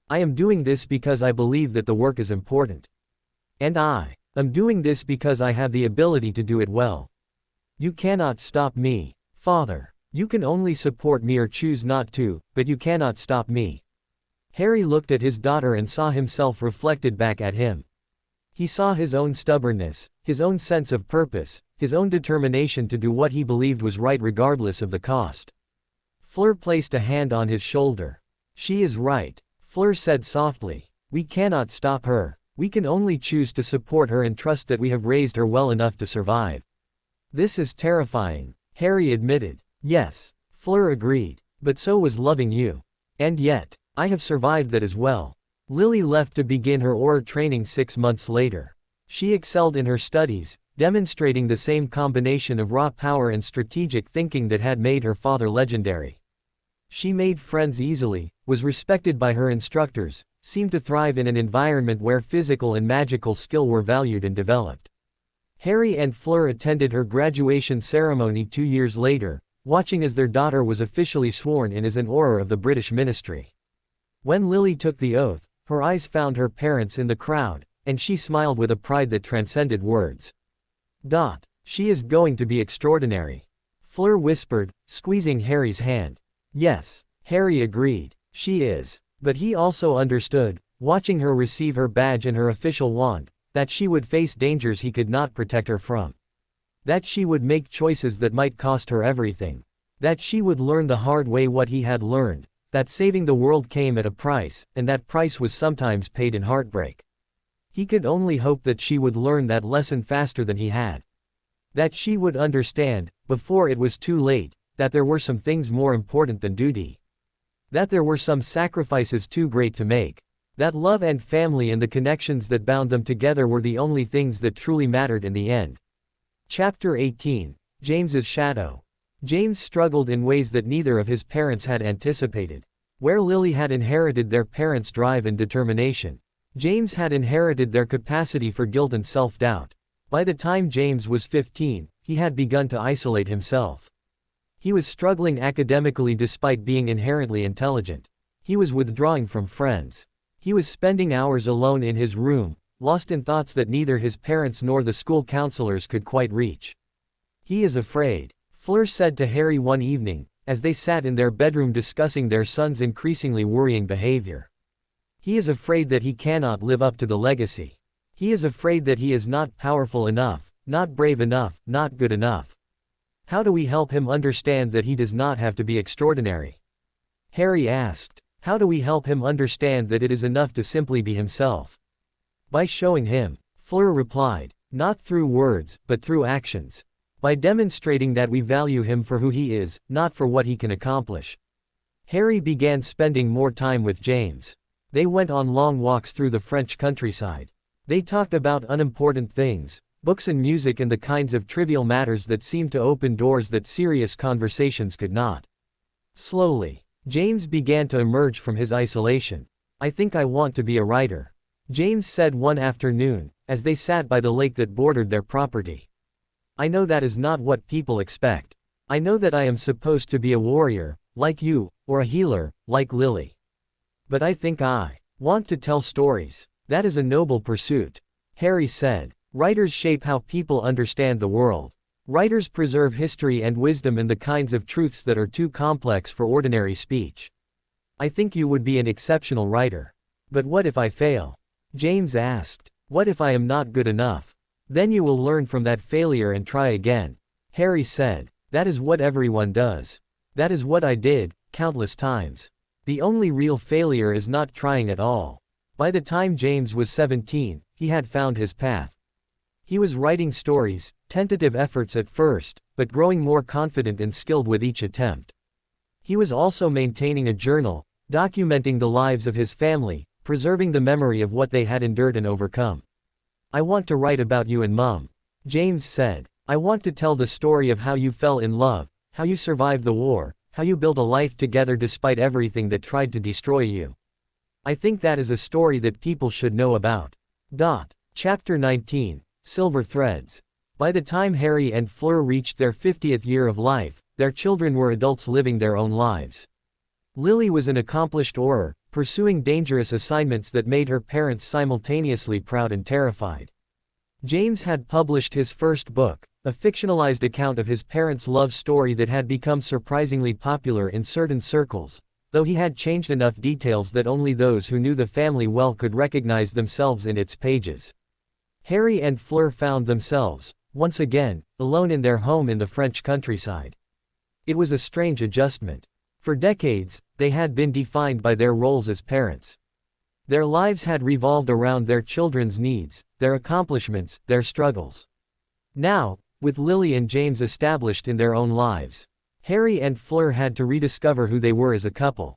I am doing this because I believe that the work is important. And I am doing this because I have the ability to do it well. You cannot stop me, Father. You can only support me or choose not to, but you cannot stop me. Harry looked at his daughter and saw himself reflected back at him. He saw his own stubbornness, his own sense of purpose, his own determination to do what he believed was right regardless of the cost. Fleur placed a hand on his shoulder. She is right, Fleur said softly. We cannot stop her. We can only choose to support her and trust that we have raised her well enough to survive. This is terrifying, Harry admitted. Yes, Fleur agreed, but so was loving you. And yet, I have survived that as well. Lily left to begin her Auror training 6 months later. She excelled in her studies, demonstrating the same combination of raw power and strategic thinking that had made her father legendary. She made friends easily, was respected by her instructors, seemed to thrive in an environment where physical and magical skill were valued and developed. Harry and Fleur attended her graduation ceremony 2 years later, watching as their daughter was officially sworn in as an Auror of the British Ministry. When Lily took the oath, her eyes found her parents in the crowd, and she smiled with a pride that transcended words. She is going to be extraordinary, Fleur whispered, squeezing Harry's hand. Yes, Harry agreed, she is. But he also understood, watching her receive her badge and her official wand, that she would face dangers he could not protect her from. That she would make choices that might cost her everything. That she would learn the hard way what he had learned, that saving the world came at a price, and that price was sometimes paid in heartbreak. He could only hope that she would learn that lesson faster than he had. That she would understand, before it was too late, that there were some things more important than duty. That there were some sacrifices too great to make. That love and family and the connections that bound them together were the only things that truly mattered in the end. Chapter 18. James's Shadow. James struggled in ways that neither of his parents had anticipated. Where Lily had inherited their parents' drive and determination, James had inherited their capacity for guilt and self-doubt. By the time James was 15, he had begun to isolate himself. He was struggling academically despite being inherently intelligent. He was withdrawing from friends. He was spending hours alone in his room, lost in thoughts that neither his parents nor the school counselors could quite reach. He is afraid, Fleur said to Harry one evening, as they sat in their bedroom discussing their son's increasingly worrying behavior. He is afraid that he cannot live up to the legacy. He is afraid that he is not powerful enough, not brave enough, not good enough. How do we help him understand that he does not have to be extraordinary? Harry asked. How do we help him understand that it is enough to simply be himself? By showing him, Fleur replied, not through words, but through actions. By demonstrating that we value him for who he is, not for what he can accomplish. Harry began spending more time with James. They went on long walks through the French countryside. They talked about unimportant things, books and music and the kinds of trivial matters that seemed to open doors that serious conversations could not. Slowly, James began to emerge from his isolation. I think I want to be a writer, James said one afternoon, as they sat by the lake that bordered their property. I know that is not what people expect. I know that I am supposed to be a warrior, like you, or a healer, like Lily. But I think I want to tell stories. That is a noble pursuit, Harry said. Writers shape how people understand the world. Writers preserve history and wisdom and the kinds of truths that are too complex for ordinary speech. I think you would be an exceptional writer. But what if I fail? James asked. What if I am not good enough? Then you will learn from that failure and try again, Harry said. That is what everyone does. That is what I did, countless times. The only real failure is not trying at all. By the time James was 17, he had found his path. He was writing stories, tentative efforts at first, but growing more confident and skilled with each attempt. He was also maintaining a journal, documenting the lives of his family, preserving the memory of what they had endured and overcome. I want to write about you and Mum. James said. I want to tell the story of how you fell in love, how you survived the war, how you built a life together despite everything that tried to destroy you. I think that is a story that people should know about. Chapter 19, Silver Threads. By the time Harry and Fleur reached their 50th year of life, their children were adults living their own lives. Lily was an accomplished Auror, pursuing dangerous assignments that made her parents simultaneously proud and terrified. James had published his first book, a fictionalized account of his parents' love story that had become surprisingly popular in certain circles, though he had changed enough details that only those who knew the family well could recognize themselves in its pages. Harry and Fleur found themselves, once again, alone in their home in the French countryside. It was a strange adjustment. For decades, they had been defined by their roles as parents. Their lives had revolved around their children's needs, their accomplishments, their struggles. Now, with Lily and James established in their own lives, Harry and Fleur had to rediscover who they were as a couple.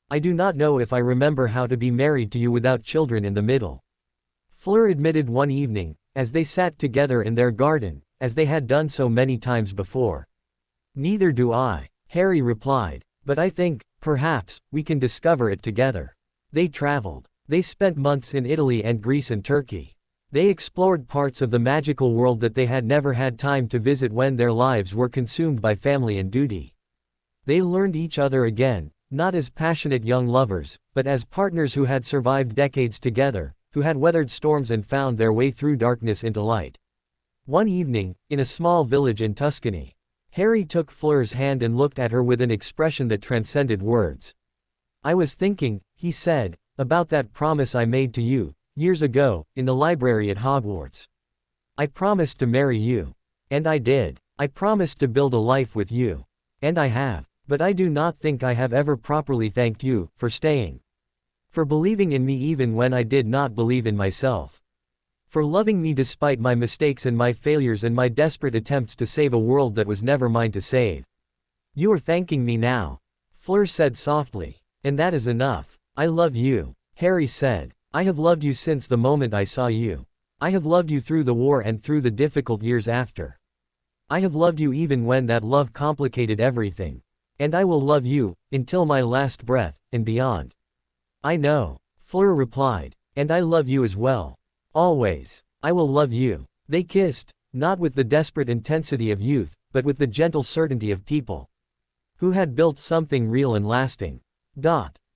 I do not know if I remember how to be married to you without children in the middle. Fleur admitted one evening, as they sat together in their garden, as they had done so many times before. Neither do I, Harry replied, but I think, perhaps, we can discover it together. They traveled. They spent months in Italy and Greece and Turkey. They explored parts of the magical world that they had never had time to visit when their lives were consumed by family and duty. They learned each other again, not as passionate young lovers, but as partners who had survived decades together, who had weathered storms and found their way through darkness into light. One evening, in a small village in Tuscany, Harry took Fleur's hand and looked at her with an expression that transcended words. I was thinking, he said, about that promise I made to you, years ago, in the library at Hogwarts. I promised to marry you. And I did. I promised to build a life with you. And I have. But I do not think I have ever properly thanked you, for staying. For believing in me even when I did not believe in myself. For loving me despite my mistakes and my failures and my desperate attempts to save a world that was never mine to save. You are thanking me now, Fleur said softly. And that is enough. I love you, Harry said. I have loved you since the moment I saw you. I have loved you through the war and through the difficult years after. I have loved you even when that love complicated everything. And I will love you, until my last breath, and beyond. I know, Fleur replied. And I love you as well. Always. I will love you. They kissed, not with the desperate intensity of youth, but with the gentle certainty of people who had built something real and lasting.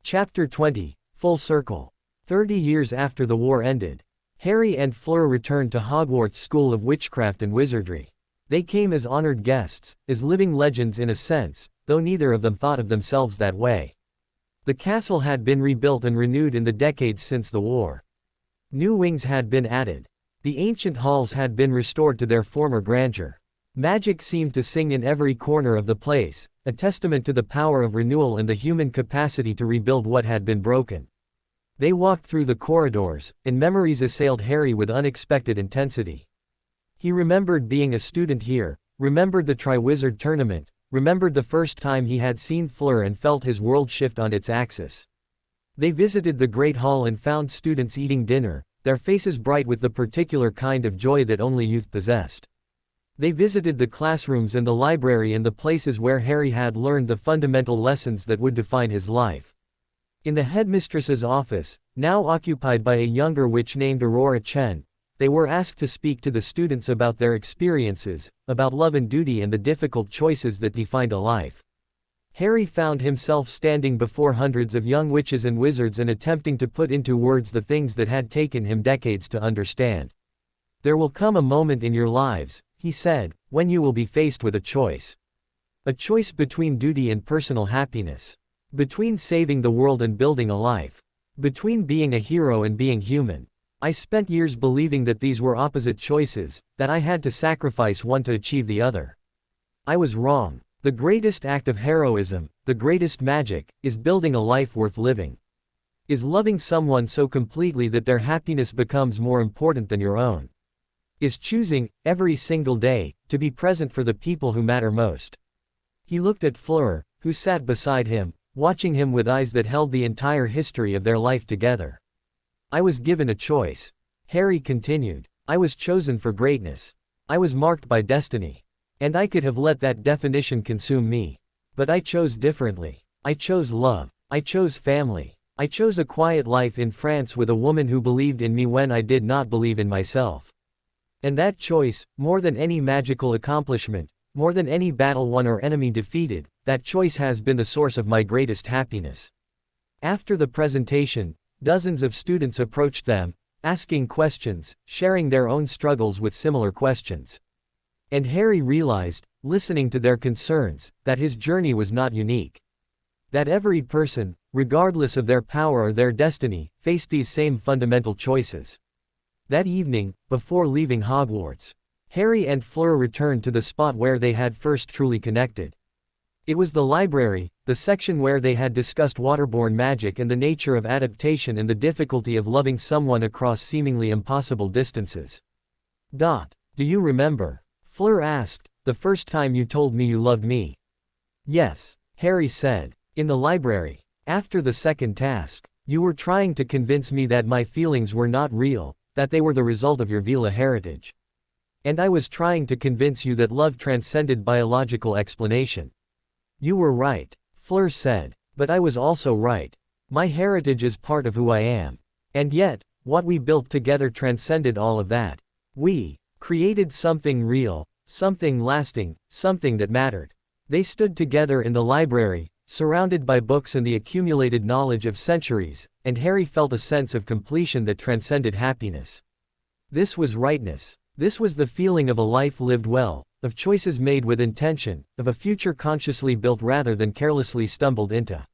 Chapter 20, Full Circle. 30 years after the war ended, Harry and Fleur returned to Hogwarts School of Witchcraft and Wizardry. They came as honored guests, as living legends in a sense, though neither of them thought of themselves that way. The castle had been rebuilt and renewed in the decades since the war. New wings had been added. The ancient halls had been restored to their former grandeur. Magic seemed to sing in every corner of the place, a testament to the power of renewal and the human capacity to rebuild what had been broken. They walked through the corridors, and memories assailed Harry with unexpected intensity. He remembered being a student here, remembered the Triwizard Tournament, remembered the first time he had seen Fleur and felt his world shift on its axis. They visited the Great Hall and found students eating dinner, their faces bright with the particular kind of joy that only youth possessed. They visited the classrooms and the library and the places where Harry had learned the fundamental lessons that would define his life. In the headmistress's office, now occupied by a younger witch named Aurora Chen, they were asked to speak to the students about their experiences, about love and duty and the difficult choices that defined a life. Harry found himself standing before hundreds of young witches and wizards and attempting to put into words the things that had taken him decades to understand. There will come a moment in your lives, he said, when you will be faced with a choice. A choice between duty and personal happiness. Between saving the world and building a life. Between being a hero and being human. I spent years believing that these were opposite choices, that I had to sacrifice one to achieve the other. I was wrong. The greatest act of heroism, the greatest magic, is building a life worth living. Is loving someone so completely that their happiness becomes more important than your own. Is choosing, every single day, to be present for the people who matter most. He looked at Fleur, who sat beside him, watching him with eyes that held the entire history of their life together. I was given a choice. Harry continued. I was chosen for greatness. I was marked by destiny. And I could have let that definition consume me. But I chose differently. I chose love. I chose family. I chose a quiet life in France with a woman who believed in me when I did not believe in myself. And that choice, more than any magical accomplishment, more than any battle won or enemy defeated, that choice has been the source of my greatest happiness. After the presentation, dozens of students approached them, asking questions, sharing their own struggles with similar questions. And Harry realized, listening to their concerns, that his journey was not unique. That every person, regardless of their power or their destiny, faced these same fundamental choices. That evening, before leaving Hogwarts, Harry and Fleur returned to the spot where they had first truly connected. It was the library, the section where they had discussed waterborne magic and the nature of adaptation and the difficulty of loving someone across seemingly impossible distances. Do you remember? Fleur asked, the first time you told me you loved me. Yes, Harry said. In the library. After the second task, you were trying to convince me that my feelings were not real, that they were the result of your Vila heritage. And I was trying to convince you that love transcended biological explanation. You were right, Fleur said, but I was also right. My heritage is part of who I am. And yet, what we built together transcended all of that. We created something real, something lasting, something that mattered. They stood together in the library, surrounded by books and the accumulated knowledge of centuries, and Harry felt a sense of completion that transcended happiness. This was rightness. This was the feeling of a life lived well, of choices made with intention, of a future consciously built rather than carelessly stumbled into.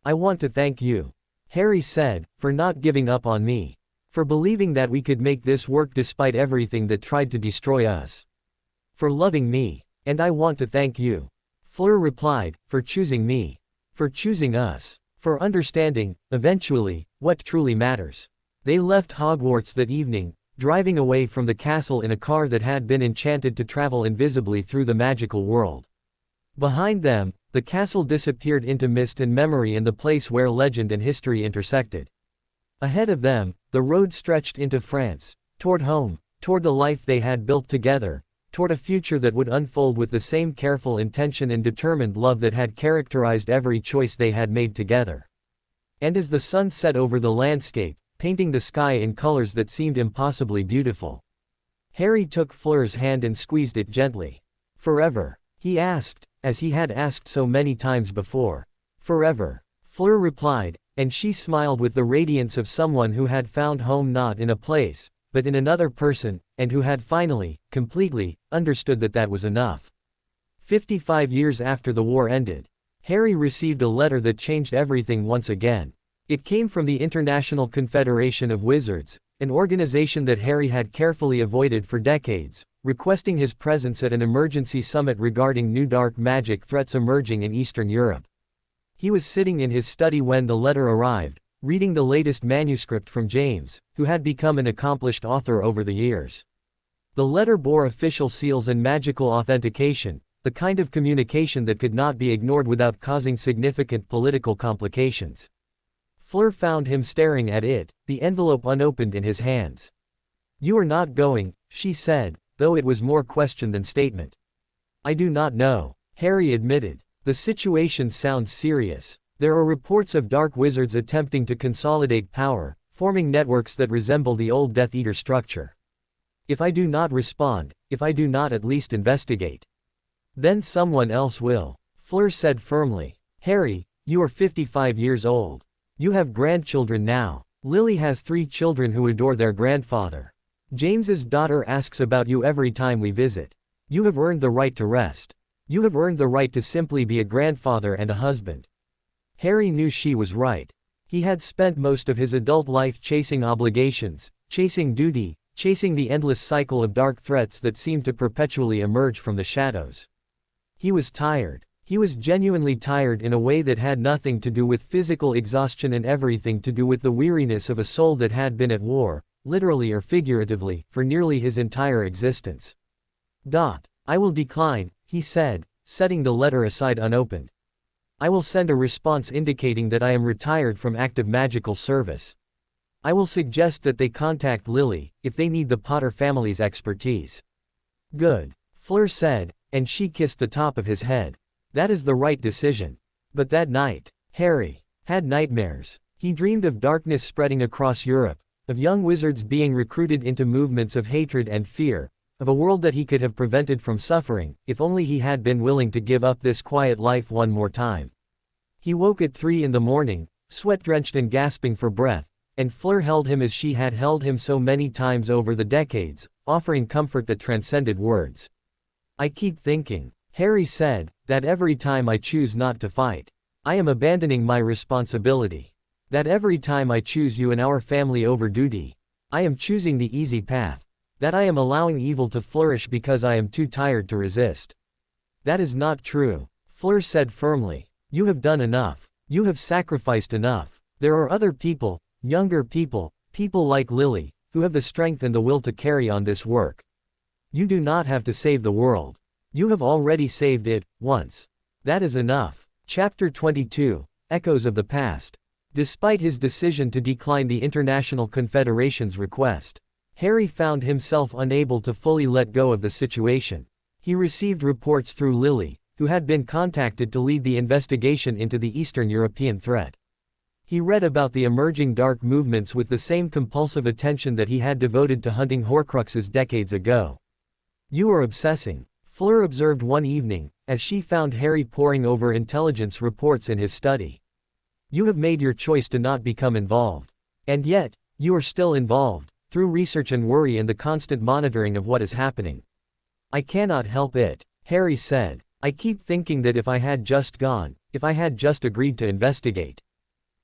I want to thank you, Harry said, for not giving up on me. For believing that we could make this work despite everything that tried to destroy us. For loving me. And I want to thank you, Fleur replied, for choosing me. For choosing us. For understanding, eventually, what truly matters. They left Hogwarts that evening, driving away from the castle in a car that had been enchanted to travel invisibly through the magical world. Behind them, the castle disappeared into mist and memory and the place where legend and history intersected. Ahead of them, the road stretched into France, toward home, toward the life they had built together, toward a future that would unfold with the same careful intention and determined love that had characterized every choice they had made together. And as the sun set over the landscape, painting the sky in colors that seemed impossibly beautiful, Harry took Fleur's hand and squeezed it gently. Forever? He asked, as he had asked so many times before. Forever, Fleur replied, and she smiled with the radiance of someone who had found home not in a place, but in another person, and who had finally, completely, understood that that was enough. 55 years after the war ended, Harry received a letter that changed everything once again. It came from the International Confederation of Wizards, an organization that Harry had carefully avoided for decades, requesting his presence at an emergency summit regarding new dark magic threats emerging in Eastern Europe. He was sitting in his study when the letter arrived, reading the latest manuscript from James, who had become an accomplished author over the years. The letter bore official seals and magical authentication, the kind of communication that could not be ignored without causing significant political complications. Fleur found him staring at it, the envelope unopened in his hands. You are not going, she said, though it was more question than statement. I do not know, Harry admitted. The situation sounds serious. There are reports of dark wizards attempting to consolidate power, forming networks that resemble the old Death Eater structure. If I do not respond, if I do not at least investigate, then someone else will, Fleur said firmly. Harry, you are 55 years old. You have grandchildren now. Lily has 3 children who adore their grandfather. James's daughter asks about you every time we visit. You have earned the right to rest. You have earned the right to simply be a grandfather and a husband. Harry knew she was right. He had spent most of his adult life chasing obligations, chasing duty, chasing the endless cycle of dark threats that seemed to perpetually emerge from the shadows. He was tired. He was genuinely tired in a way that had nothing to do with physical exhaustion and everything to do with the weariness of a soul that had been at war, literally or figuratively, for nearly his entire existence. I will decline, he said, setting the letter aside unopened. I will send a response indicating that I am retired from active magical service. I will suggest that they contact Lily, if they need the Potter family's expertise. Good, Fleur said, and she kissed the top of his head. That is the right decision. But that night, Harry had nightmares. He dreamed of darkness spreading across Europe, of young wizards being recruited into movements of hatred and fear, of a world that he could have prevented from suffering, if only he had been willing to give up this quiet life one more time. He woke at 3 in the morning, sweat-drenched and gasping for breath, and Fleur held him as she had held him so many times over the decades, offering comfort that transcended words. I keep thinking, Harry said, that every time I choose not to fight, I am abandoning my responsibility. That every time I choose you and our family over duty, I am choosing the easy path. That I am allowing evil to flourish because I am too tired to resist. That is not true, Fleur said firmly. You have done enough. You have sacrificed enough. There are other people, younger people, people like Lily, who have the strength and the will to carry on this work. You do not have to save the world. You have already saved it, once. That is enough. Chapter 22, Echoes of the Past. Despite his decision to decline the International Confederation's request, Harry found himself unable to fully let go of the situation. He received reports through Lily, who had been contacted to lead the investigation into the Eastern European threat. He read about the emerging dark movements with the same compulsive attention that he had devoted to hunting Horcruxes decades ago. You are obsessing, Fleur observed one evening, as she found Harry poring over intelligence reports in his study. You have made your choice to not become involved. And yet, you are still involved, through research and worry and the constant monitoring of what is happening. I cannot help it, Harry said. I keep thinking that if I had just gone, if I had just agreed to investigate,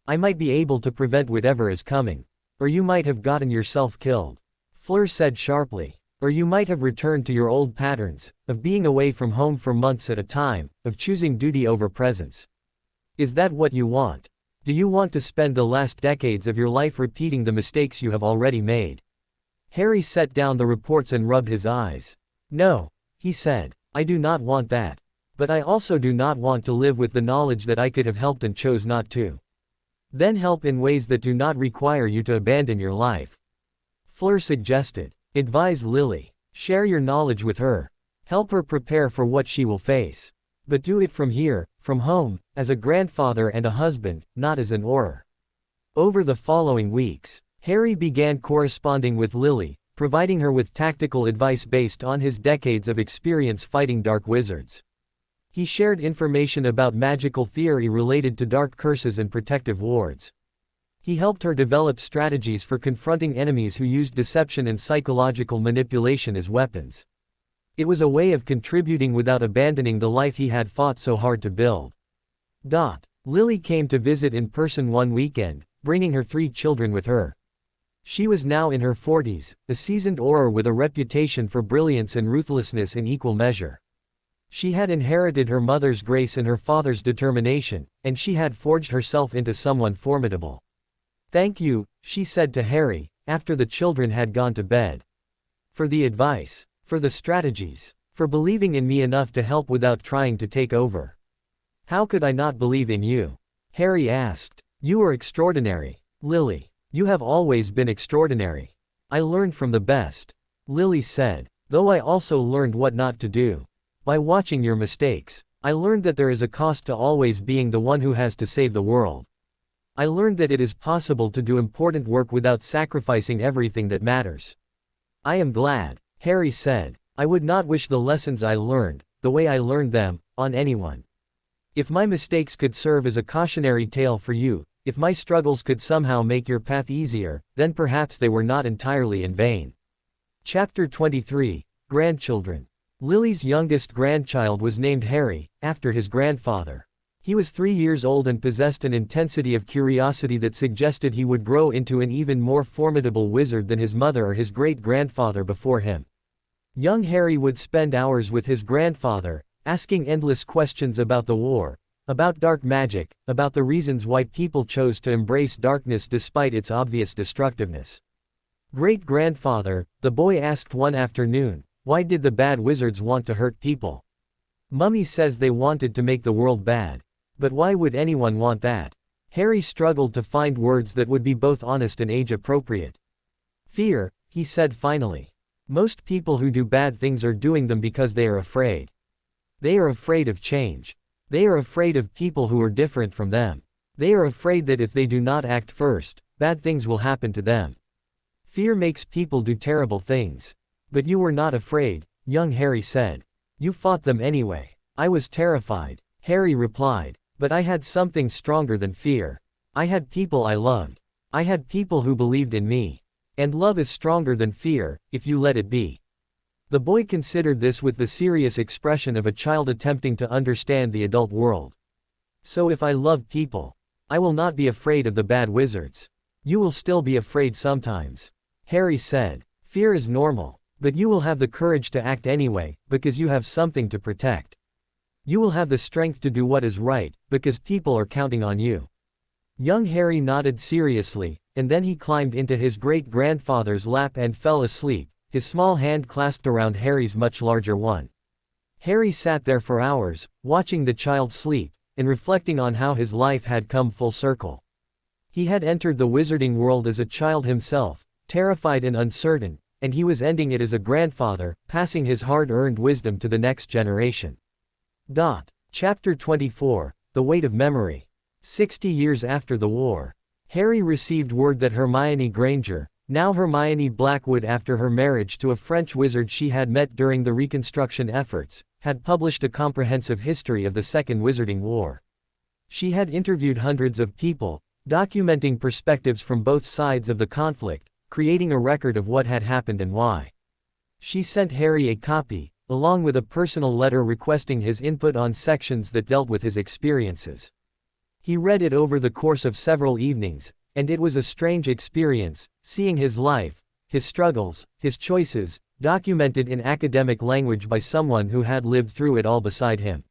I might be able to prevent whatever is coming. Or you might have gotten yourself killed, Fleur said sharply. Or you might have returned to your old patterns, of being away from home for months at a time, of choosing duty over presence. Is that what you want? Do you want to spend the last decades of your life repeating the mistakes you have already made? Harry set down the reports and rubbed his eyes. No, he said, I do not want that. But I also do not want to live with the knowledge that I could have helped and chose not to. Then help in ways that do not require you to abandon your life. Fleur suggested. Advise Lily. Share your knowledge with her. Help her prepare for what she will face. But do it from here, from home, as a grandfather and a husband, not as an Auror. Over the following weeks, Harry began corresponding with Lily, providing her with tactical advice based on his decades of experience fighting dark wizards. He shared information about magical theory related to dark curses and protective wards. He helped her develop strategies for confronting enemies who used deception and psychological manipulation as weapons. It was a way of contributing without abandoning the life he had fought so hard to build. Lily came to visit in person one weekend, bringing her 3 children with her. She was now in her 40s, a seasoned Auror with a reputation for brilliance and ruthlessness in equal measure. She had inherited her mother's grace and her father's determination, and she had forged herself into someone formidable. Thank you, she said to Harry, after the children had gone to bed. For the advice, for the strategies, for believing in me enough to help without trying to take over. How could I not believe in you? Harry asked. You are extraordinary, Lily. You have always been extraordinary. I learned from the best, Lily said, though I also learned what not to do. By watching your mistakes, I learned that there is a cost to always being the one who has to save the world. I learned that it is possible to do important work without sacrificing everything that matters. I am glad, Harry said. I would not wish the lessons I learned, the way I learned them, on anyone. If my mistakes could serve as a cautionary tale for you, if my struggles could somehow make your path easier, then perhaps they were not entirely in vain. Chapter 23, Grandchildren. Lily's youngest grandchild was named Harry, after his grandfather. He was 3 years old and possessed an intensity of curiosity that suggested he would grow into an even more formidable wizard than his mother or his great-grandfather before him. Young Harry would spend hours with his grandfather, asking endless questions about the war, about dark magic, about the reasons why people chose to embrace darkness despite its obvious destructiveness. Great-grandfather, the boy asked one afternoon, why did the bad wizards want to hurt people? Mummy says they wanted to make the world bad. But why would anyone want that? Harry struggled to find words that would be both honest and age-appropriate. Fear, he said finally. Most people who do bad things are doing them because they are afraid. They are afraid of change. They are afraid of people who are different from them. They are afraid that if they do not act first, bad things will happen to them. Fear makes people do terrible things. But you were not afraid, young Harry said. You fought them anyway. I was terrified, Harry replied. But I had something stronger than fear. I had people I loved. I had people who believed in me. And love is stronger than fear, if you let it be. The boy considered this with the serious expression of a child attempting to understand the adult world. So if I love people, I will not be afraid of the bad wizards. You will still be afraid sometimes. Harry said. Fear is normal, but you will have the courage to act anyway, because you have something to protect. You will have the strength to do what is right, because people are counting on you. Young Harry nodded seriously, and then he climbed into his great-grandfather's lap and fell asleep, his small hand clasped around Harry's much larger one. Harry sat there for hours, watching the child sleep, and reflecting on how his life had come full circle. He had entered the wizarding world as a child himself, terrified and uncertain, and he was ending it as a grandfather, passing his hard-earned wisdom to the next generation. Chapter 24, The Weight of Memory. 60 years after the war. Harry received word that Hermione Granger, now Hermione Blackwood after her marriage to a French wizard she had met during the reconstruction efforts, had published a comprehensive history of the Second Wizarding War. She had interviewed hundreds of people, documenting perspectives from both sides of the conflict, creating a record of what had happened and why. She sent Harry a copy, along with a personal letter requesting his input on sections that dealt with his experiences. He read it over the course of several evenings, and it was a strange experience, seeing his life, his struggles, his choices, documented in academic language by someone who had lived through it all beside him.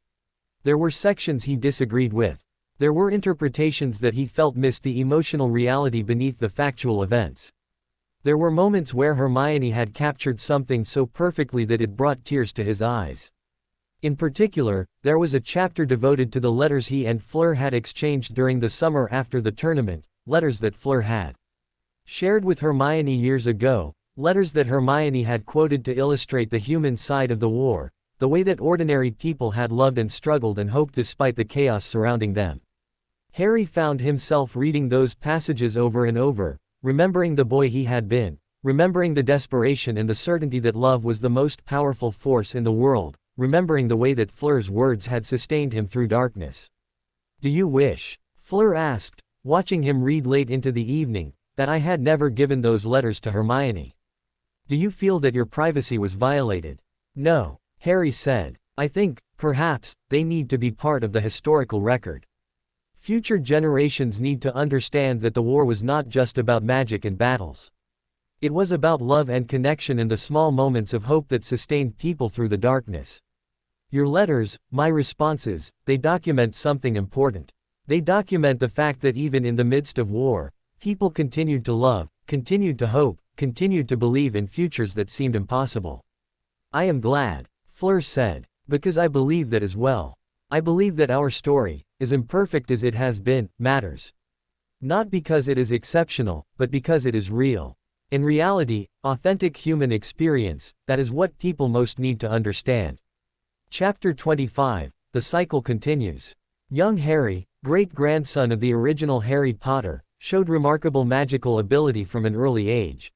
There were sections he disagreed with. There were interpretations that he felt missed the emotional reality beneath the factual events. There were moments where Hermione had captured something so perfectly that it brought tears to his eyes. In particular, there was a chapter devoted to the letters he and Fleur had exchanged during the summer after the tournament, letters that Fleur had shared with Hermione years ago, letters that Hermione had quoted to illustrate the human side of the war, the way that ordinary people had loved and struggled and hoped despite the chaos surrounding them. Harry found himself reading those passages over and over, remembering the boy he had been, remembering the desperation and the certainty that love was the most powerful force in the world, remembering the way that Fleur's words had sustained him through darkness. "Do you wish," Fleur asked, watching him read late into the evening, "that I had never given those letters to Hermione? Do you feel that your privacy was violated?" "No," Harry said. "I think, perhaps, they need to be part of the historical record. Future generations need to understand that the war was not just about magic and battles. It was about love and connection and the small moments of hope that sustained people through the darkness. Your letters, my responses, they document something important. They document the fact that even in the midst of war, people continued to love, continued to hope, continued to believe in futures that seemed impossible." "I am glad," Fleur said, "because I believe that as well. I believe that our story, as imperfect as it has been, matters. Not because it is exceptional, but because it is real. In reality, authentic human experience, that is what people most need to understand." Chapter 25, The Cycle Continues. Young Harry, great-grandson of the original Harry Potter, showed remarkable magical ability from an early age.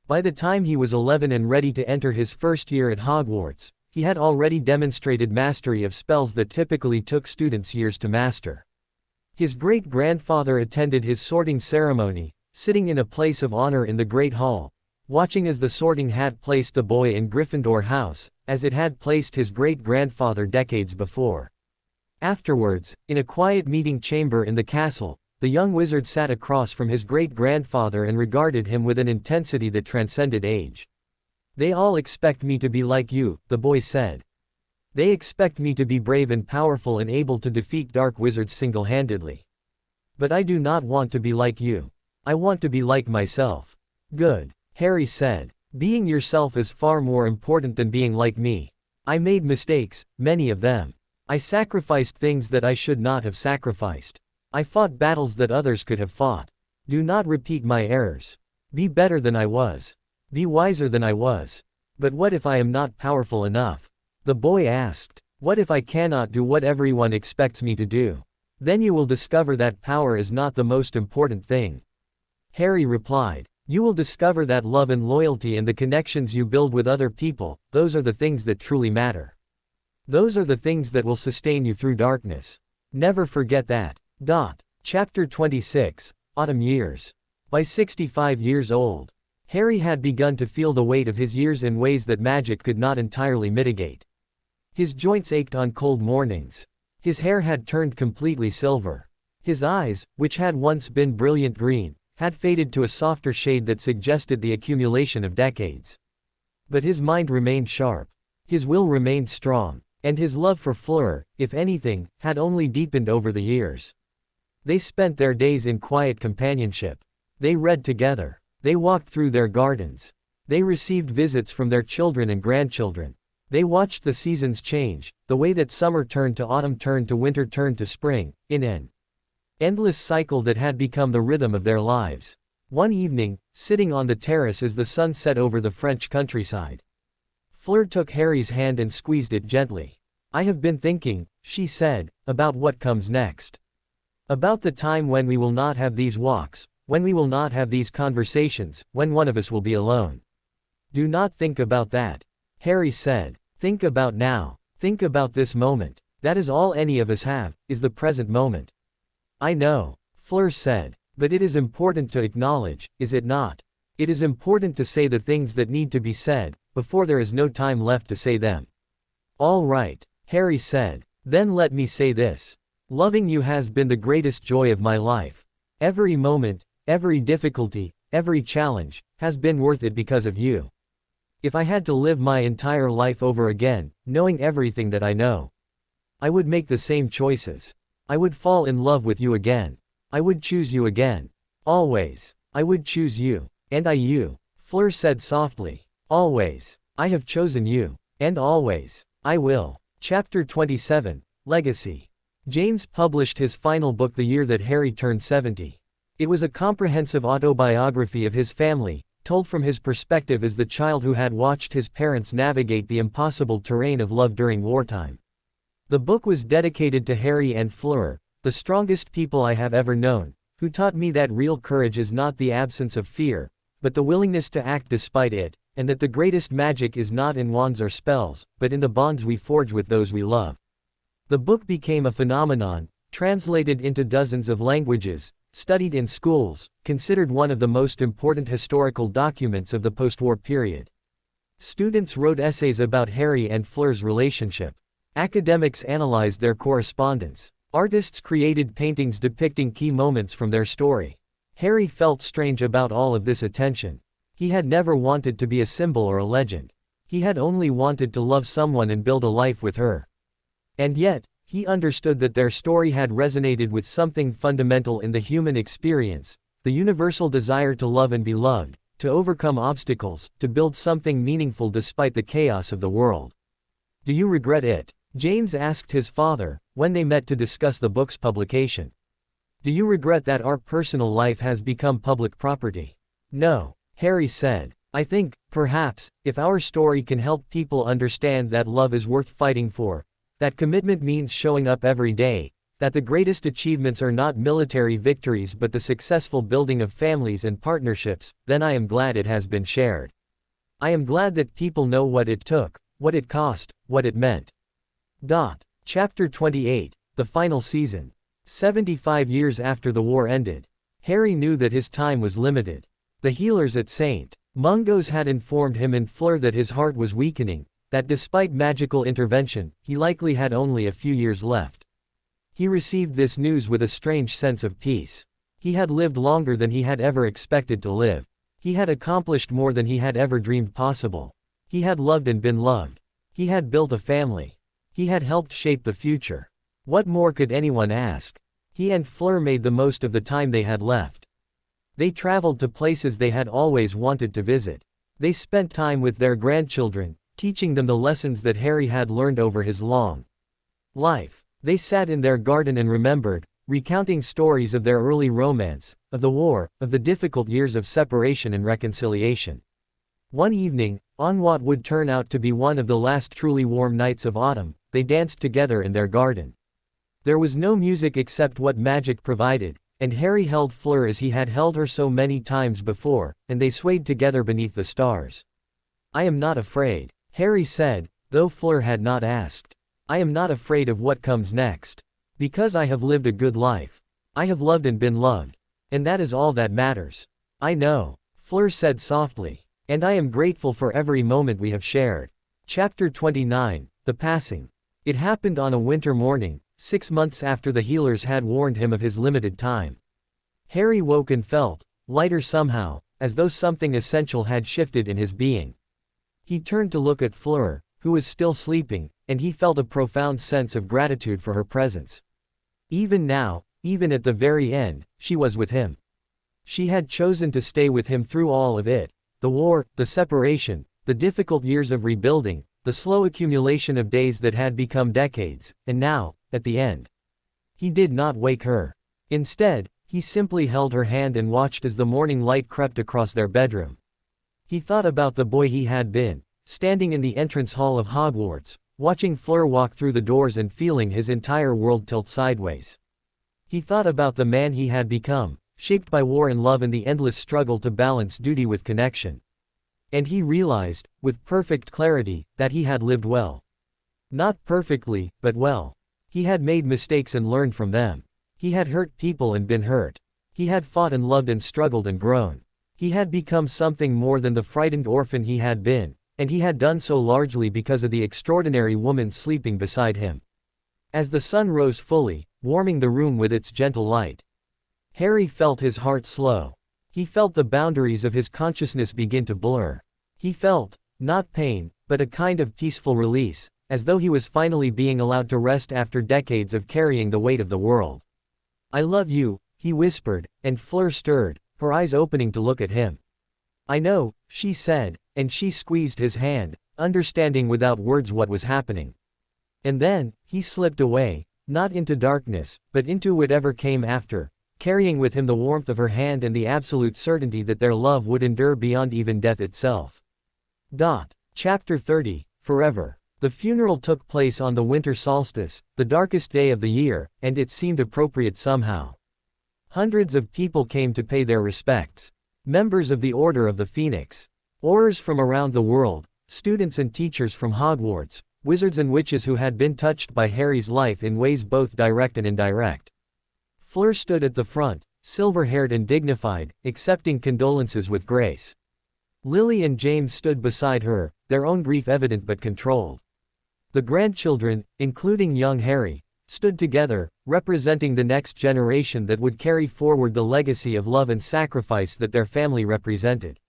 By the time he was 11 and ready to enter his first year at Hogwarts, he had already demonstrated mastery of spells that typically took students years to master. His great-grandfather attended his sorting ceremony, sitting in a place of honor in the Great Hall, watching as the sorting hat placed the boy in Gryffindor House, as it had placed his great-grandfather decades before. Afterwards, in a quiet meeting chamber in the castle, the young wizard sat across from his great-grandfather and regarded him with an intensity that transcended age. "They all expect me to be like you," the boy said. "They expect me to be brave and powerful and able to defeat dark wizards single-handedly. But I do not want to be like you. I want to be like myself." "Good," Harry said. "Being yourself is far more important than being like me. I made mistakes, many of them. I sacrificed things that I should not have sacrificed. I fought battles that others could have fought. Do not repeat my errors. Be better than I was. Be wiser than I was. But what if I am not powerful enough? The boy asked. What if I cannot do what everyone expects me to do? Then you will discover that power is not the most important thing. Harry replied. You will discover that love and loyalty and the connections you build with other people, those are the things that truly matter. Those are the things that will sustain you through darkness. Never forget that. Chapter 26, Autumn Years. By 65 years old, Harry had begun to feel the weight of his years in ways that magic could not entirely mitigate. His joints ached on cold mornings. His hair had turned completely silver. His eyes, which had once been brilliant green, had faded to a softer shade that suggested the accumulation of decades. But his mind remained sharp. His will remained strong. And his love for Fleur, if anything, had only deepened over the years. They spent their days in quiet companionship. They read together. They walked through their gardens. They received visits from their children and grandchildren. They watched the seasons change, the way that summer turned to autumn turned to winter turned to spring, in an endless cycle that had become the rhythm of their lives. One evening, sitting on the terrace as the sun set over the French countryside, Fleur took Harry's hand and squeezed it gently. I have been thinking, she said, about what comes next. About the time when we will not have these walks, when we will not have these conversations, when one of us will be alone. Do not think about that, Harry said. Think about now. Think about this moment. That is all any of us have, is the present moment. I know, Fleur said, but it is important to acknowledge, is it not? It is important to say the things that need to be said, before there is no time left to say them. All right, Harry said. Then let me say this. Loving you has been the greatest joy of my life. Every moment, every difficulty, every challenge, has been worth it because of you. If I had to live my entire life over again, knowing everything that I know, I would make the same choices. I would fall in love with you again. I would choose you again. Always. I would choose you. And you, Fleur said softly. Always. I have chosen you. And always. I will. Chapter 27, Legacy. James published his final book the year that Harry turned 70. It was a comprehensive autobiography of his family, told from his perspective as the child who had watched his parents navigate the impossible terrain of love during wartime. The book was dedicated to Harry and Fleur, the strongest people I have ever known, who taught me that real courage is not the absence of fear, but the willingness to act despite it, and that the greatest magic is not in wands or spells, but in the bonds we forge with those we love. The book became a phenomenon, translated into dozens of languages, studied in schools, considered one of the most important historical documents of the post-war period. Students wrote essays about Harry and Fleur's relationship. Academics analyzed their correspondence. Artists created paintings depicting key moments from their story. Harry felt strange about all of this attention. He had never wanted to be a symbol or a legend. He had only wanted to love someone and build a life with her. And yet, he understood that their story had resonated with something fundamental in the human experience, the universal desire to love and be loved, to overcome obstacles, to build something meaningful despite the chaos of the world. Do you regret it? James asked his father, when they met to discuss the book's publication. Do you regret that our personal life has become public property? No, Harry said. I think, perhaps, if our story can help people understand that love is worth fighting for, that commitment means showing up every day, that the greatest achievements are not military victories but the successful building of families and partnerships, then I am glad it has been shared. I am glad that people know what it took, what it cost, what it meant. Chapter 28, The Final Season. 75 years after the war ended, Harry knew that his time was limited. The healers at St. Mungo's had informed him and Fleur that his heart was weakening, that despite magical intervention, he likely had only a few years left. He received this news with a strange sense of peace. He had lived longer than he had ever expected to live. He had accomplished more than he had ever dreamed possible. He had loved and been loved. He had built a family. He had helped shape the future. What more could anyone ask? He and Fleur made the most of the time they had left. They traveled to places they had always wanted to visit. They spent time with their grandchildren, teaching them the lessons that Harry had learned over his long life. They sat in their garden and remembered, recounting stories of their early romance, of the war, of the difficult years of separation and reconciliation. One evening, on what would turn out to be one of the last truly warm nights of autumn, they danced together in their garden. There was no music except what magic provided, and Harry held Fleur as he had held her so many times before, and they swayed together beneath the stars. "I am not afraid," Harry said, though Fleur had not asked. "I am not afraid of what comes next. Because I have lived a good life. I have loved and been loved. And that is all that matters." "I know," Fleur said softly. "And I am grateful for every moment we have shared." Chapter 29, The Passing. It happened on a winter morning, 6 months after the healers had warned him of his limited time. Harry woke and felt lighter somehow, as though something essential had shifted in his being. He turned to look at Fleur, who was still sleeping, and he felt a profound sense of gratitude for her presence. Even now, even at the very end, she was with him. She had chosen to stay with him through all of it, the war, the separation, the difficult years of rebuilding, the slow accumulation of days that had become decades, and now, at the end. He did not wake her. Instead, he simply held her hand and watched as the morning light crept across their bedroom. He thought about the boy he had been, standing in the entrance hall of Hogwarts, watching Fleur walk through the doors and feeling his entire world tilt sideways. He thought about the man he had become, shaped by war and love and the endless struggle to balance duty with connection. And he realized, with perfect clarity, that he had lived well. Not perfectly, but well. He had made mistakes and learned from them. He had hurt people and been hurt. He had fought and loved and struggled and grown. He had become something more than the frightened orphan he had been, and he had done so largely because of the extraordinary woman sleeping beside him. As the sun rose fully, warming the room with its gentle light, Harry felt his heart slow. He felt the boundaries of his consciousness begin to blur. He felt, not pain, but a kind of peaceful release, as though he was finally being allowed to rest after decades of carrying the weight of the world. "I love you," he whispered, and Fleur stirred, her eyes opening to look at him. "I know," she said, and she squeezed his hand, understanding without words what was happening. And then, he slipped away, not into darkness, but into whatever came after, carrying with him the warmth of her hand and the absolute certainty that their love would endure beyond even death itself. Chapter 30, Forever. The funeral took place on the winter solstice, the darkest day of the year, and it seemed appropriate somehow. Hundreds of people came to pay their respects. Members of the Order of the Phoenix. Aurors from around the world, students and teachers from Hogwarts, wizards and witches who had been touched by Harry's life in ways both direct and indirect. Fleur stood at the front, silver-haired and dignified, accepting condolences with grace. Lily and James stood beside her, their own grief evident but controlled. The grandchildren, including young Harry, stood together, representing the next generation that would carry forward the legacy of love and sacrifice that their family represented.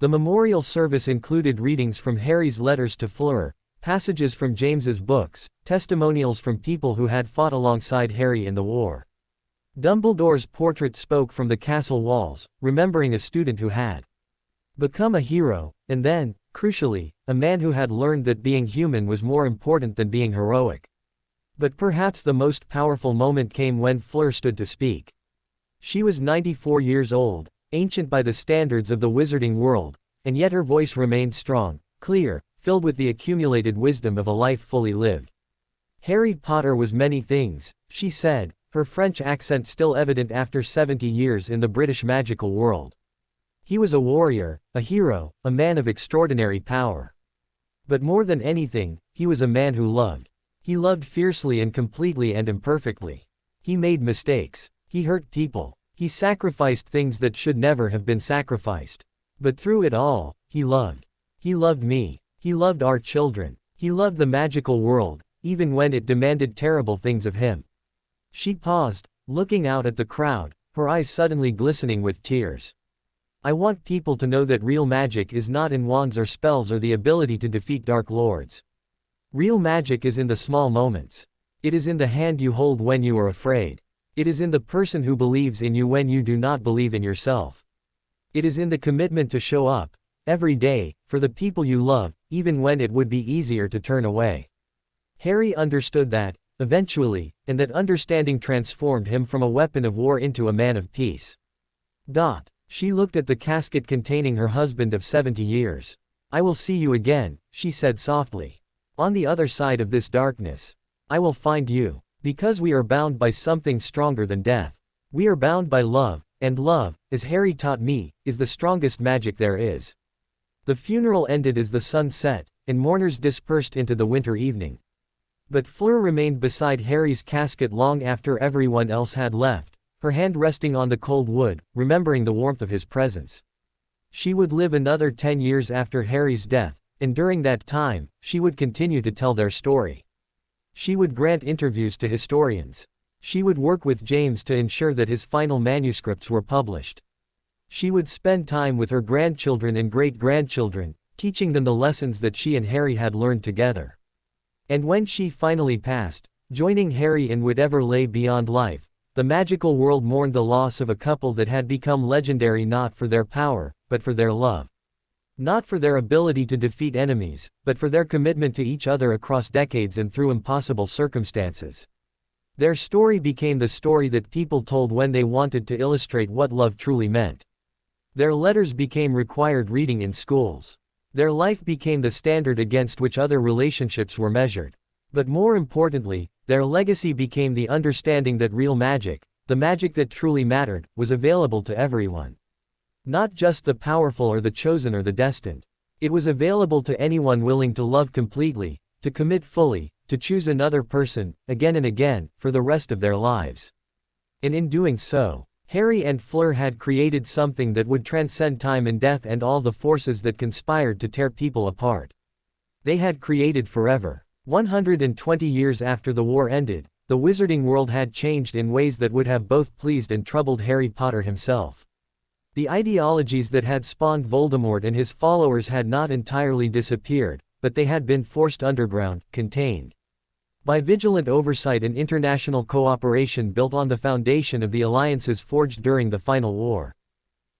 The memorial service included readings from Harry's letters to Fleur, passages from James's books, testimonials from people who had fought alongside Harry in the war. Dumbledore's portrait spoke from the castle walls, remembering a student who had become a hero, and then, crucially, a man who had learned that being human was more important than being heroic. But perhaps the most powerful moment came when Fleur stood to speak. She was 94 years old, ancient by the standards of the wizarding world, and yet her voice remained strong, clear, filled with the accumulated wisdom of a life fully lived. "Harry Potter was many things," she said, her French accent still evident after 70 years in the British magical world. "He was a warrior, a hero, a man of extraordinary power. But more than anything, he was a man who loved. He loved fiercely and completely and imperfectly. He made mistakes. He hurt people. He sacrificed things that should never have been sacrificed. But through it all, he loved. He loved me. He loved our children. He loved the magical world, even when it demanded terrible things of him." She paused, looking out at the crowd, her eyes suddenly glistening with tears. "I want people to know that real magic is not in wands or spells or the ability to defeat dark lords. Real magic is in the small moments. It is in the hand you hold when you are afraid. It is in the person who believes in you when you do not believe in yourself. It is in the commitment to show up, every day, for the people you love, even when it would be easier to turn away." Harry understood that, eventually, and that understanding transformed him from a weapon of war into a man of peace. She looked at the casket containing her husband of 70 years. "I will see you again," she said softly. "On the other side of this darkness. I will find you. Because we are bound by something stronger than death. We are bound by love, and love, as Harry taught me, is the strongest magic there is." The funeral ended as the sun set, and mourners dispersed into the winter evening. But Fleur remained beside Harry's casket long after everyone else had left, her hand resting on the cold wood, remembering the warmth of his presence. She would live another 10 years after Harry's death, and during that time, she would continue to tell their story. She would grant interviews to historians. She would work with James to ensure that his final manuscripts were published. She would spend time with her grandchildren and great-grandchildren, teaching them the lessons that she and Harry had learned together. And when she finally passed, joining Harry in whatever lay beyond life, the magical world mourned the loss of a couple that had become legendary not for their power, but for their love. Not for their ability to defeat enemies, but for their commitment to each other across decades and through impossible circumstances. Their story became the story that people told when they wanted to illustrate what love truly meant. Their letters became required reading in schools. Their life became the standard against which other relationships were measured. But more importantly, their legacy became the understanding that real magic, the magic that truly mattered, was available to everyone. Not just the powerful or the chosen or the destined. It was available to anyone willing to love completely, to commit fully, to choose another person, again and again, for the rest of their lives. And in doing so, Harry and Fleur had created something that would transcend time and death and all the forces that conspired to tear people apart. They had created forever. 120 years after the war ended, the wizarding world had changed in ways that would have both pleased and troubled Harry Potter himself. The ideologies that had spawned Voldemort and his followers had not entirely disappeared, but they had been forced underground, contained by vigilant oversight and international cooperation built on the foundation of the alliances forged during the Final War.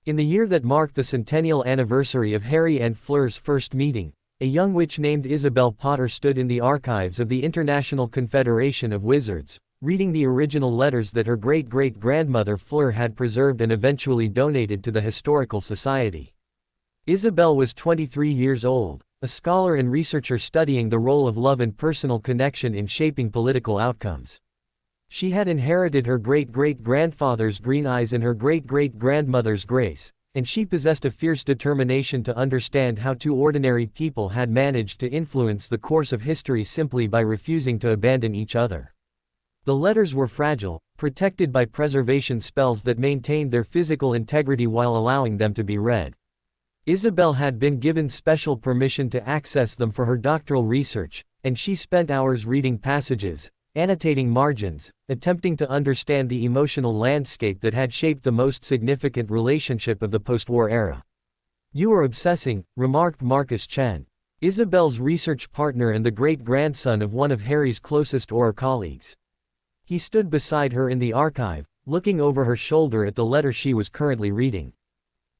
In the year that marked the centennial anniversary of Harry and Fleur's first meeting, a young witch named Isabel Potter stood in the archives of the International Confederation of Wizards, reading the original letters that her great-great-grandmother Fleur had preserved and eventually donated to the Historical Society. Isabel was 23 years old, a scholar and researcher studying the role of love and personal connection in shaping political outcomes. She had inherited her great-great-grandfather's green eyes and her great-great-grandmother's grace, and she possessed a fierce determination to understand how two ordinary people had managed to influence the course of history simply by refusing to abandon each other. The letters were fragile, protected by preservation spells that maintained their physical integrity while allowing them to be read. Isabel had been given special permission to access them for her doctoral research, and she spent hours reading passages, annotating margins, attempting to understand the emotional landscape that had shaped the most significant relationship of the post-war era. "You are obsessing," remarked Marcus Chen, Isabel's research partner and the great-grandson of one of Harry's closest Auror colleagues. He stood beside her in the archive, looking over her shoulder at the letter she was currently reading.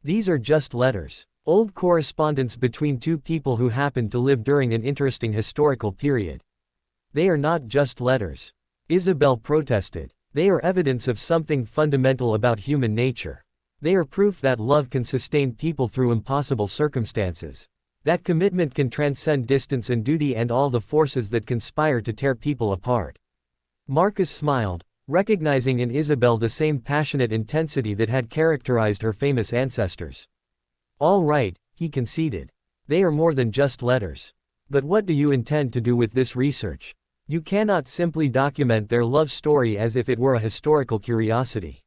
"These are just letters. Old correspondence between two people who happened to live during an interesting historical period. They are not just letters," Isabel protested. "They are evidence of something fundamental about human nature. They are proof that love can sustain people through impossible circumstances. That commitment can transcend distance and duty and all the forces that conspire to tear people apart." Marcus smiled, recognizing in Isabel the same passionate intensity that had characterized her famous ancestors. "All right," he conceded. "They are more than just letters. But what do you intend to do with this research? You cannot simply document their love story as if it were a historical curiosity."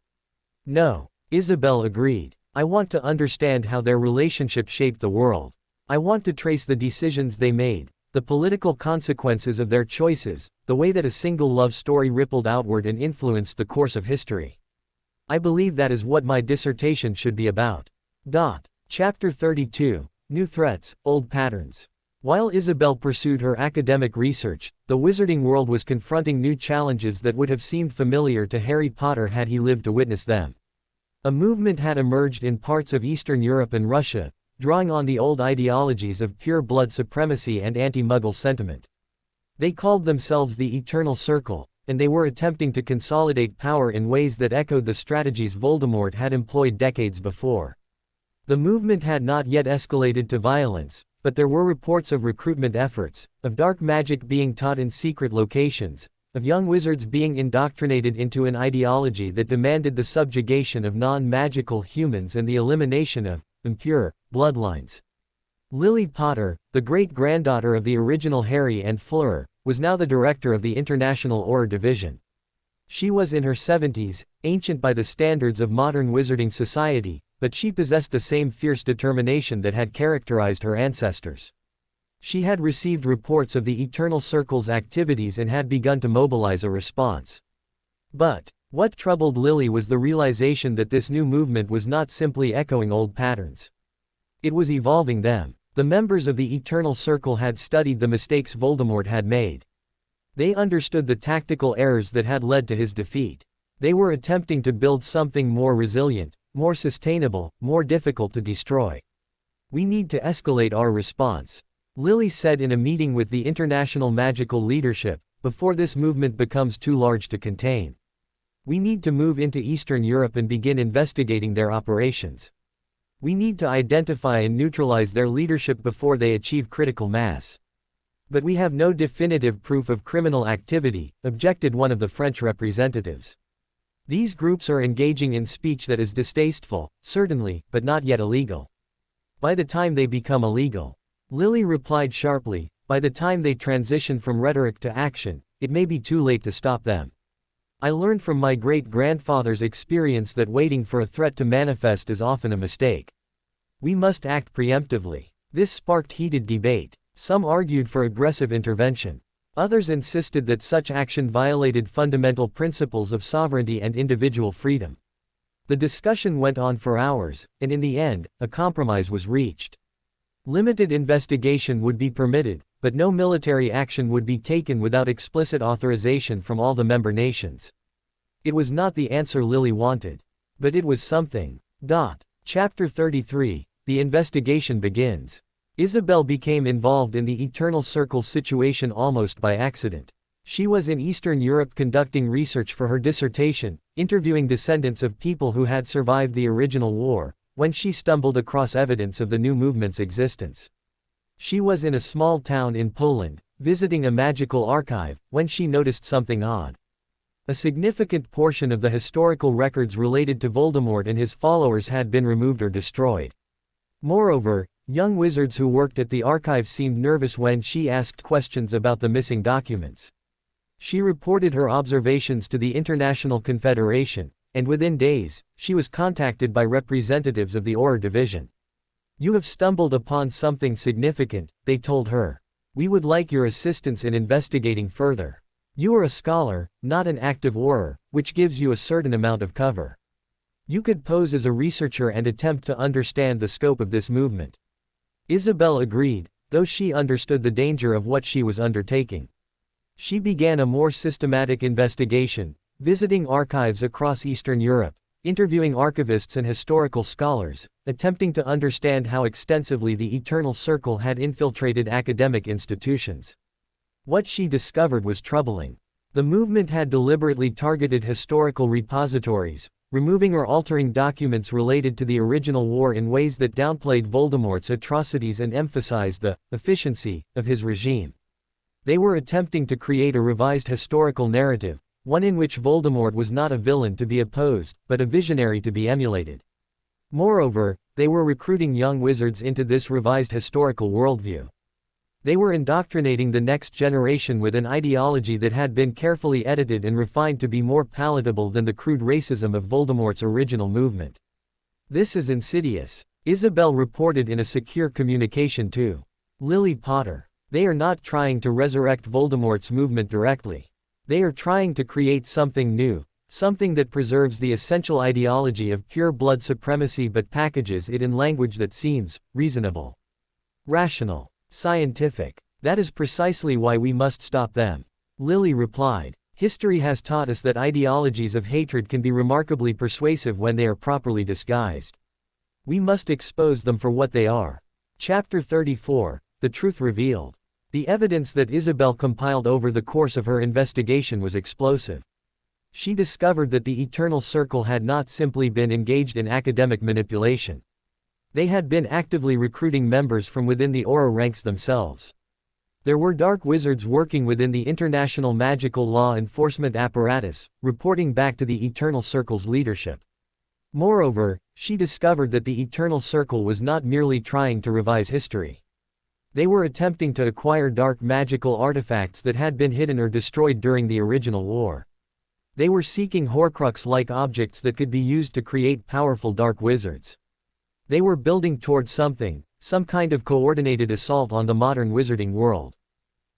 "No," Isabel agreed. "I want to understand how their relationship shaped the world. I want to trace the decisions they made, the political consequences of their choices, the way that a single love story rippled outward and influenced the course of history. I believe that is what my dissertation should be about." Chapter 32, New Threats, Old Patterns. While Isabel pursued her academic research, the wizarding world was confronting new challenges that would have seemed familiar to Harry Potter had he lived to witness them. A movement had emerged in parts of Eastern Europe and Russia, drawing on the old ideologies of pure blood supremacy and anti-Muggle sentiment. They called themselves the Eternal Circle, and they were attempting to consolidate power in ways that echoed the strategies Voldemort had employed decades before. The movement had not yet escalated to violence, but there were reports of recruitment efforts, of dark magic being taught in secret locations, of young wizards being indoctrinated into an ideology that demanded the subjugation of non-magical humans and the elimination of impure bloodlines. Lily Potter, the great-granddaughter of the original Harry and Fleur, was now the director of the International Auror Division. She was in her 70s, ancient by the standards of modern wizarding society, but she possessed the same fierce determination that had characterized her ancestors. She had received reports of the Eternal Circle's activities and had begun to mobilize a response. But what troubled Lily was the realization that this new movement was not simply echoing old patterns. It was evolving them. The members of the Eternal Circle had studied the mistakes Voldemort had made. They understood the tactical errors that had led to his defeat. They were attempting to build something more resilient, more sustainable, more difficult to destroy. We need to escalate our response, Lily said in a meeting with the international magical leadership, before this movement becomes too large to contain. We need to move into Eastern Europe and begin investigating their operations. We need to identify and neutralize their leadership before they achieve critical mass. But we have no definitive proof of criminal activity, objected one of the French representatives. These groups are engaging in speech that is distasteful, certainly, but not yet illegal. By the time they become illegal, Lily replied sharply, by the time they transition from rhetoric to action, it may be too late to stop them. I learned from my great-grandfather's experience that waiting for a threat to manifest is often a mistake. We must act preemptively. This sparked heated debate. Some argued for aggressive intervention. Others insisted that such action violated fundamental principles of sovereignty and individual freedom. The discussion went on for hours, and in the end, a compromise was reached. Limited investigation would be permitted, but no military action would be taken without explicit authorization from all the member nations. It was not the answer Lily wanted. But it was something. Chapter 33, The investigation begins. Isabelle became involved in the Eternal Circle situation almost by accident. She was in Eastern Europe conducting research for her dissertation, interviewing descendants of people who had survived the original war, when she stumbled across evidence of the new movement's existence. She was in a small town in Poland, visiting a magical archive, when she noticed something odd. A significant portion of the historical records related to Voldemort and his followers had been removed or destroyed. Moreover, young wizards who worked at the archive seemed nervous when she asked questions about the missing documents. She reported her observations to the International Confederation, and within days, she was contacted by representatives of the Auror Division. You have stumbled upon something significant, they told her. We would like your assistance in investigating further. You are a scholar, not an active Auror, which gives you a certain amount of cover. You could pose as a researcher and attempt to understand the scope of this movement. Isabelle agreed, though she understood the danger of what she was undertaking. She began a more systematic investigation, visiting archives across Eastern Europe, interviewing archivists and historical scholars, attempting to understand how extensively the Eternal Circle had infiltrated academic institutions. What she discovered was troubling. The movement had deliberately targeted historical repositories, removing or altering documents related to the original war in ways that downplayed Voldemort's atrocities and emphasized the efficiency of his regime. They were attempting to create a revised historical narrative, one in which Voldemort was not a villain to be opposed, but a visionary to be emulated. Moreover, they were recruiting young wizards into this revised historical worldview. They were indoctrinating the next generation with an ideology that had been carefully edited and refined to be more palatable than the crude racism of Voldemort's original movement. This is insidious, Isabelle reported in a secure communication to Lily Potter. They are not trying to resurrect Voldemort's movement directly. They are trying to create something new, something that preserves the essential ideology of pure blood supremacy but packages it in language that seems reasonable, rational, scientific. That is precisely why we must stop them. Lily replied. History has taught us that ideologies of hatred can be remarkably persuasive when they are properly disguised. We must expose them for what they are. Chapter 34, The Truth Revealed. The evidence that Isabel compiled over the course of her investigation was explosive. She discovered that the Eternal Circle had not simply been engaged in academic manipulation. They had been actively recruiting members from within the Aura ranks themselves. There were dark wizards working within the international magical law enforcement apparatus, reporting back to the Eternal Circle's leadership. Moreover, she discovered that the Eternal Circle was not merely trying to revise history. They were attempting to acquire dark magical artifacts that had been hidden or destroyed during the original war. They were seeking Horcrux-like objects that could be used to create powerful dark wizards. They were building toward something, some kind of coordinated assault on the modern wizarding world.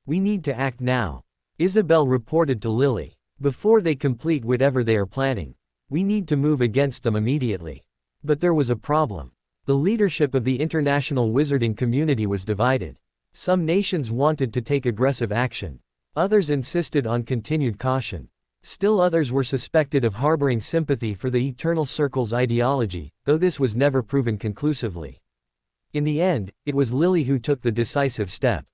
We need to act now, Isabel reported to Lily. Before they complete whatever they are planning. We need to move against them immediately. But there was a problem. The leadership of the international wizarding community was divided. Some nations wanted to take aggressive action. Others insisted on continued caution. Still others were suspected of harboring sympathy for the Eternal Circle's ideology, though this was never proven conclusively. In the end, it was Lily who took the decisive step.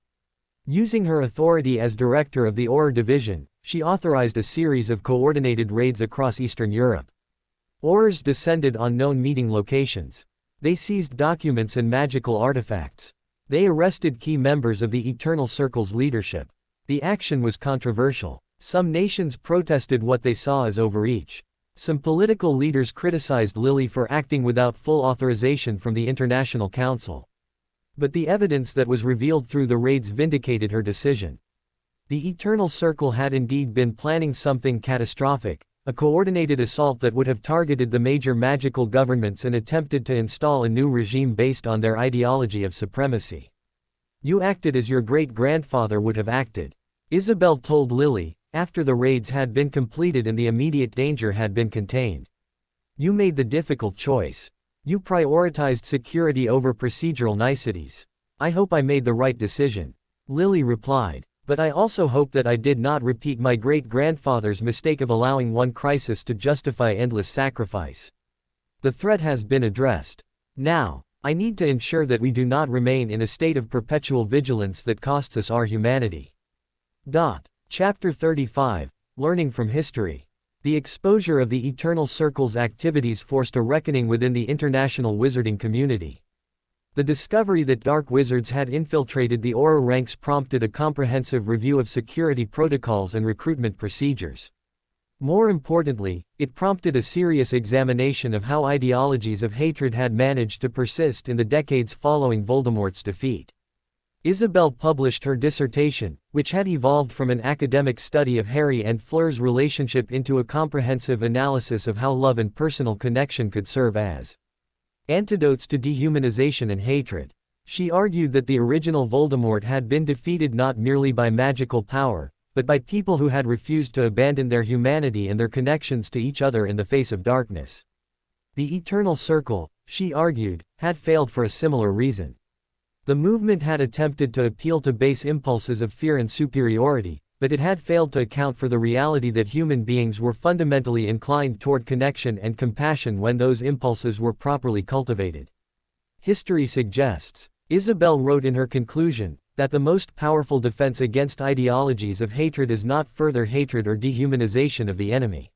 Using her authority as director of the Aura Division, she authorized a series of coordinated raids across Eastern Europe. Auras descended on known meeting locations. They seized documents and magical artifacts. They arrested key members of the Eternal Circle's leadership. The action was controversial. Some nations protested what they saw as overreach. Some political leaders criticized Lily for acting without full authorization from the International Council. But the evidence that was revealed through the raids vindicated her decision. The Eternal Circle had indeed been planning something catastrophic, a coordinated assault that would have targeted the major magical governments and attempted to install a new regime based on their ideology of supremacy. You acted as your great-grandfather would have acted, Isabel told Lily, after the raids had been completed and the immediate danger had been contained. You made the difficult choice. You prioritized security over procedural niceties. I hope I made the right decision, Lily replied, but I also hope that I did not repeat my great-grandfather's mistake of allowing one crisis to justify endless sacrifice. The threat has been addressed. Now, I need to ensure that we do not remain in a state of perpetual vigilance that costs us our humanity. Chapter 35, Learning from History. The exposure of the Eternal Circle's activities forced a reckoning within the international wizarding community. The discovery that dark wizards had infiltrated the Aura ranks prompted a comprehensive review of security protocols and recruitment procedures. More importantly, it prompted a serious examination of how ideologies of hatred had managed to persist in the decades following Voldemort's defeat. Isabel published her dissertation, which had evolved from an academic study of Harry and Fleur's relationship into a comprehensive analysis of how love and personal connection could serve as antidotes to dehumanization and hatred. She argued that the original Voldemort had been defeated not merely by magical power, but by people who had refused to abandon their humanity and their connections to each other in the face of darkness. The Eternal Circle, she argued, had failed for a similar reason. The movement had attempted to appeal to base impulses of fear and superiority, but it had failed to account for the reality that human beings were fundamentally inclined toward connection and compassion when those impulses were properly cultivated. History suggests, Isabel wrote in her conclusion, that the most powerful defense against ideologies of hatred is not further hatred or dehumanization of the enemy.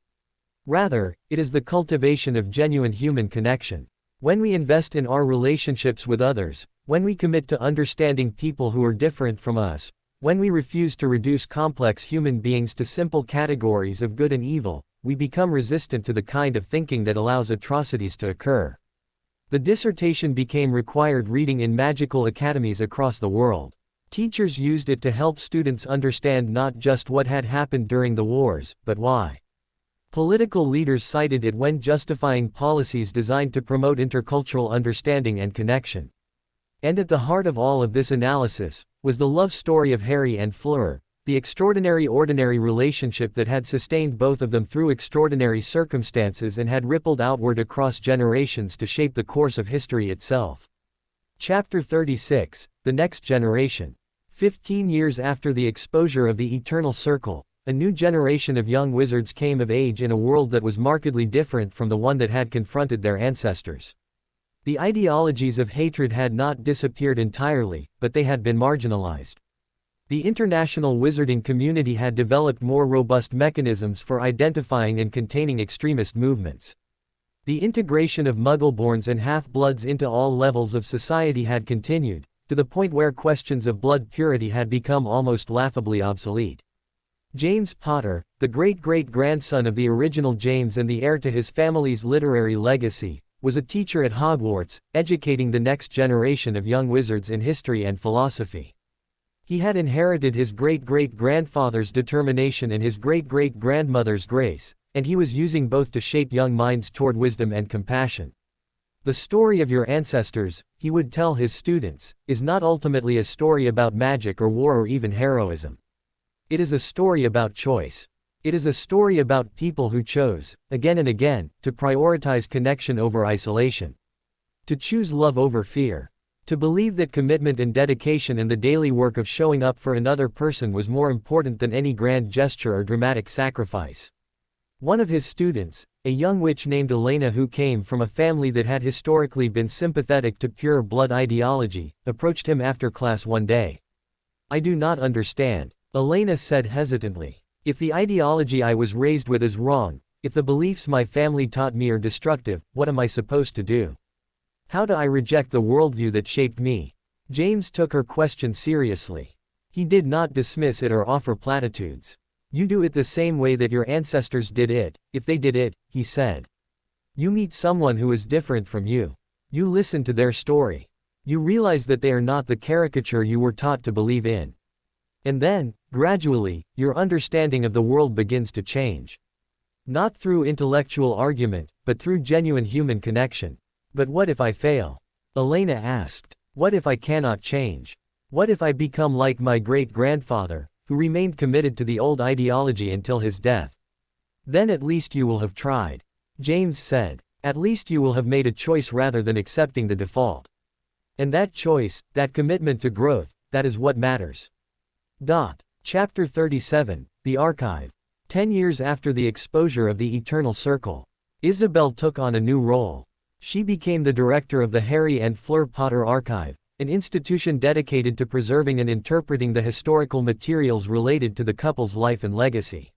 Rather, it is the cultivation of genuine human connection. When we invest in our relationships with others, when we commit to understanding people who are different from us, when we refuse to reduce complex human beings to simple categories of good and evil, we become resistant to the kind of thinking that allows atrocities to occur. The dissertation became required reading in magical academies across the world. Teachers used it to help students understand not just what had happened during the wars, but why. Political leaders cited it when justifying policies designed to promote intercultural understanding and connection. And at the heart of all of this analysis, was the love story of Harry and Fleur, the extraordinary ordinary relationship that had sustained both of them through extraordinary circumstances and had rippled outward across generations to shape the course of history itself. Chapter 36, The Next Generation. 15 years after the exposure of the Eternal Circle, a new generation of young wizards came of age in a world that was markedly different from the one that had confronted their ancestors. The ideologies of hatred had not disappeared entirely, but they had been marginalized. The international wizarding community had developed more robust mechanisms for identifying and containing extremist movements. The integration of Muggleborns and half-bloods into all levels of society had continued, to the point where questions of blood purity had become almost laughably obsolete. James Potter, the great-great-grandson of the original James and the heir to his family's literary legacy, was a teacher at Hogwarts, educating the next generation of young wizards in history and philosophy. He had inherited his great-great-grandfather's determination and his great-great-grandmother's grace, and he was using both to shape young minds toward wisdom and compassion. The story of your ancestors, he would tell his students, is not ultimately a story about magic or war or even heroism. It is a story about choice. It is a story about people who chose, again and again, to prioritize connection over isolation. To choose love over fear. To believe that commitment and dedication and the daily work of showing up for another person was more important than any grand gesture or dramatic sacrifice. One of his students, a young witch named Elena who came from a family that had historically been sympathetic to pure blood ideology, approached him after class one day. "I do not understand," Elena said hesitantly. "If the ideology I was raised with is wrong, if the beliefs my family taught me are destructive, what am I supposed to do? How do I reject the worldview that shaped me?" James took her question seriously. He did not dismiss it or offer platitudes. "You do it the same way that your ancestors did it, if they did it," he said. "You meet someone who is different from you. You listen to their story. You realize that they are not the caricature you were taught to believe in. And then, gradually, your understanding of the world begins to change. Not through intellectual argument, but through genuine human connection." "But what if I fail?" Elena asked. "What if I cannot change? What if I become like my great-grandfather, who remained committed to the old ideology until his death?" "Then at least you will have tried," James said. "At least you will have made a choice rather than accepting the default. And that choice, that commitment to growth, that is what matters." Chapter 37, The Archive. 10 years after the exposure of the Eternal Circle, Isabel took on a new role. She became the director of the Harry and Fleur Potter Archive, an institution dedicated to preserving and interpreting the historical materials related to the couple's life and legacy.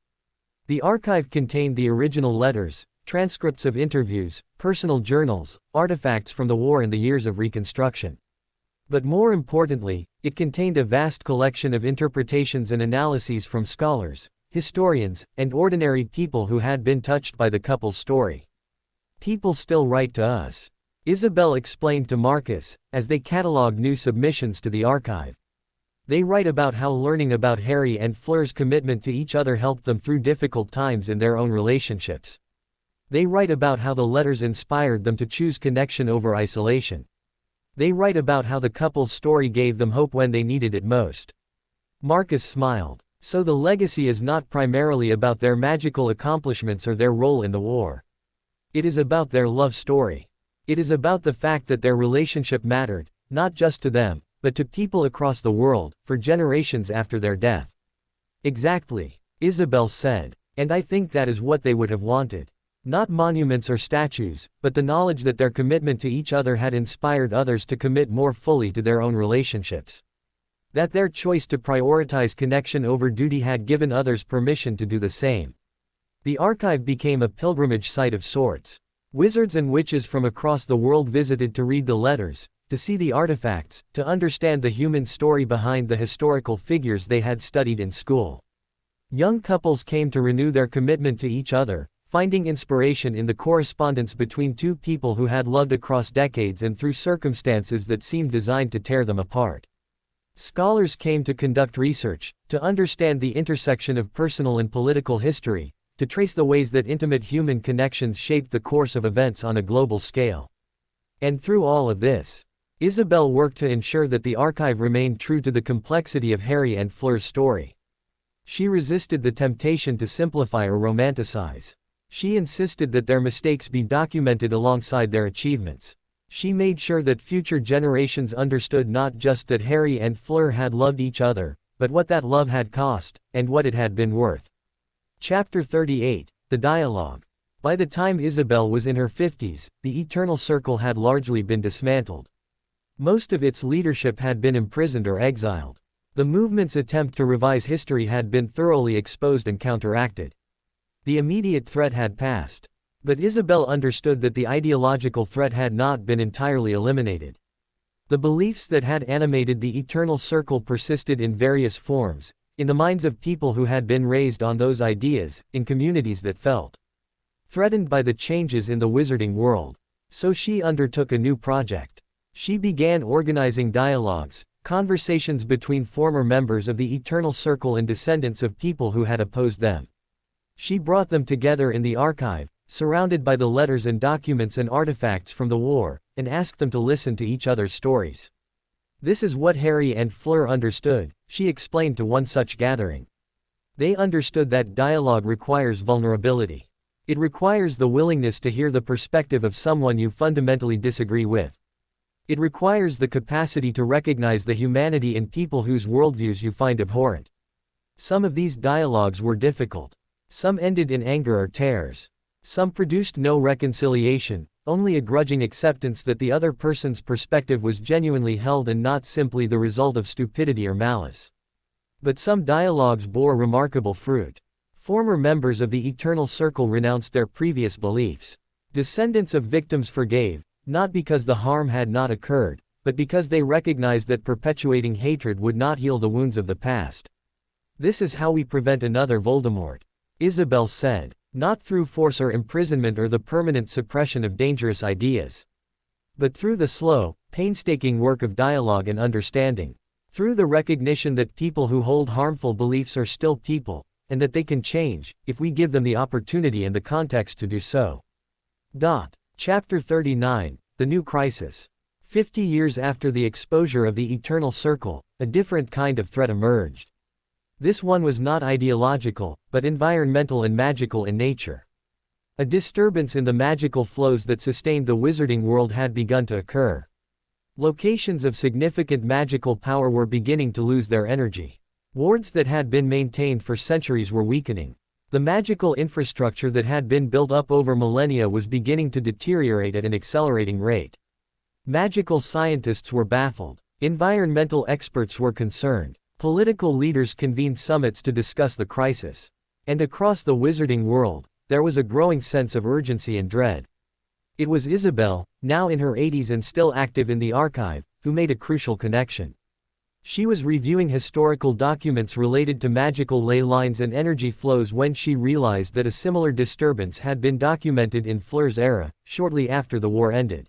The archive contained the original letters, transcripts of interviews, personal journals, artifacts from the war and the years of Reconstruction. But more importantly, it contained a vast collection of interpretations and analyses from scholars, historians, and ordinary people who had been touched by the couple's story. "People still write to us," Isabel explained to Marcus, as they catalogued new submissions to the archive. "They write about how learning about Harry and Fleur's commitment to each other helped them through difficult times in their own relationships. They write about how the letters inspired them to choose connection over isolation. They write about how the couple's story gave them hope when they needed it most." Marcus smiled. "So the legacy is not primarily about their magical accomplishments or their role in the war. It is about their love story. It is about the fact that their relationship mattered, not just to them, but to people across the world, for generations after their death." "Exactly," Isabel said. "And I think that is what they would have wanted. Not monuments or statues, but the knowledge that their commitment to each other had inspired others to commit more fully to their own relationships. That their choice to prioritize connection over duty had given others permission to do the same." The archive became a pilgrimage site of sorts. Wizards and witches from across the world visited to read the letters, to see the artifacts, to understand the human story behind the historical figures they had studied in school. Young couples came to renew their commitment to each other, finding inspiration in the correspondence between two people who had loved across decades and through circumstances that seemed designed to tear them apart. Scholars came to conduct research, to understand the intersection of personal and political history, to trace the ways that intimate human connections shaped the course of events on a global scale. And through all of this, Isabel worked to ensure that the archive remained true to the complexity of Harry and Fleur's story. She resisted the temptation to simplify or romanticize. She insisted that their mistakes be documented alongside their achievements. She made sure that future generations understood not just that Harry and Fleur had loved each other, but what that love had cost, and what it had been worth. Chapter 38, The Dialogue. By the time Isabel was in her 50s, the Eternal Circle had largely been dismantled. Most of its leadership had been imprisoned or exiled. The movement's attempt to revise history had been thoroughly exposed and counteracted. The immediate threat had passed. But Isabel understood that the ideological threat had not been entirely eliminated. The beliefs that had animated the eternal circle persisted in various forms, in the minds of people who had been raised on those ideas, in communities that felt threatened by the changes in the wizarding world. So she undertook a new project. She began organizing dialogues, conversations between former members of the Eternal Circle and descendants of people who had opposed them. She brought them together in the archive, surrounded by the letters and documents and artifacts from the war, and asked them to listen to each other's stories. This is what Harry and Fleur understood, she explained to one such gathering. They understood that dialogue requires vulnerability. It requires the willingness to hear the perspective of someone you fundamentally disagree with. It requires the capacity to recognize the humanity in people whose worldviews you find abhorrent. Some of these dialogues were difficult. Some ended in anger or tears. Some produced no reconciliation, only a grudging acceptance that the other person's perspective was genuinely held and not simply the result of stupidity or malice. But some dialogues bore remarkable fruit. Former members of the Eternal Circle renounced their previous beliefs. Descendants of victims forgave, not because the harm had not occurred, but because they recognized that perpetuating hatred would not heal the wounds of the past. This is how we prevent another Voldemort, Isabel said. Not through force or imprisonment or the permanent suppression of dangerous ideas, but through the slow, painstaking work of dialogue and understanding. Through the recognition that people who hold harmful beliefs are still people, and that they can change, if we give them the opportunity and the context to do so. Chapter 39, The New Crisis. 50 years after the exposure of the Eternal Circle, a different kind of threat emerged. This one was not ideological, but environmental and magical in nature. A disturbance in the magical flows that sustained the wizarding world had begun to occur. Locations of significant magical power were beginning to lose their energy. Wards that had been maintained for centuries were weakening. The magical infrastructure that had been built up over millennia was beginning to deteriorate at an accelerating rate. Magical scientists were baffled. Environmental experts were concerned. Political leaders convened summits to discuss the crisis. And across the wizarding world, there was a growing sense of urgency and dread. It was Isabel, now in her 80s and still active in the archive, who made a crucial connection. She was reviewing historical documents related to magical ley lines and energy flows when she realized that a similar disturbance had been documented in Fleur's era, shortly after the war ended.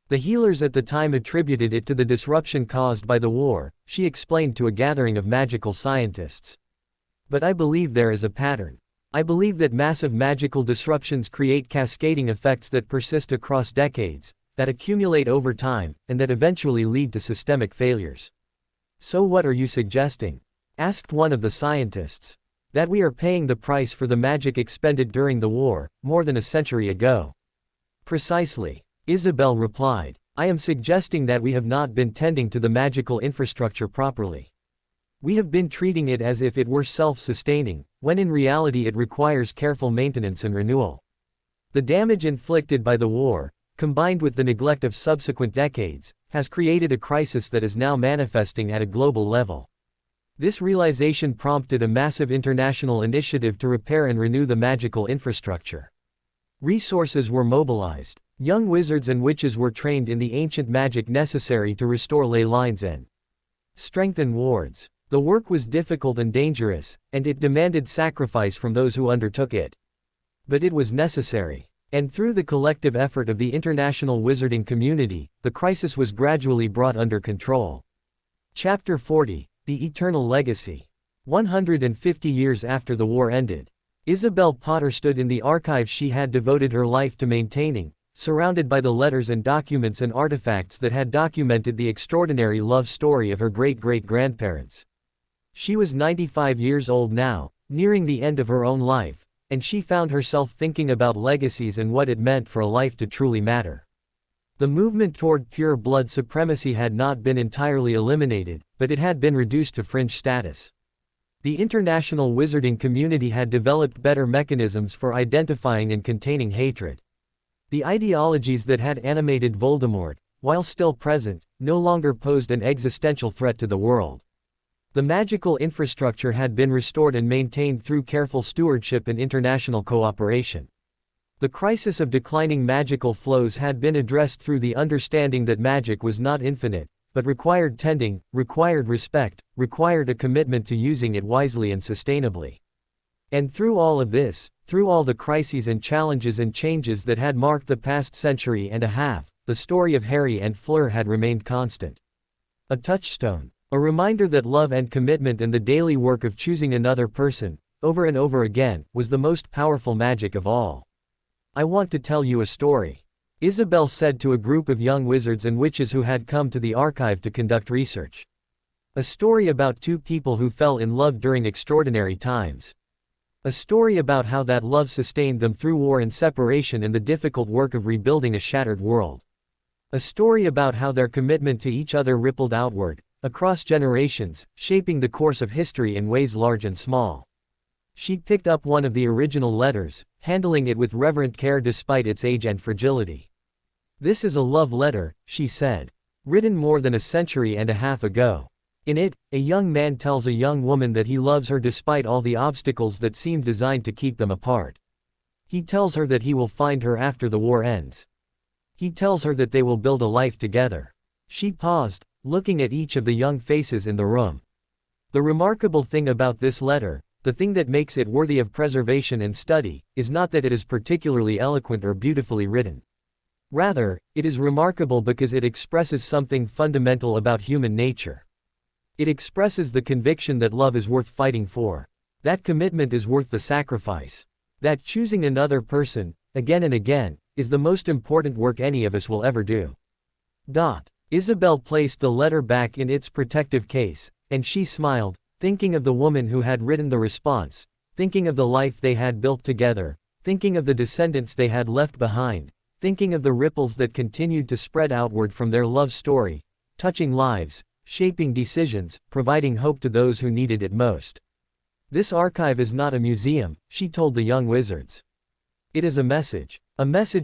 The healers at the time attributed it to the disruption caused by the war, she explained to a gathering of magical scientists. But I believe there is a pattern. I believe that massive magical disruptions create cascading effects that persist across decades, that accumulate over time, and that eventually lead to systemic failures. So what are you suggesting? Asked one of the scientists. That we are paying the price for the magic expended during the war, more than a century ago. Precisely. Isabel replied. I am suggesting that we have not been tending to the magical infrastructure properly. We have been treating it as if it were self-sustaining, when in reality it requires careful maintenance and renewal. The damage inflicted by the war, combined with the neglect of subsequent decades, has created a crisis that is now manifesting at a global level. This realization prompted a massive international initiative to repair and renew the magical infrastructure. Resources were mobilized. Young wizards and witches were trained in the ancient magic necessary to restore ley lines and strengthen wards. The work was difficult and dangerous, and it demanded sacrifice from those who undertook it. But it was necessary. And through the collective effort of the international wizarding community, the crisis was gradually brought under control. Chapter 40, The Eternal Legacy. 150 years after the war ended, Isabel Potter stood in the archive she had devoted her life to maintaining, surrounded by the letters and documents and artifacts that had documented the extraordinary love story of her great-great-grandparents. She was 95 years old now, nearing the end of her own life, and she found herself thinking about legacies and what it meant for a life to truly matter. The movement toward pure blood supremacy had not been entirely eliminated, but it had been reduced to fringe status. The international wizarding community had developed better mechanisms for identifying and containing hatred. The ideologies that had animated Voldemort, while still present, no longer posed an existential threat to the world. The magical infrastructure had been restored and maintained through careful stewardship and international cooperation. The crisis of declining magical flows had been addressed through the understanding that magic was not infinite, but required tending, required respect, required a commitment to using it wisely and sustainably. And through all of this, through all the crises and challenges and changes that had marked the past century and a half, the story of Harry and Fleur had remained constant. A touchstone. A reminder that love and commitment and the daily work of choosing another person, over and over again, was the most powerful magic of all. "I want to tell you a story," Isabel said to a group of young wizards and witches who had come to the archive to conduct research. A story about two people who fell in love during extraordinary times. A story about how that love sustained them through war and separation and the difficult work of rebuilding a shattered world. A story about how their commitment to each other rippled outward, across generations, shaping the course of history in ways large and small. She picked up one of the original letters, handling it with reverent care despite its age and fragility. "This is a love letter," she said. "Written more than a century and a half ago. In it, a young man tells a young woman that he loves her despite all the obstacles that seem designed to keep them apart. He tells her that he will find her after the war ends. He tells her that they will build a life together." She paused, looking at each of the young faces in the room. The remarkable thing about this letter, the thing that makes it worthy of preservation and study, is not that it is particularly eloquent or beautifully written. Rather, it is remarkable because it expresses something fundamental about human nature. It expresses the conviction that love is worth fighting for. That commitment is worth the sacrifice. That choosing another person, again and again, is the most important work any of us will ever do. Isabel placed the letter back in its protective case, and she smiled, thinking of the woman who had written the response, thinking of the life they had built together, thinking of the descendants they had left behind, thinking of the ripples that continued to spread outward from their love story, touching lives, shaping decisions, providing hope to those who needed it most. "This archive is not a museum," she told the young wizards. "It is a message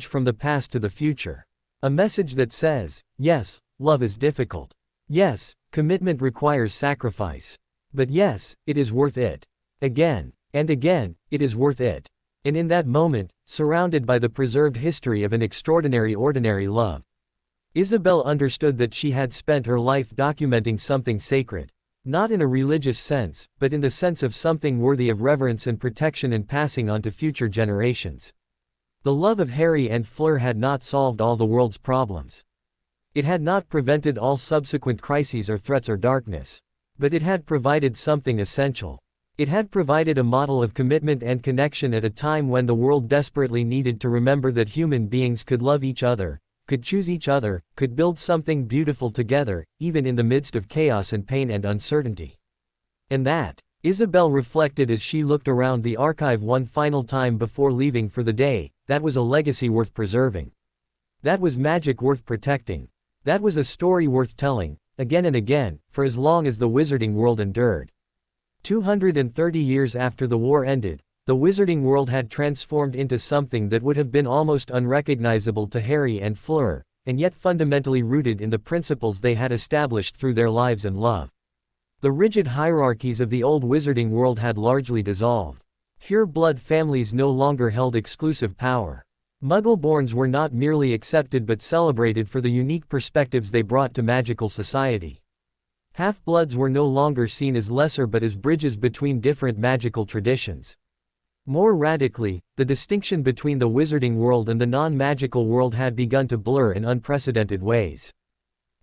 from the past to the future. A message that says, yes, love is difficult. Yes, commitment requires sacrifice. But yes, it is worth it. Again and again, it is worth it." And in that moment, surrounded by the preserved history of an extraordinary ordinary love, Isabel understood that she had spent her life documenting something sacred. Not in a religious sense, but in the sense of something worthy of reverence and protection and passing on to future generations. The love of Harry and Fleur had not solved all the world's problems. It had not prevented all subsequent crises or threats or darkness. But it had provided something essential. It had provided a model of commitment and connection at a time when the world desperately needed to remember that human beings could love each other, could choose each other, could build something beautiful together, even in the midst of chaos and pain and uncertainty. And that, Isabel reflected as she looked around the archive one final time before leaving for the day, that was a legacy worth preserving. That was magic worth protecting. That was a story worth telling, again and again, for as long as the wizarding world endured. 230 years after the war ended, the wizarding world had transformed into something that would have been almost unrecognizable to Harry and Fleur, and yet fundamentally rooted in the principles they had established through their lives and love. The rigid hierarchies of the old wizarding world had largely dissolved. Pure-blood families no longer held exclusive power. Muggle-borns were not merely accepted but celebrated for the unique perspectives they brought to magical society. Half-bloods were no longer seen as lesser but as bridges between different magical traditions. More radically, the distinction between the wizarding world and the non-magical world had begun to blur in unprecedented ways.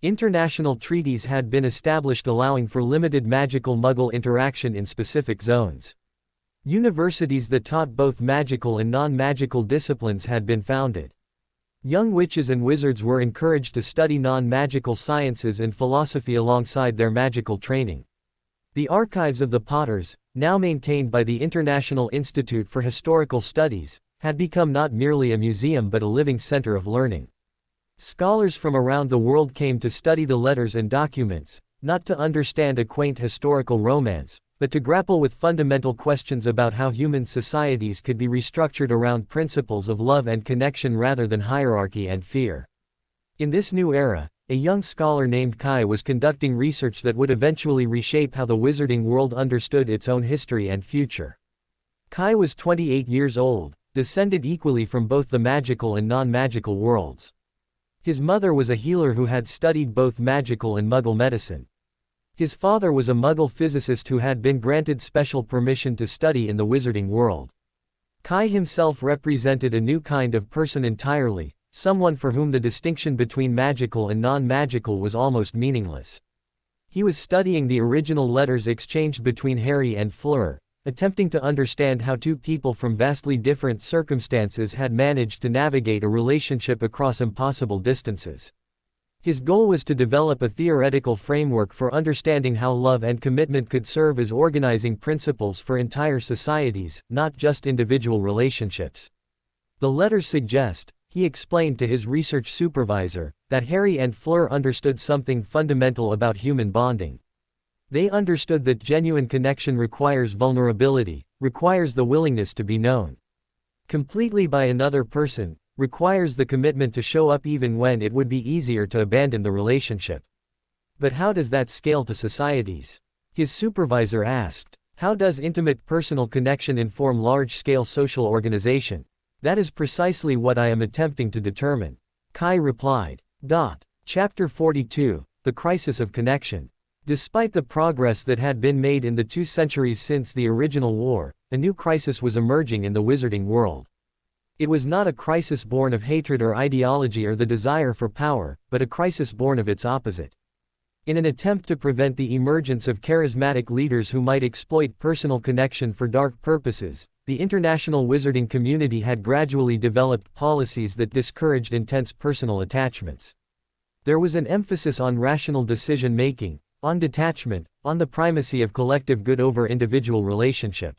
International treaties had been established allowing for limited magical Muggle interaction in specific zones. Universities that taught both magical and non-magical disciplines had been founded. Young witches and wizards were encouraged to study non-magical sciences and philosophy alongside their magical training. The archives of the Potters, now maintained by the International Institute for Historical Studies, had become not merely a museum but a living center of learning. Scholars from around the world came to study the letters and documents, not to understand a quaint historical romance, but to grapple with fundamental questions about how human societies could be restructured around principles of love and connection rather than hierarchy and fear. In this new era, a young scholar named Kai was conducting research that would eventually reshape how the wizarding world understood its own history and future. Kai was 28 years old, descended equally from both the magical and non-magical worlds. His mother was a healer who had studied both magical and Muggle medicine. His father was a Muggle physicist who had been granted special permission to study in the wizarding world. Kai himself represented a new kind of person entirely, someone for whom the distinction between magical and non-magical was almost meaningless. He was studying the original letters exchanged between Harry and Fleur, attempting to understand how two people from vastly different circumstances had managed to navigate a relationship across impossible distances. His goal was to develop a theoretical framework for understanding how love and commitment could serve as organizing principles for entire societies, not just individual relationships. The letters suggest, he explained to his research supervisor, that Harry and Fleur understood something fundamental about human bonding. They understood that genuine connection requires vulnerability, requires the willingness to be known completely by another person, requires the commitment to show up even when it would be easier to abandon the relationship. But how does that scale to societies? His supervisor asked. How does intimate personal connection inform large-scale social organization? That is precisely what I am attempting to determine. Kai replied. Chapter 42, The Crisis of Connection. Despite the progress that had been made in the 2 centuries since the original war, a new crisis was emerging in the wizarding world. It was not a crisis born of hatred or ideology or the desire for power, but a crisis born of its opposite. In an attempt to prevent the emergence of charismatic leaders who might exploit personal connection for dark purposes, the international wizarding community had gradually developed policies that discouraged intense personal attachments. There was an emphasis on rational decision-making, on detachment, on the primacy of collective good over individual relationship.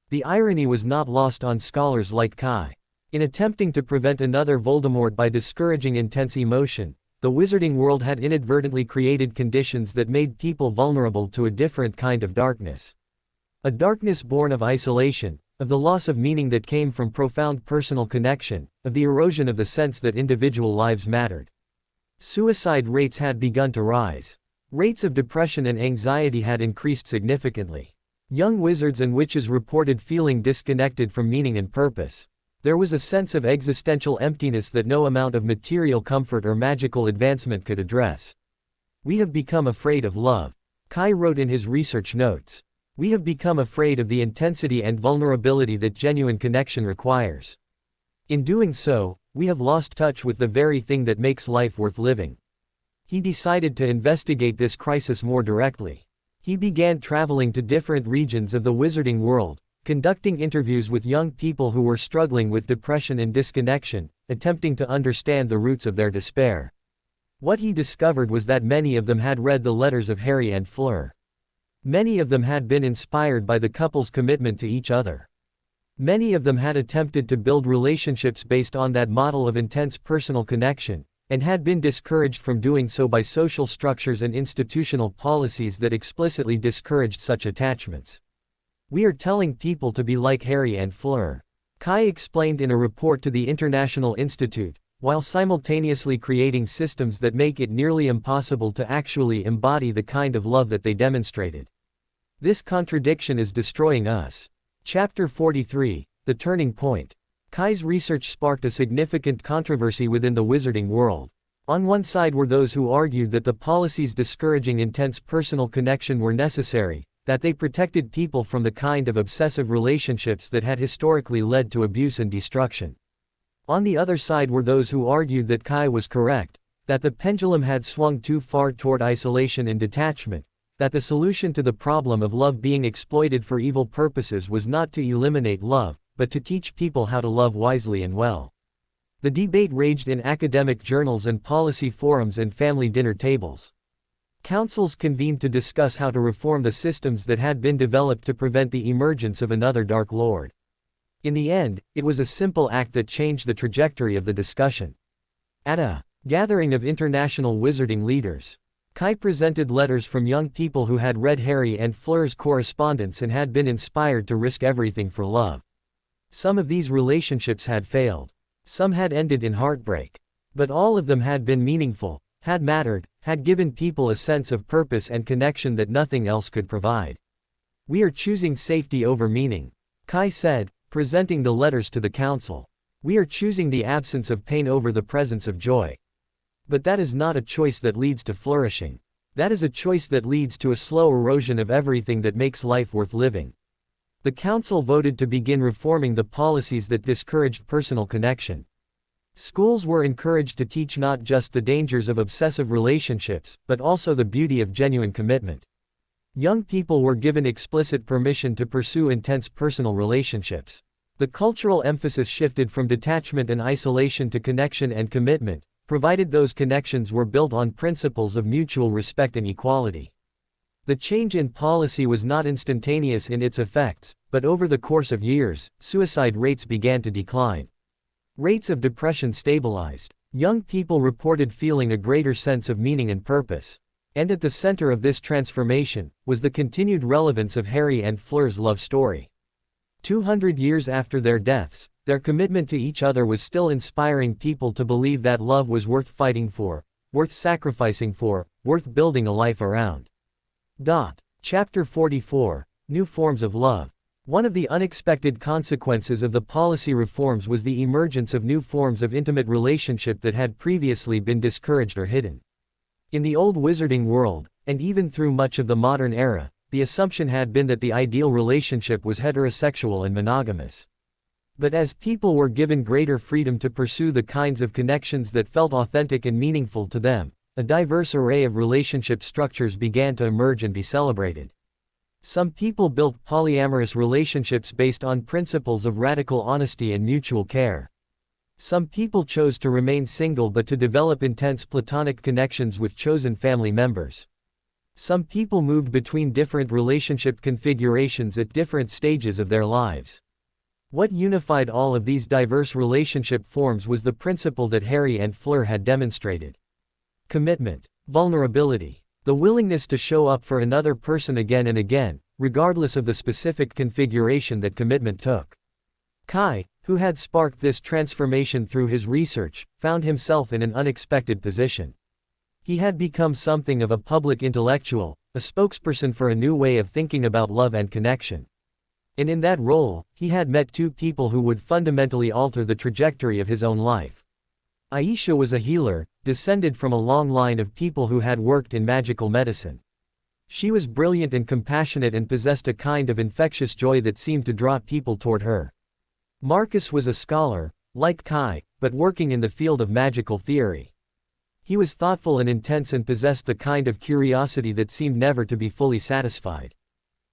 The irony was not lost on scholars like Kai. In attempting to prevent another Voldemort by discouraging intense emotion, the wizarding world had inadvertently created conditions that made people vulnerable to a different kind of darkness. A darkness born of isolation, of the loss of meaning that came from profound personal connection, of the erosion of the sense that individual lives mattered. Suicide rates had begun to rise. Rates of depression and anxiety had increased significantly. Young wizards and witches reported feeling disconnected from meaning and purpose. There was a sense of existential emptiness that no amount of material comfort or magical advancement could address. We have become afraid of love. Kai wrote in his research notes. We have become afraid of the intensity and vulnerability that genuine connection requires. In doing so, we have lost touch with the very thing that makes life worth living. He decided to investigate this crisis more directly. He began traveling to different regions of the wizarding world, conducting interviews with young people who were struggling with depression and disconnection, attempting to understand the roots of their despair. What he discovered was that many of them had read the letters of Harry and Fleur. Many of them had been inspired by the couple's commitment to each other. Many of them had attempted to build relationships based on that model of intense personal connection, and had been discouraged from doing so by social structures and institutional policies that explicitly discouraged such attachments. We are telling people to be like Harry and Fleur, Kai explained in a report to the International Institute, while simultaneously creating systems that make it nearly impossible to actually embody the kind of love that they demonstrated. This contradiction is destroying us. Chapter 43, The Turning Point. Kai's research sparked a significant controversy within the wizarding world. On one side were those who argued that the policies discouraging intense personal connection were necessary, that they protected people from the kind of obsessive relationships that had historically led to abuse and destruction. On the other side were those who argued that Kai was correct, that the pendulum had swung too far toward isolation and detachment, that the solution to the problem of love being exploited for evil purposes was not to eliminate love, but to teach people how to love wisely and well. The debate raged in academic journals and policy forums and family dinner tables. Councils convened to discuss how to reform the systems that had been developed to prevent the emergence of another Dark Lord. In the end, it was a simple act that changed the trajectory of the discussion. At a gathering of international wizarding leaders, Kai presented letters from young people who had read Harry and Fleur's correspondence and had been inspired to risk everything for love. Some of these relationships had failed. Some had ended in heartbreak. But all of them had been meaningful, had mattered, had given people a sense of purpose and connection that nothing else could provide. We are choosing safety over meaning, Kai said, presenting the letters to the council. We are choosing the absence of pain over the presence of joy. But that is not a choice that leads to flourishing. That is a choice that leads to a slow erosion of everything that makes life worth living. The council voted to begin reforming the policies that discouraged personal connection. Schools were encouraged to teach not just the dangers of obsessive relationships, but also the beauty of genuine commitment. Young people were given explicit permission to pursue intense personal relationships. The cultural emphasis shifted from detachment and isolation to connection and commitment, provided those connections were built on principles of mutual respect and equality. The change in policy was not instantaneous in its effects, but over the course of years, suicide rates began to decline. Rates of depression stabilized. Young people reported feeling a greater sense of meaning and purpose. And at the center of this transformation was the continued relevance of Harry and Fleur's love story. 200 years after their deaths, their commitment to each other was still inspiring people to believe that love was worth fighting for, worth sacrificing for, worth building a life around. Chapter 44, New Forms of Love. One of the unexpected consequences of the policy reforms was the emergence of new forms of intimate relationship that had previously been discouraged or hidden. In the old wizarding world, and even through much of the modern era, the assumption had been that the ideal relationship was heterosexual and monogamous. But as people were given greater freedom to pursue the kinds of connections that felt authentic and meaningful to them, a diverse array of relationship structures began to emerge and be celebrated. Some people built polyamorous relationships based on principles of radical honesty and mutual care. Some people chose to remain single but to develop intense platonic connections with chosen family members. Some people moved between different relationship configurations at different stages of their lives. What unified all of these diverse relationship forms was the principle that Harry and Fleur had demonstrated. Commitment, vulnerability, the willingness to show up for another person again and again, regardless of the specific configuration that commitment took. Kai, who had sparked this transformation through his research, found himself in an unexpected position. He had become something of a public intellectual, a spokesperson for a new way of thinking about love and connection. And in that role, he had met two people who would fundamentally alter the trajectory of his own life. Aisha was a healer, descended from a long line of people who had worked in magical medicine. She was brilliant and compassionate and possessed a kind of infectious joy that seemed to draw people toward her. Marcus was a scholar, like Kai, but working in the field of magical theory. He was thoughtful and intense and possessed the kind of curiosity that seemed never to be fully satisfied.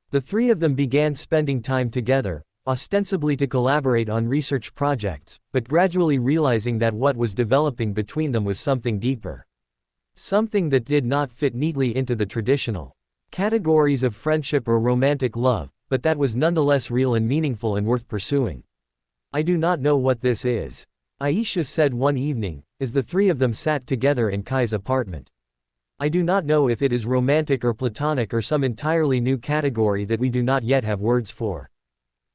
The three of them began spending time together, ostensibly to collaborate on research projects, but gradually realizing that what was developing between them was something deeper. Something that did not fit neatly into the traditional categories of friendship or romantic love, but that was nonetheless real and meaningful and worth pursuing. "I do not know what this is," Aisha said one evening, as the three of them sat together in Kai's apartment. "I do not know if it is romantic or platonic or some entirely new category that we do not yet have words for."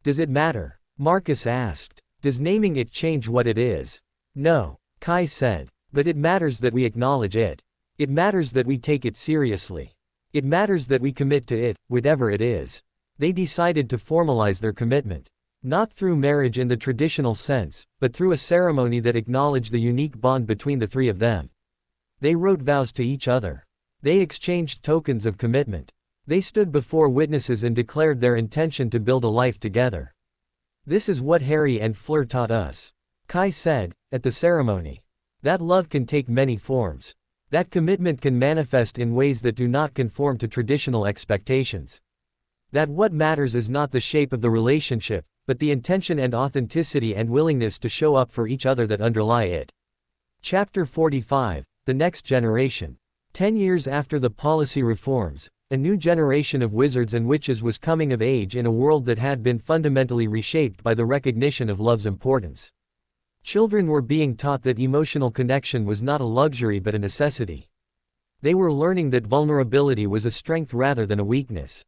"Does it matter?" Marcus asked. "Does naming it change what it is?" "No," Kai said. "But it matters that we acknowledge it. It matters that we take it seriously. It matters that we commit to it, whatever it is." They decided to formalize their commitment. Not through marriage in the traditional sense, but through a ceremony that acknowledged the unique bond between the three of them. They wrote vows to each other. They exchanged tokens of commitment. They stood before witnesses and declared their intention to build a life together. "This is what Harry and Fleur taught us," Kai said, at the ceremony. "That love can take many forms. That commitment can manifest in ways that do not conform to traditional expectations. That what matters is not the shape of the relationship, but the intention and authenticity and willingness to show up for each other that underlie it." Chapter 45, The Next Generation. 10 years after the policy reforms, a new generation of wizards and witches was coming of age in a world that had been fundamentally reshaped by the recognition of love's importance. Children were being taught that emotional connection was not a luxury but a necessity. They were learning that vulnerability was a strength rather than a weakness.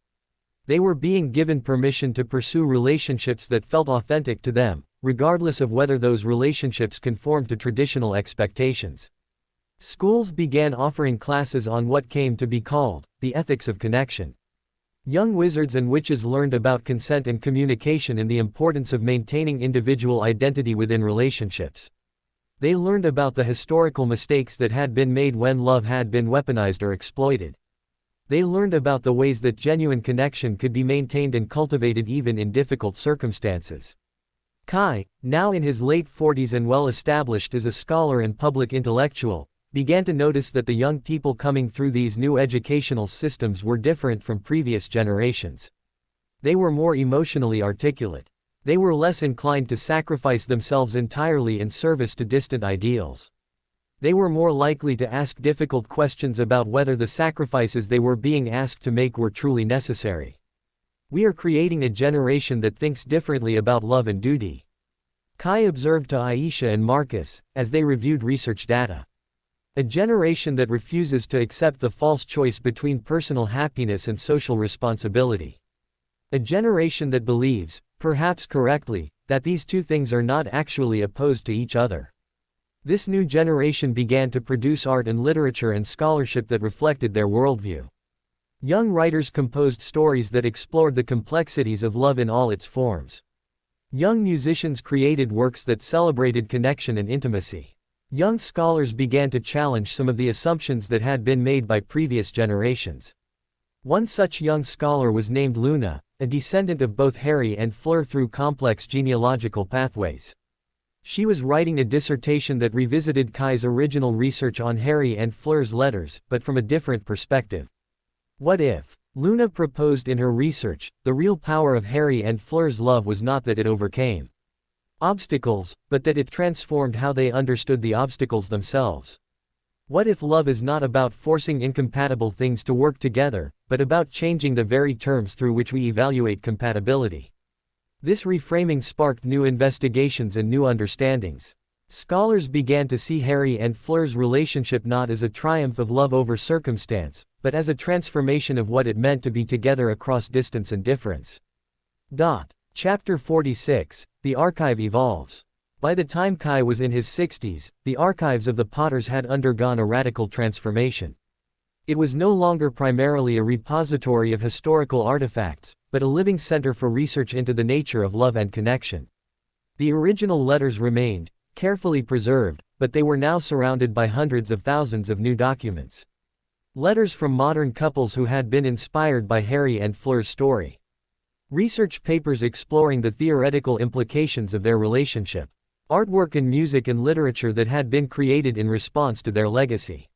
They were being given permission to pursue relationships that felt authentic to them, regardless of whether those relationships conformed to traditional expectations. Schools began offering classes on what came to be called the ethics of connection. Young wizards and witches learned about consent and communication and the importance of maintaining individual identity within relationships. They learned about the historical mistakes that had been made when love had been weaponized or exploited. They learned about the ways that genuine connection could be maintained and cultivated even in difficult circumstances. Kai, now in his late 40s and well established as a scholar and public intellectual, began to notice that the young people coming through these new educational systems were different from previous generations. They were more emotionally articulate. They were less inclined to sacrifice themselves entirely in service to distant ideals. They were more likely to ask difficult questions about whether the sacrifices they were being asked to make were truly necessary. We are creating a generation that thinks differently about love and duty. Kai observed to Aisha and Marcus, as they reviewed research data. A generation that refuses to accept the false choice between personal happiness and social responsibility. A generation that believes, perhaps correctly, that these two things are not actually opposed to each other. This new generation began to produce art and literature and scholarship that reflected their worldview. Young writers composed stories that explored the complexities of love in all its forms. Young musicians created works that celebrated connection and intimacy. Young scholars began to challenge some of the assumptions that had been made by previous generations. One such young scholar was named Luna, a descendant of both Harry and Fleur through complex genealogical pathways. She was writing a dissertation that revisited Kai's original research on Harry and Fleur's letters, but from a different perspective. What if, Luna proposed in her research, the real power of Harry and Fleur's love was not that it overcame obstacles, but that it transformed how they understood the obstacles themselves? What if love is not about forcing incompatible things to work together, but about changing the very terms through which we evaluate compatibility? This reframing sparked new investigations and new understandings. Scholars began to see Harry and Fleur's relationship not as a triumph of love over circumstance, but as a transformation of what it meant to be together across distance and difference. Chapter 46, The Archive Evolves. By the time Kai was in his 60s, the archives of the Potters had undergone a radical transformation. It was no longer primarily a repository of historical artifacts, but a living center for research into the nature of love and connection. The original letters remained, carefully preserved, but they were now surrounded by hundreds of thousands of new documents. Letters from modern couples who had been inspired by Harry and Fleur's story. Research papers exploring the theoretical implications of their relationship. Artwork and music and literature that had been created in response to their legacy.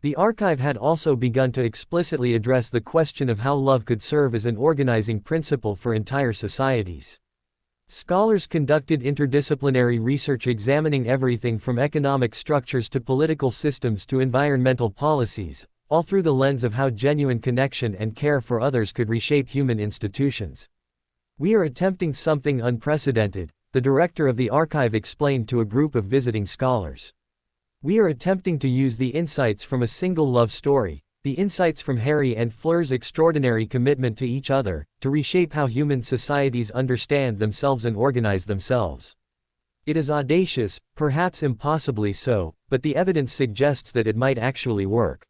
The archive had also begun to explicitly address the question of how love could serve as an organizing principle for entire societies. Scholars conducted interdisciplinary research examining everything from economic structures to political systems to environmental policies, all through the lens of how genuine connection and care for others could reshape human institutions. "We are attempting something unprecedented," the director of the archive explained to a group of visiting scholars. "We are attempting to use the insights from a single love story, the insights from Harry and Fleur's extraordinary commitment to each other, to reshape how human societies understand themselves and organize themselves. It is audacious, perhaps impossibly so, but the evidence suggests that it might actually work."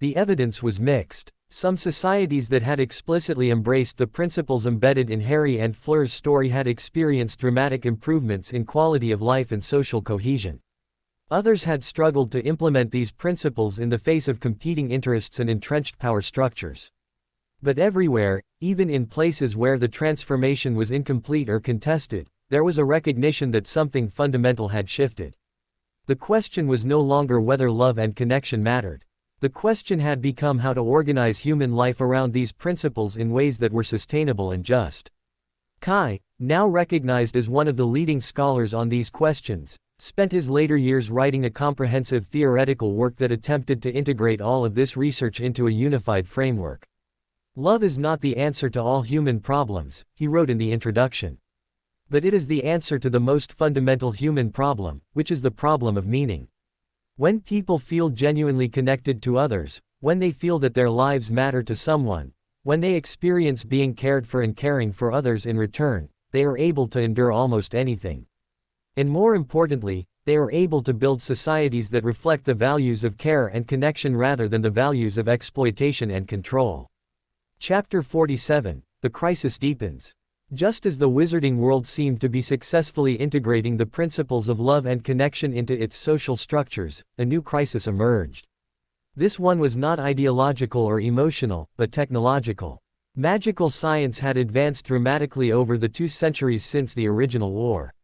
The evidence was mixed. Some societies that had explicitly embraced the principles embedded in Harry and Fleur's story had experienced dramatic improvements in quality of life and social cohesion. Others had struggled to implement these principles in the face of competing interests and entrenched power structures. But everywhere, even in places where the transformation was incomplete or contested, there was a recognition that something fundamental had shifted. The question was no longer whether love and connection mattered. The question had become how to organize human life around these principles in ways that were sustainable and just. Kai, now recognized as one of the leading scholars on these questions, spent his later years writing a comprehensive theoretical work that attempted to integrate all of this research into a unified framework. "Love is not the answer to all human problems," he wrote in the introduction. "But it is the answer to the most fundamental human problem, which is the problem of meaning. When people feel genuinely connected to others, when they feel that their lives matter to someone, when they experience being cared for and caring for others in return, they are able to endure almost anything. And more importantly, they are able to build societies that reflect the values of care and connection rather than the values of exploitation and control. Chapter 47, The Crisis Deepens. Just as the wizarding world seemed to be successfully integrating the principles of love and connection into its social structures, a new crisis emerged. This one was not ideological or emotional, but technological. Magical science had advanced dramatically over the 2 centuries since the original war.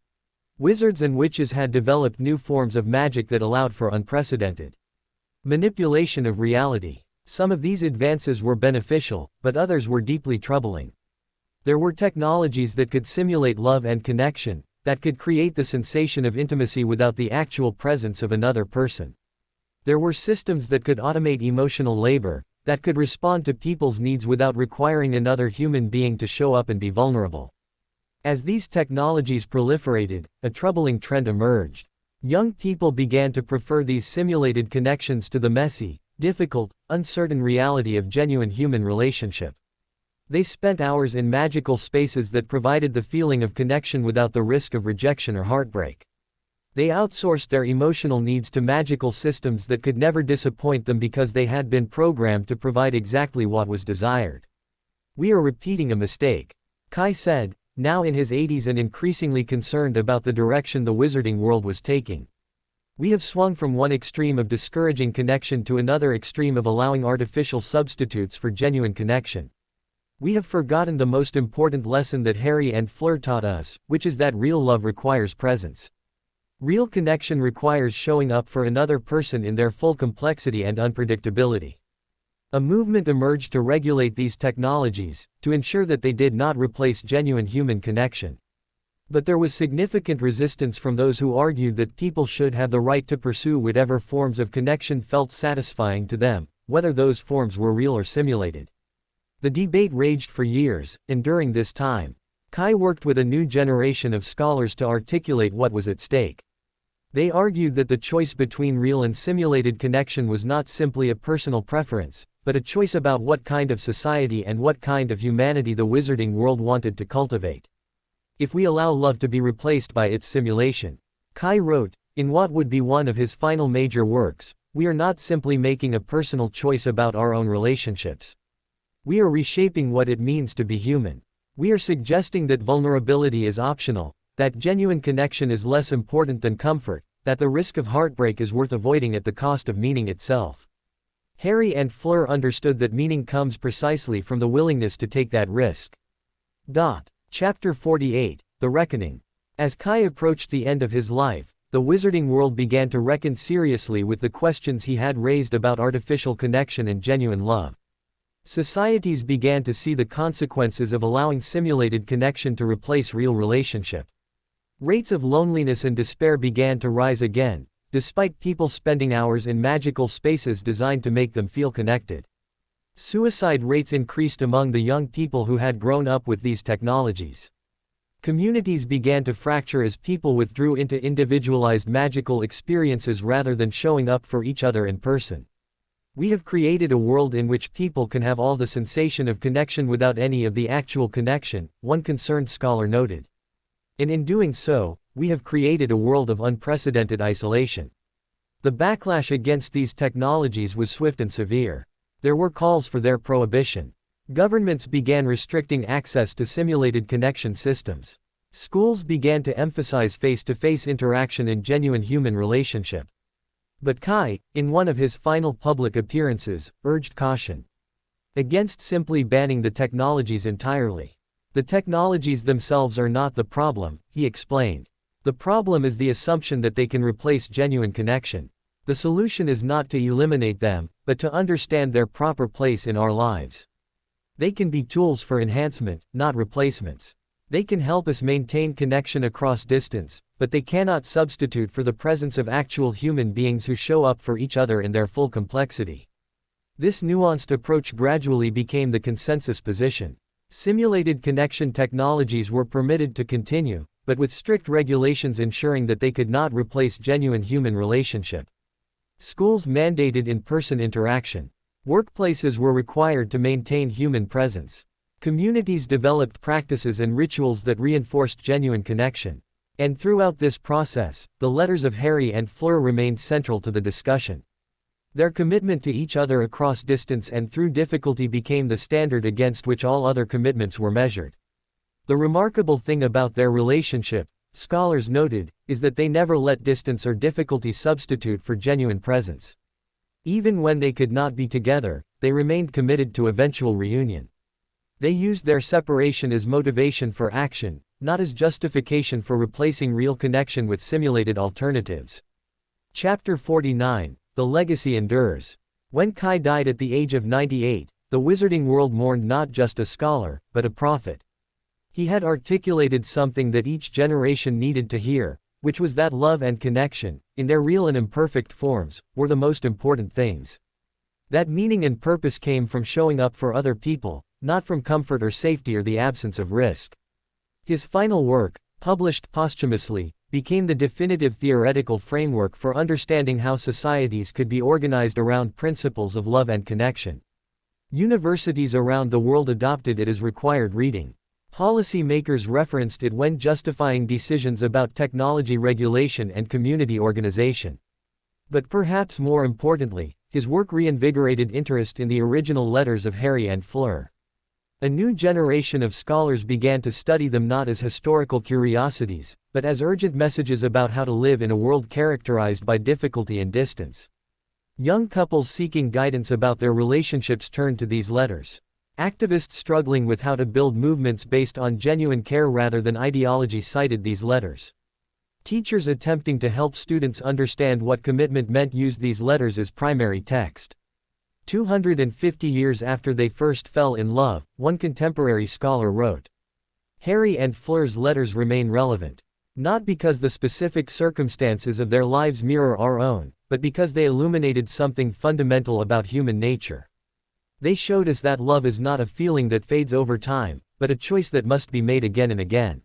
Wizards and witches had developed new forms of magic that allowed for unprecedented manipulation of reality. Some of these advances were beneficial, but others were deeply troubling. There were technologies that could simulate love and connection, that could create the sensation of intimacy without the actual presence of another person. There were systems that could automate emotional labor, that could respond to people's needs without requiring another human being to show up and be vulnerable. As these technologies proliferated, a troubling trend emerged. Young people began to prefer these simulated connections to the messy, difficult, uncertain reality of genuine human relationship. They spent hours in magical spaces that provided the feeling of connection without the risk of rejection or heartbreak. They outsourced their emotional needs to magical systems that could never disappoint them because they had been programmed to provide exactly what was desired. "We are repeating a mistake," Kai said, now in his 80s and increasingly concerned about the direction the wizarding world was taking. "We have swung from one extreme of discouraging connection to another extreme of allowing artificial substitutes for genuine connection. We have forgotten the most important lesson that Harry and Fleur taught us, which is that real love requires presence. Real connection requires showing up for another person in their full complexity and unpredictability." A movement emerged to regulate these technologies, to ensure that they did not replace genuine human connection. But there was significant resistance from those who argued that people should have the right to pursue whatever forms of connection felt satisfying to them, whether those forms were real or simulated. The debate raged for years, and during this time, Kai worked with a new generation of scholars to articulate what was at stake. They argued that the choice between real and simulated connection was not simply a personal preference, but a choice about what kind of society and what kind of humanity the wizarding world wanted to cultivate. "If we allow love to be replaced by its simulation," Kai wrote, in what would be one of his final major works, "we are not simply making a personal choice about our own relationships. We are reshaping what it means to be human. We are suggesting that vulnerability is optional, that genuine connection is less important than comfort, that the risk of heartbreak is worth avoiding at the cost of meaning itself." Harry and Fleur understood that meaning comes precisely from the willingness to take that risk. Chapter 48, The Reckoning. As Kai approached the end of his life, the wizarding world began to reckon seriously with the questions he had raised about artificial connection and genuine love. Societies began to see the consequences of allowing simulated connection to replace real relationship. Rates of loneliness and despair began to rise again, despite people spending hours in magical spaces designed to make them feel connected. Suicide rates increased among the young people who had grown up with these technologies. Communities began to fracture as people withdrew into individualized magical experiences rather than showing up for each other in person. "We have created a world in which people can have all the sensation of connection without any of the actual connection," one concerned scholar noted. "And in doing so, we have created a world of unprecedented isolation." The backlash against these technologies was swift and severe. There were calls for their prohibition. Governments began restricting access to simulated connection systems. Schools began to emphasize face-to-face interaction and genuine human relationship. But Kai, in one of his final public appearances, urged caution against simply banning the technologies entirely. "The technologies themselves are not the problem," he explained. "The problem is the assumption that they can replace genuine connection. The solution is not to eliminate them, but to understand their proper place in our lives. They can be tools for enhancement, not replacements. They can help us maintain connection across distance, but they cannot substitute for the presence of actual human beings who show up for each other in their full complexity." This nuanced approach gradually became the consensus position. Simulated connection technologies were permitted to continue, but with strict regulations ensuring that they could not replace genuine human relationship. Schools mandated in-person interaction. Workplaces were required to maintain human presence. Communities developed practices and rituals that reinforced genuine connection. And throughout this process, the letters of Harry and Fleur remained central to the discussion. Their commitment to each other across distance and through difficulty became the standard against which all other commitments were measured. The remarkable thing about their relationship, scholars noted, is that they never let distance or difficulty substitute for genuine presence. Even when they could not be together, they remained committed to eventual reunion. They used their separation as motivation for action, not as justification for replacing real connection with simulated alternatives. Chapter 49, The Legacy Endures. When Kai died at the age of 98, the wizarding world mourned not just a scholar, but a prophet. He had articulated something that each generation needed to hear, which was that love and connection, in their real and imperfect forms, were the most important things. That meaning and purpose came from showing up for other people, not from comfort or safety or the absence of risk. His final work, published posthumously, became the definitive theoretical framework for understanding how societies could be organized around principles of love and connection. Universities around the world adopted it as required reading. Policy makers referenced it when justifying decisions about technology regulation and community organization. But perhaps more importantly, his work reinvigorated interest in the original letters of Harry and Fleur. A new generation of scholars began to study them not as historical curiosities, but as urgent messages about how to live in a world characterized by difficulty and distance. Young couples seeking guidance about their relationships turned to these letters. Activists struggling with how to build movements based on genuine care rather than ideology cited these letters. Teachers attempting to help students understand what commitment meant used these letters as primary text. 250 years after they first fell in love, one contemporary scholar wrote, Harry and Fleur's letters remain relevant. Not because the specific circumstances of their lives mirror our own, but because they illuminated something fundamental about human nature. They showed us that love is not a feeling that fades over time, but a choice that must be made again and again.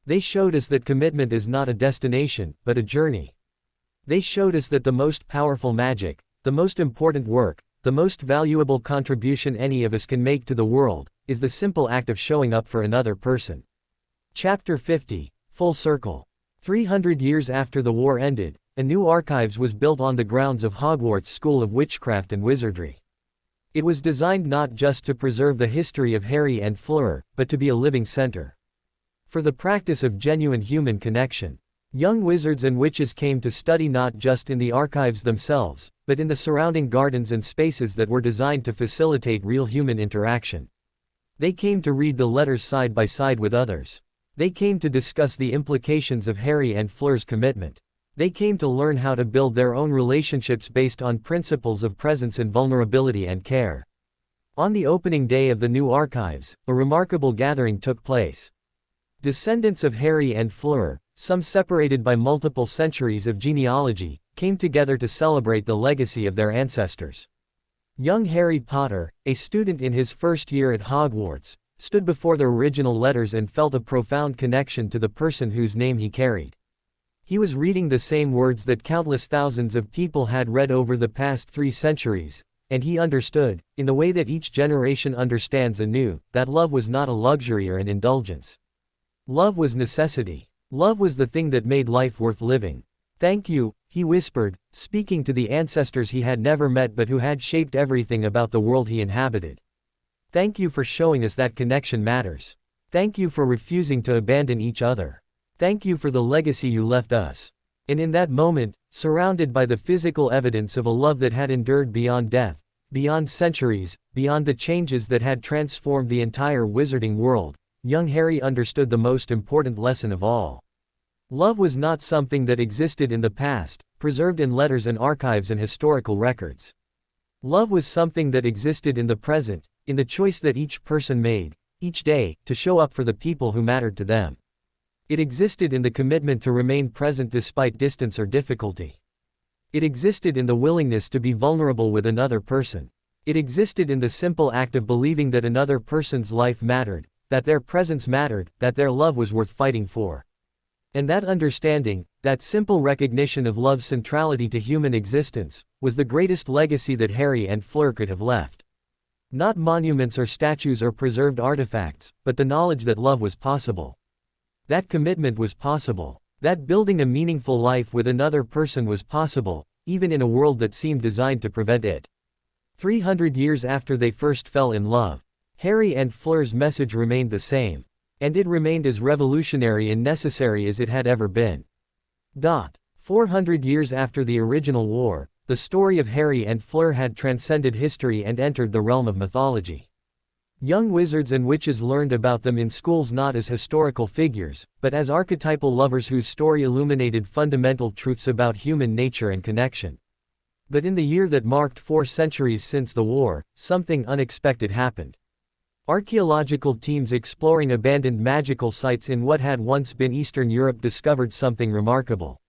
They showed us that commitment is not a destination, but a journey. They showed us that the most powerful magic, the most important work, the most valuable contribution any of us can make to the world, is the simple act of showing up for another person. Chapter 50, Full Circle. 300 years after the war ended, a new archives was built on the grounds of Hogwarts School of Witchcraft and Wizardry. It was designed not just to preserve the history of Harry and Fleur, but to be a living center for the practice of genuine human connection. Young wizards and witches came to study not just in the archives themselves, but in the surrounding gardens and spaces that were designed to facilitate real human interaction. They came to read the letters side by side with others. They came to discuss the implications of Harry and Fleur's commitment. They came to learn how to build their own relationships based on principles of presence and vulnerability and care. On the opening day of the new archives, a remarkable gathering took place. Descendants of Harry and Fleur, some separated by multiple centuries of genealogy, came together to celebrate the legacy of their ancestors. Young Harry Potter, a student in his first year at Hogwarts, stood before the original letters and felt a profound connection to the person whose name he carried. He was reading the same words that countless thousands of people had read over the past 3 centuries, and he understood, in the way that each generation understands anew, that love was not a luxury or an indulgence. Love was necessity. Love was the thing that made life worth living. Thank you, he whispered, speaking to the ancestors he had never met but who had shaped everything about the world he inhabited. Thank you for showing us that connection matters. Thank you for refusing to abandon each other. Thank you for the legacy you left us. And in that moment, surrounded by the physical evidence of a love that had endured beyond death, beyond centuries, beyond the changes that had transformed the entire wizarding world, young Harry understood the most important lesson of all. Love was not something that existed in the past, preserved in letters and archives and historical records. Love was something that existed in the present, in the choice that each person made, each day, to show up for the people who mattered to them. It existed in the commitment to remain present despite distance or difficulty. It existed in the willingness to be vulnerable with another person. It existed in the simple act of believing that another person's life mattered, that their presence mattered, that their love was worth fighting for. And that understanding, that simple recognition of love's centrality to human existence, was the greatest legacy that Harry and Fleur could have left. Not monuments or statues or preserved artifacts, but the knowledge that love was possible. That commitment was possible. That building a meaningful life with another person was possible, even in a world that seemed designed to prevent it. 300 years after they first fell in love, Harry and Fleur's message remained the same. And it remained as revolutionary and necessary as it had ever been. 400 years after the original war, the story of Harry and Fleur had transcended history and entered the realm of mythology. Young wizards and witches learned about them in schools not as historical figures, but as archetypal lovers whose story illuminated fundamental truths about human nature and connection. But in the year that marked 4 centuries since the war, something unexpected happened. Archaeological teams exploring abandoned magical sites in what had once been Eastern Europe discovered something remarkable.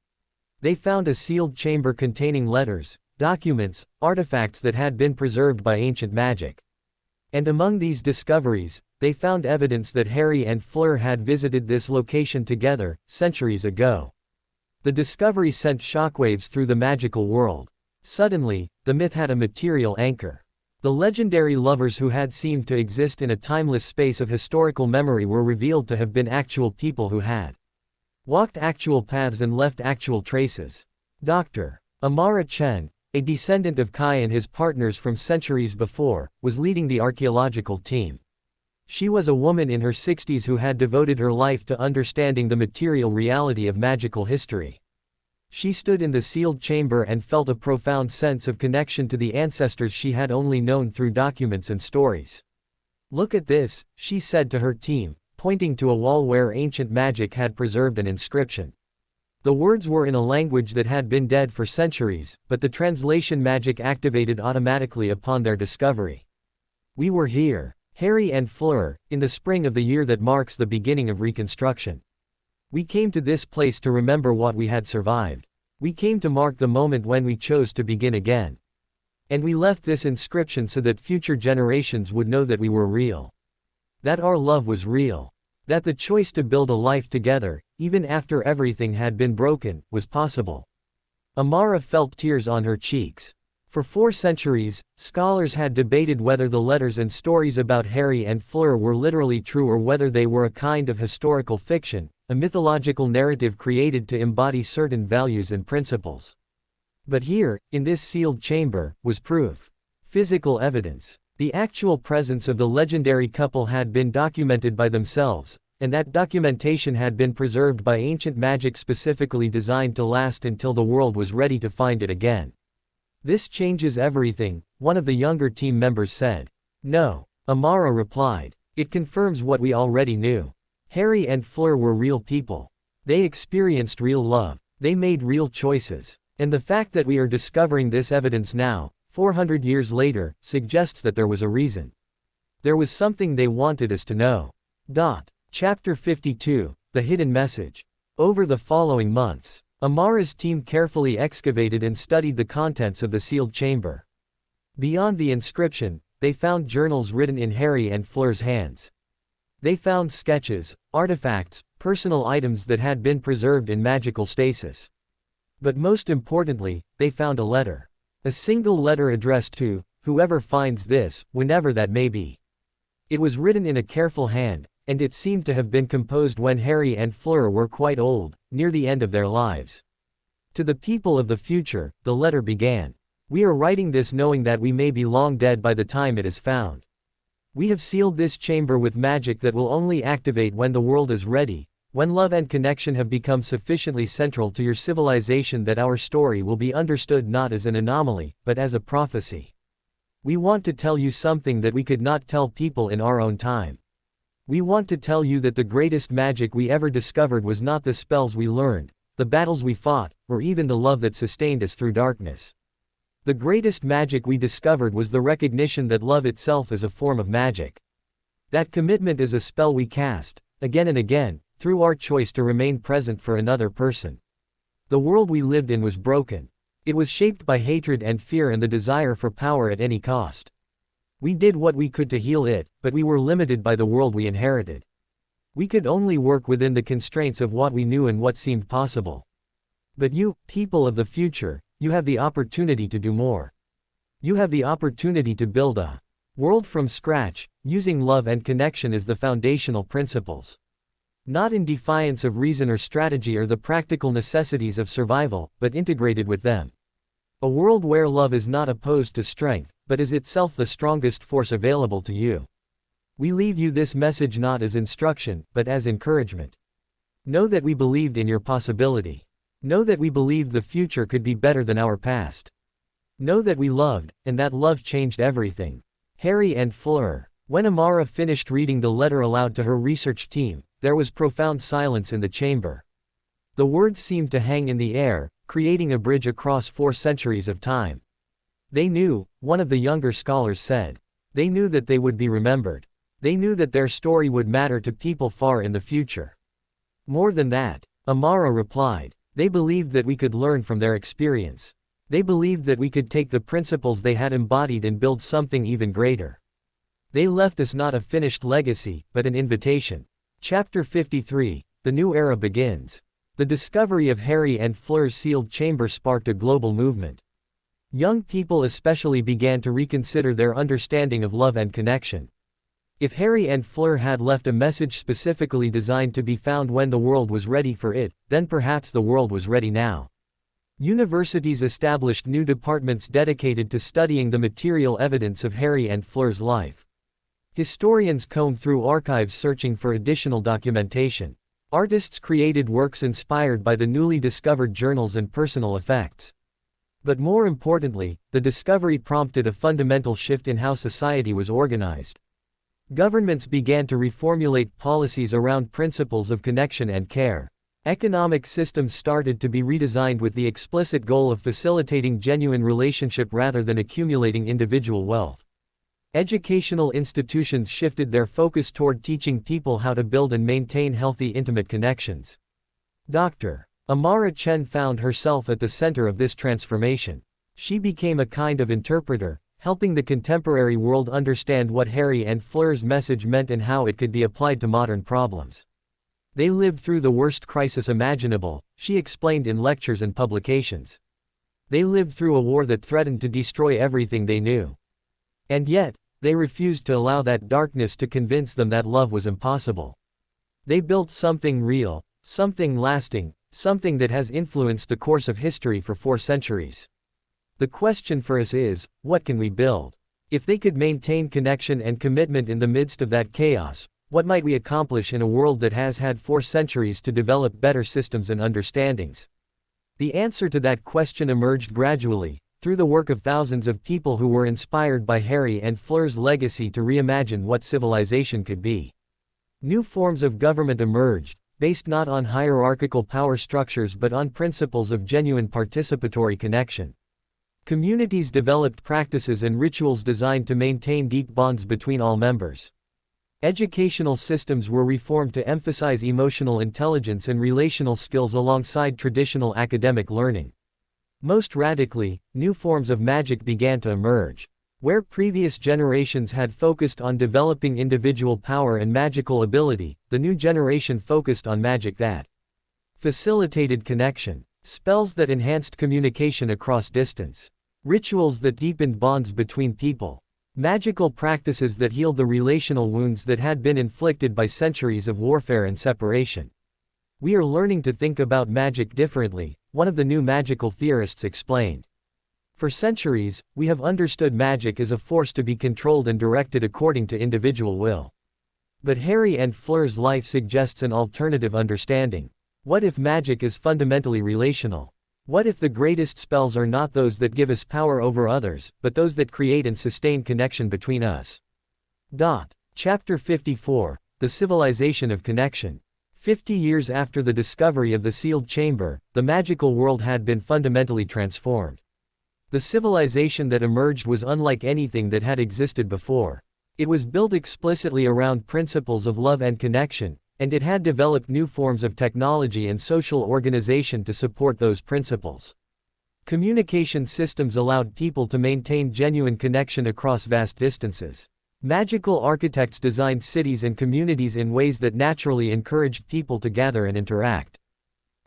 They found a sealed chamber containing letters, documents, artifacts that had been preserved by ancient magic. And among these discoveries, they found evidence that Harry and Fleur had visited this location together, centuries ago. The discovery sent shockwaves through the magical world. Suddenly, the myth had a material anchor. The legendary lovers who had seemed to exist in a timeless space of historical memory were revealed to have been actual people who had walked actual paths and left actual traces. Dr. Amara Chen, a descendant of Kai and his partners from centuries before, was leading the archaeological team. She was a woman in her 60s who had devoted her life to understanding the material reality of magical history. She stood in the sealed chamber and felt a profound sense of connection to the ancestors she had only known through documents and stories. "Look at this," she said to her team, pointing to a wall where ancient magic had preserved an inscription. The words were in a language that had been dead for centuries, but the translation magic activated automatically upon their discovery. "We were here, Harry and Fleur, in the spring of the year that marks the beginning of reconstruction. We came to this place to remember what we had survived. We came to mark the moment when we chose to begin again. And we left this inscription so that future generations would know that we were real. That our love was real. That the choice to build a life together, even after everything had been broken, was possible." Amara felt tears on her cheeks. For 4 centuries, scholars had debated whether the letters and stories about Harry and Fleur were literally true or whether they were a kind of historical fiction, a mythological narrative created to embody certain values and principles. But here, in this sealed chamber, was proof. Physical evidence. The actual presence of the legendary couple had been documented by themselves, and that documentation had been preserved by ancient magic specifically designed to last until the world was ready to find it again. "This changes everything," one of the younger team members said. "No," Amara replied. "It confirms what we already knew. Harry and Fleur were real people. They experienced real love. They made real choices. And the fact that we are discovering this evidence now, 400 years later, suggests that there was a reason. There was something they wanted us to know." Chapter 52, The Hidden Message. Over the following months, Amara's team carefully excavated and studied the contents of the sealed chamber. Beyond the inscription, they found journals written in Harry and Fleur's hands. They found sketches, artifacts, personal items that had been preserved in magical stasis. But most importantly, they found a letter. A single letter addressed to whoever finds this, whenever that may be. It was written in a careful hand, and it seemed to have been composed when Harry and Fleur were quite old, near the end of their lives. To the people of the future, the letter began. "We are writing this knowing that we may be long dead by the time it is found. We have sealed this chamber with magic that will only activate when the world is ready, when love and connection have become sufficiently central to your civilization that our story will be understood not as an anomaly, but as a prophecy. We want to tell you something that we could not tell people in our own time. We want to tell you that the greatest magic we ever discovered was not the spells we learned, the battles we fought, or even the love that sustained us through darkness. The greatest magic we discovered was the recognition that love itself is a form of magic. That commitment is a spell we cast, again and again, through our choice to remain present for another person. The world we lived in was broken. It was shaped by hatred and fear and the desire for power at any cost. We did what we could to heal it, but we were limited by the world we inherited. We could only work within the constraints of what we knew and what seemed possible. But you, people of the future, you have the opportunity to do more. You have the opportunity to build a world from scratch, using love and connection as the foundational principles. Not in defiance of reason or strategy or the practical necessities of survival, but integrated with them. A world where love is not opposed to strength, but is itself the strongest force available to you. We leave you this message not as instruction, but as encouragement. Know that we believed in your possibility. Know that we believed the future could be better than our past. Know that we loved, and that love changed everything. Harry and Fleur. When Amara finished reading the letter aloud to her research team, there was profound silence in the chamber. The words seemed to hang in the air, creating a bridge across 4 centuries of time. They knew, one of the younger scholars said. They knew that they would be remembered. They knew that their story would matter to people far in the future. More than that, Amara replied, they believed that we could learn from their experience. They believed that we could take the principles they had embodied and build something even greater. They left us not a finished legacy, but an invitation. Chapter 53, The New Era Begins. The discovery of Harry and Fleur's sealed chamber sparked a global movement. Young people especially began to reconsider their understanding of love and connection. If Harry and Fleur had left a message specifically designed to be found when the world was ready for it, then perhaps the world was ready now. Universities established new departments dedicated to studying the material evidence of Harry and Fleur's life. Historians combed through archives searching for additional documentation. Artists created works inspired by the newly discovered journals and personal effects. But more importantly, the discovery prompted a fundamental shift in how society was organized. Governments began to reformulate policies around principles of connection and care. Economic systems started to be redesigned with the explicit goal of facilitating genuine relationship rather than accumulating individual wealth. Educational institutions shifted their focus toward teaching people how to build and maintain healthy intimate connections. Dr. Amara Chen found herself at the center of this transformation. She became a kind of interpreter, helping the contemporary world understand what Harry and Fleur's message meant and how it could be applied to modern problems. They lived through the worst crisis imaginable, she explained in lectures and publications. They lived through a war that threatened to destroy everything they knew. And yet, they refused to allow that darkness to convince them that love was impossible. They built something real, something lasting, something that has influenced the course of history for 4 centuries. The question for us is, what can we build? If they could maintain connection and commitment in the midst of that chaos, what might we accomplish in a world that has had 4 centuries to develop better systems and understandings? The answer to that question emerged gradually, through the work of thousands of people who were inspired by Harry and Fleur's legacy to reimagine what civilization could be. New forms of government emerged, based not on hierarchical power structures but on principles of genuine participatory connection. Communities developed practices and rituals designed to maintain deep bonds between all members. Educational systems were reformed to emphasize emotional intelligence and relational skills alongside traditional academic learning. Most radically, new forms of magic began to emerge. Where previous generations had focused on developing individual power and magical ability, the new generation focused on magic that facilitated connection, spells that enhanced communication across distance, rituals that deepened bonds between people, magical practices that healed the relational wounds that had been inflicted by centuries of warfare and separation. We are learning to think about magic differently, one of the new magical theorists explained. For centuries, we have understood magic as a force to be controlled and directed according to individual will. But Harry and Fleur's life suggests an alternative understanding. What if magic is fundamentally relational? What if the greatest spells are not those that give us power over others, but those that create and sustain connection between us? Chapter 54, The Civilization of Connection. 50 years after the discovery of the sealed chamber, the magical world had been fundamentally transformed. The civilization that emerged was unlike anything that had existed before. It was built explicitly around principles of love and connection, and it had developed new forms of technology and social organization to support those principles. Communication systems allowed people to maintain genuine connection across vast distances. Magical architects designed cities and communities in ways that naturally encouraged people to gather and interact.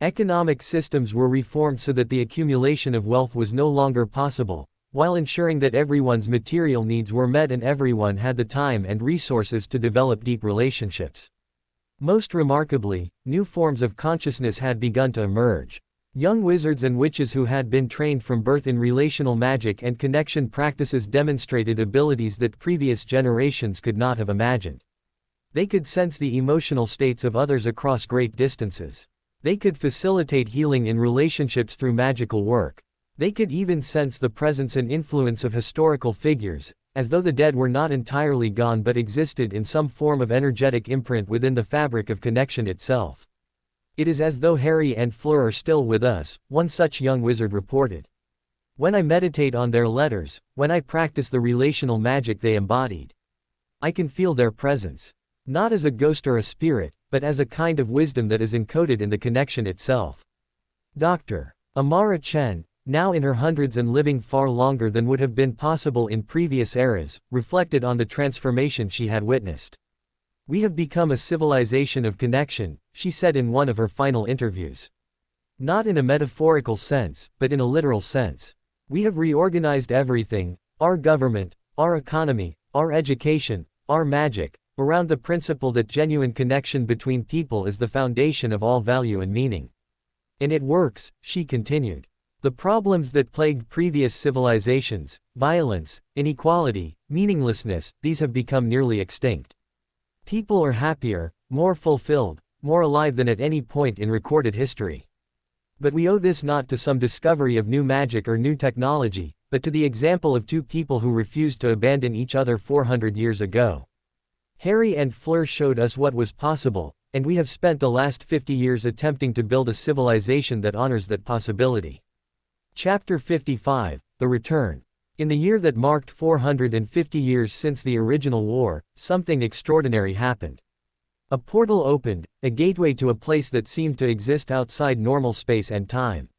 Economic systems were reformed so that the accumulation of wealth was no longer possible, while ensuring that everyone's material needs were met and everyone had the time and resources to develop deep relationships. Most remarkably, new forms of consciousness had begun to emerge. Young wizards and witches who had been trained from birth in relational magic and connection practices demonstrated abilities that previous generations could not have imagined. They could sense the emotional states of others across great distances. They could facilitate healing in relationships through magical work. They could even sense the presence and influence of historical figures, as though the dead were not entirely gone but existed in some form of energetic imprint within the fabric of connection itself. It is as though Harry and Fleur are still with us, one such young wizard reported. When I meditate on their letters, when I practice the relational magic they embodied, I can feel their presence. Not as a ghost or a spirit, but as a kind of wisdom that is encoded in the connection itself. Dr. Amara Chen, now in her hundreds and living far longer than would have been possible in previous eras, reflected on the transformation she had witnessed. "We have become a civilization of connection," she said in one of her final interviews. "Not in a metaphorical sense, but in a literal sense. We have reorganized everything, our government, our economy, our education, our magic, around the principle that genuine connection between people is the foundation of all value and meaning. And it works," she continued. "The problems that plagued previous civilizations, violence, inequality, meaninglessness, these have become nearly extinct. People are happier, more fulfilled, more alive than at any point in recorded history. But we owe this not to some discovery of new magic or new technology, but to the example of two people who refused to abandon each other 400 years ago. Harry and Fleur showed us what was possible, and we have spent the last 50 years attempting to build a civilization that honors that possibility." Chapter 55, The Return. In the year that marked 450 years since the original war, something extraordinary happened. A portal opened, a gateway to a place that seemed to exist outside normal space and time.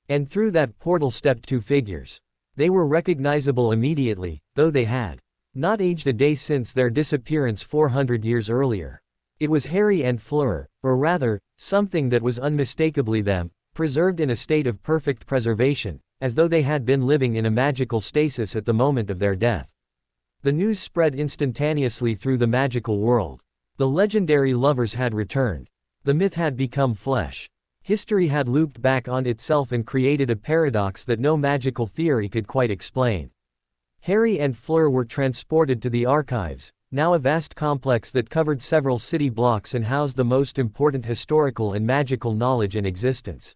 And through that portal stepped two figures. They were recognizable immediately, though they had not aged a day since their disappearance 400 years earlier. It was Harry and Fleur, or rather, something that was unmistakably them, preserved in a state of perfect preservation, as though they had been living in a magical stasis at the moment of their death. The news spread instantaneously through the magical world. The legendary lovers had returned. The myth had become flesh. History had looped back on itself and created a paradox that no magical theory could quite explain. Harry and Fleur were transported to the archives, now a vast complex that covered several city blocks and housed the most important historical and magical knowledge in existence.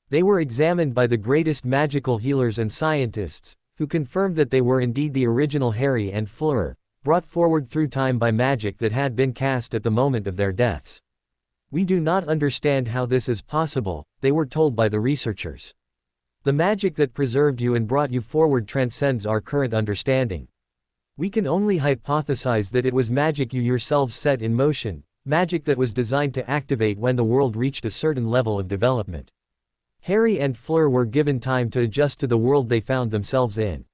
They were examined by the greatest magical healers and scientists, who confirmed that they were indeed the original Harry and Fleur, brought forward through time by magic that had been cast at the moment of their deaths. "We do not understand how this is possible," they were told by the researchers. "The magic that preserved you and brought you forward transcends our current understanding. We can only hypothesize that it was magic you yourselves set in motion, magic that was designed to activate when the world reached a certain level of development." Harry and Fleur were given time to adjust to the world they found themselves in.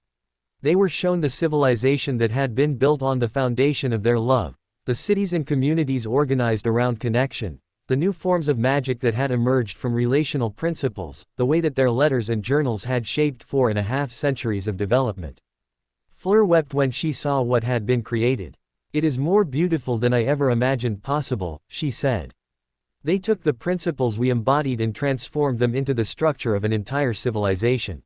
They were shown the civilization that had been built on the foundation of their love, the cities and communities organized around connection, the new forms of magic that had emerged from relational principles, the way that their letters and journals had shaped 4.5 centuries of development. Fleur wept when she saw what had been created. "It is more beautiful than I ever imagined possible," she said. "They took the principles we embodied and transformed them into the structure of an entire civilization."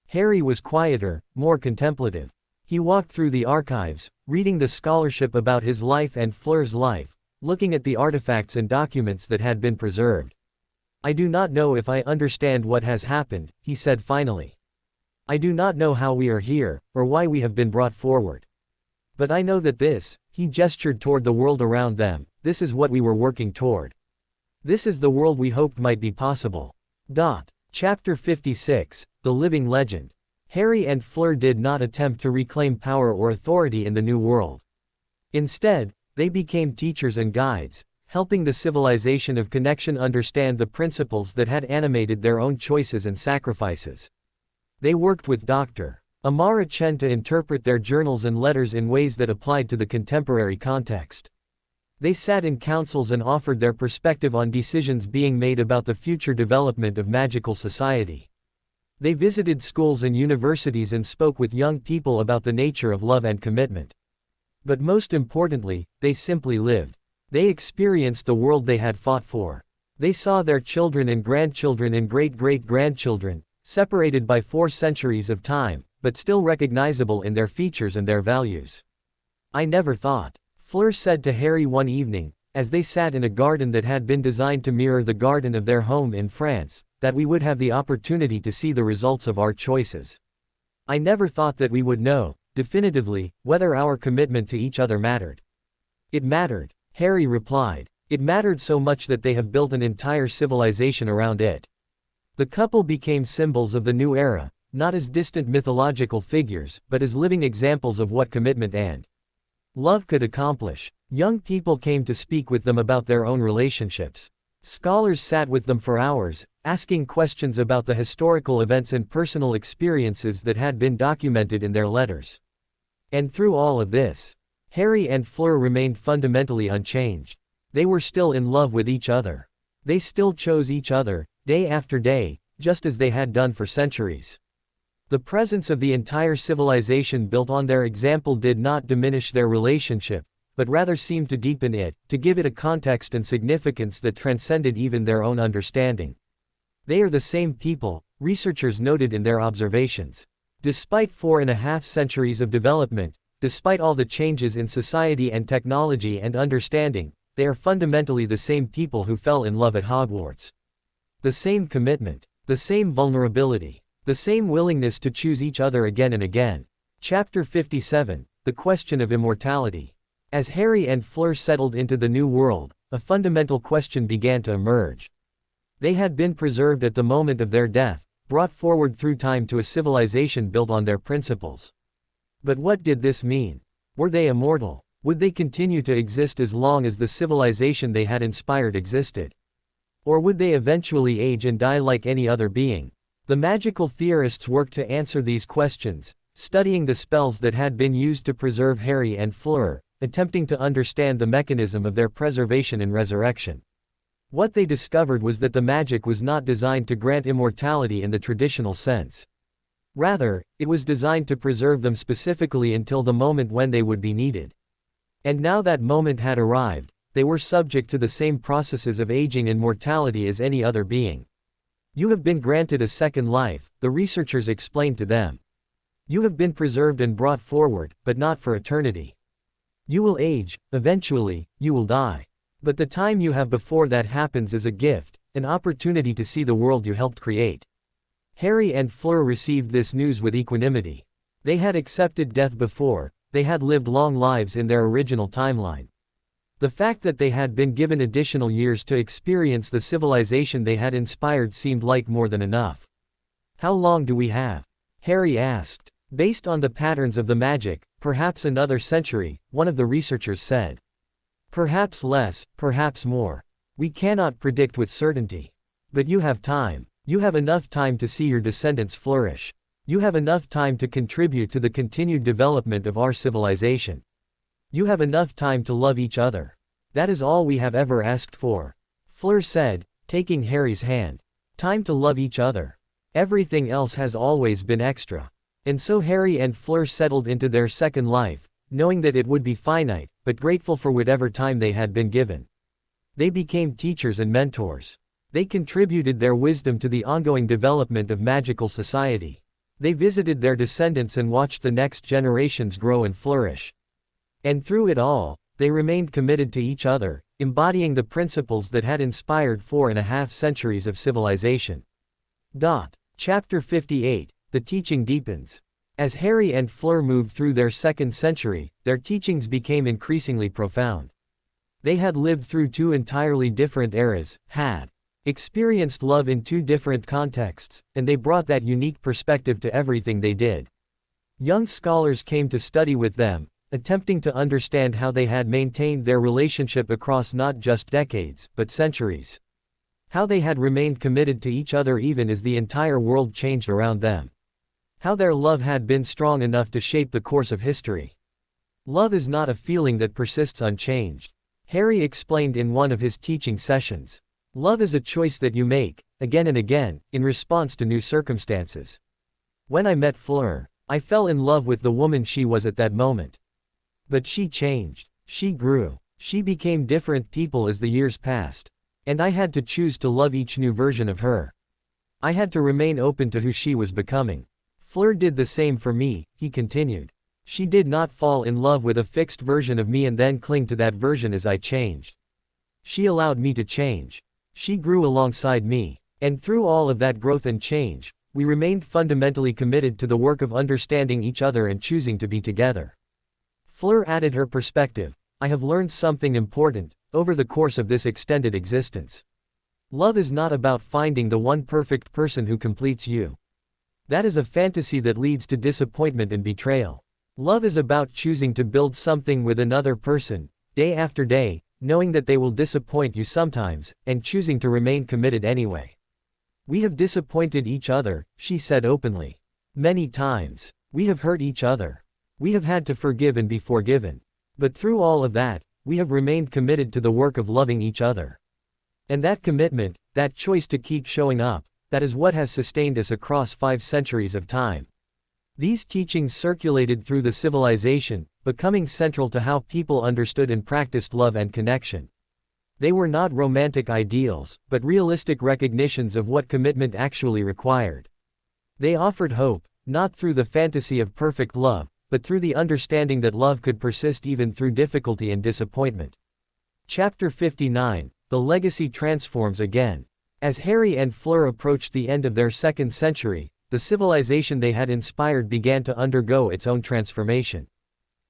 Harry was quieter, more contemplative. He walked through the archives, reading the scholarship about his life and Fleur's life, looking at the artifacts and documents that had been preserved. "I do not know if I understand what has happened," he said finally. "I do not know how we are here, or why we have been brought forward. But I know that this," he gestured toward the world around them, "this is what we were working toward. This is the world we hoped might be possible." Chapter 56, The Living Legend. Harry and Fleur did not attempt to reclaim power or authority in the new world. Instead, they became teachers and guides, helping the civilization of connection understand the principles that had animated their own choices and sacrifices. They worked with Dr. Amara Chen to interpret their journals and letters in ways that applied to the contemporary context. They sat in councils and offered their perspective on decisions being made about the future development of magical society. They visited schools and universities and spoke with young people about the nature of love and commitment. But most importantly, they simply lived. They experienced the world they had fought for. They saw their children and grandchildren and great-great-grandchildren, separated by 4 centuries of time, but still recognizable in their features and their values. I never thought, Fleur said to Harry one evening, as they sat in a garden that had been designed to mirror the garden of their home in France, that we would have the opportunity to see the results of our choices. I never thought that we would know, definitively, whether our commitment to each other mattered. It mattered, Harry replied. It mattered so much that they have built an entire civilization around it. The couple became symbols of the new era, not as distant mythological figures, but as living examples of what commitment and love could accomplish. Young people came to speak with them about their own relationships. Scholars sat with them for hours, asking questions about the historical events and personal experiences that had been documented in their letters. And through all of this, Harry and Fleur remained fundamentally unchanged. They were still in love with each other. They still chose each other, day after day, just as they had done for centuries. The presence of the entire civilization built on their example did not diminish their relationship, but rather seemed to deepen it, to give it a context and significance that transcended even their own understanding. They are the same people, researchers noted in their observations. Despite 4.5 centuries of development, despite all the changes in society and technology and understanding, they are fundamentally the same people who fell in love at Hogwarts. The same commitment, the same vulnerability, the same willingness to choose each other again and again. Chapter 57, The Question of Immortality. As Harry and Fleur settled into the new world, a fundamental question began to emerge. They had been preserved at the moment of their death, brought forward through time to a civilization built on their principles. But what did this mean? Were they immortal? Would they continue to exist as long as the civilization they had inspired existed? Or would they eventually age and die like any other being? The magical theorists worked to answer these questions, studying the spells that had been used to preserve Harry and Fleur, attempting to understand the mechanism of their preservation and resurrection. What they discovered was that the magic was not designed to grant immortality in the traditional sense. Rather, it was designed to preserve them specifically until the moment when they would be needed. And now that moment had arrived, they were subject to the same processes of aging and mortality as any other being. You have been granted a second life, the researchers explained to them. You have been preserved and brought forward, but not for eternity. You will age, eventually, you will die. But the time you have before that happens is a gift, an opportunity to see the world you helped create. Harry and Fleur received this news with equanimity. They had accepted death before, they had lived long lives in their original timeline. The fact that they had been given additional years to experience the civilization they had inspired seemed like more than enough. How long do we have? Harry asked. Based on the patterns of the magic, perhaps another century, one of the researchers said. Perhaps less, perhaps more. We cannot predict with certainty. But you have time. You have enough time to see your descendants flourish. You have enough time to contribute to the continued development of our civilization. You have enough time to love each other. That is all we have ever asked for. Fleur said, taking Harry's hand. Time to love each other. Everything else has always been extra. And so Harry and Fleur settled into their second life, knowing that it would be finite, but grateful for whatever time they had been given. They became teachers and mentors. They contributed their wisdom to the ongoing development of magical society. They visited their descendants and watched the next generations grow and flourish. And through it all, they remained committed to each other, embodying the principles that had inspired 4.5 centuries of civilization. Chapter 58, The Teaching Deepens. As Harry and Fleur moved through their second century, their teachings became increasingly profound. They had lived through 2 entirely different eras, had experienced love in 2 different contexts, and they brought that unique perspective to everything they did. Young scholars came to study with them, attempting to understand how they had maintained their relationship across not just decades, but centuries. How they had remained committed to each other even as the entire world changed around them. How their love had been strong enough to shape the course of history. Love is not a feeling that persists unchanged. Harry explained in one of his teaching sessions. Love is a choice that you make, again and again, in response to new circumstances. When I met Fleur, I fell in love with the woman she was at that moment. But she changed. She grew. She became different people as the years passed. And I had to choose to love each new version of her. I had to remain open to who she was becoming. Fleur did the same for me, he continued. She did not fall in love with a fixed version of me and then cling to that version as I changed. She allowed me to change. She grew alongside me. And through all of that growth and change, we remained fundamentally committed to the work of understanding each other and choosing to be together. Fleur added her perspective. I have learned something important over the course of this extended existence. Love is not about finding the one perfect person who completes you. That is a fantasy that leads to disappointment and betrayal. Love is about choosing to build something with another person, day after day, knowing that they will disappoint you sometimes, and choosing to remain committed anyway. We have disappointed each other, she said openly. Many times. We have hurt each other. We have had to forgive and be forgiven. But through all of that, we have remained committed to the work of loving each other. And that commitment, that choice to keep showing up, that is what has sustained us across 5 centuries of time. These teachings circulated through the civilization, becoming central to how people understood and practiced love and connection. They were not romantic ideals, but realistic recognitions of what commitment actually required. They offered hope, not through the fantasy of perfect love, but through the understanding that love could persist even through difficulty and disappointment. Chapter 59, The Legacy Transforms Again. As Harry and Fleur approached the end of their 2nd century, the civilization they had inspired began to undergo its own transformation.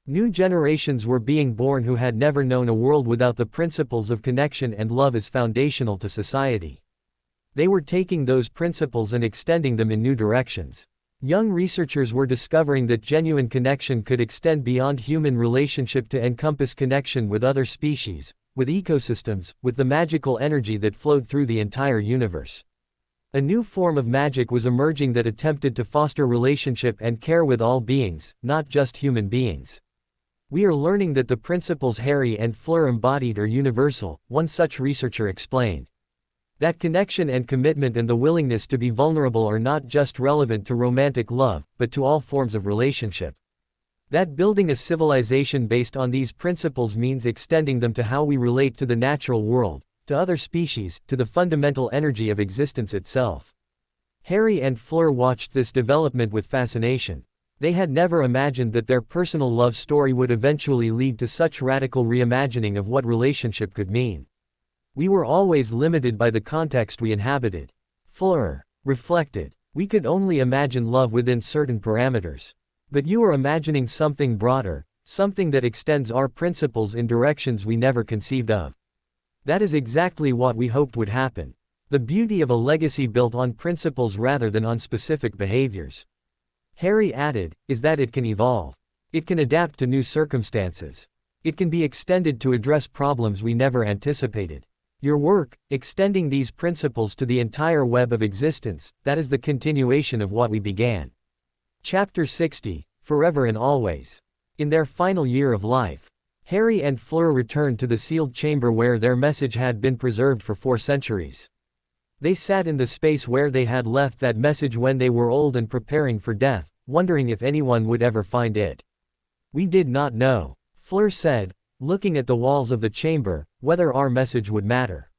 New generations were being born who had never known a world without the principles of connection and love as foundational to society. They were taking those principles and extending them in new directions. Young researchers were discovering that genuine connection could extend beyond human relationship to encompass connection with other species, with ecosystems, with the magical energy that flowed through the entire universe. A new form of magic was emerging that attempted to foster relationship and care with all beings, not just human beings. We are learning that the principles Harry and Fleur embodied are universal, one such researcher explained. That connection and commitment and the willingness to be vulnerable are not just relevant to romantic love, but to all forms of relationship. That building a civilization based on these principles means extending them to how we relate to the natural world, to other species, to the fundamental energy of existence itself. Harry and Fleur watched this development with fascination. They had never imagined that their personal love story would eventually lead to such radical reimagining of what relationship could mean. We were always limited by the context we inhabited. Fleur reflected. We could only imagine love within certain parameters. But you are imagining something broader, something that extends our principles in directions we never conceived of. That is exactly what we hoped would happen. The beauty of a legacy built on principles rather than on specific behaviors. Harry added, is that it can evolve. It can adapt to new circumstances. It can be extended to address problems we never anticipated. Your work, extending these principles to the entire web of existence, that is the continuation of what we began. Chapter 60, Forever and Always. In their final year of life, Harry and Fleur returned to the sealed chamber where their message had been preserved for 4 centuries. They sat in the space where they had left that message when they were old and preparing for death, wondering if anyone would ever find it. We did not know, Fleur said, looking at the walls of the chamber, whether our message would matter.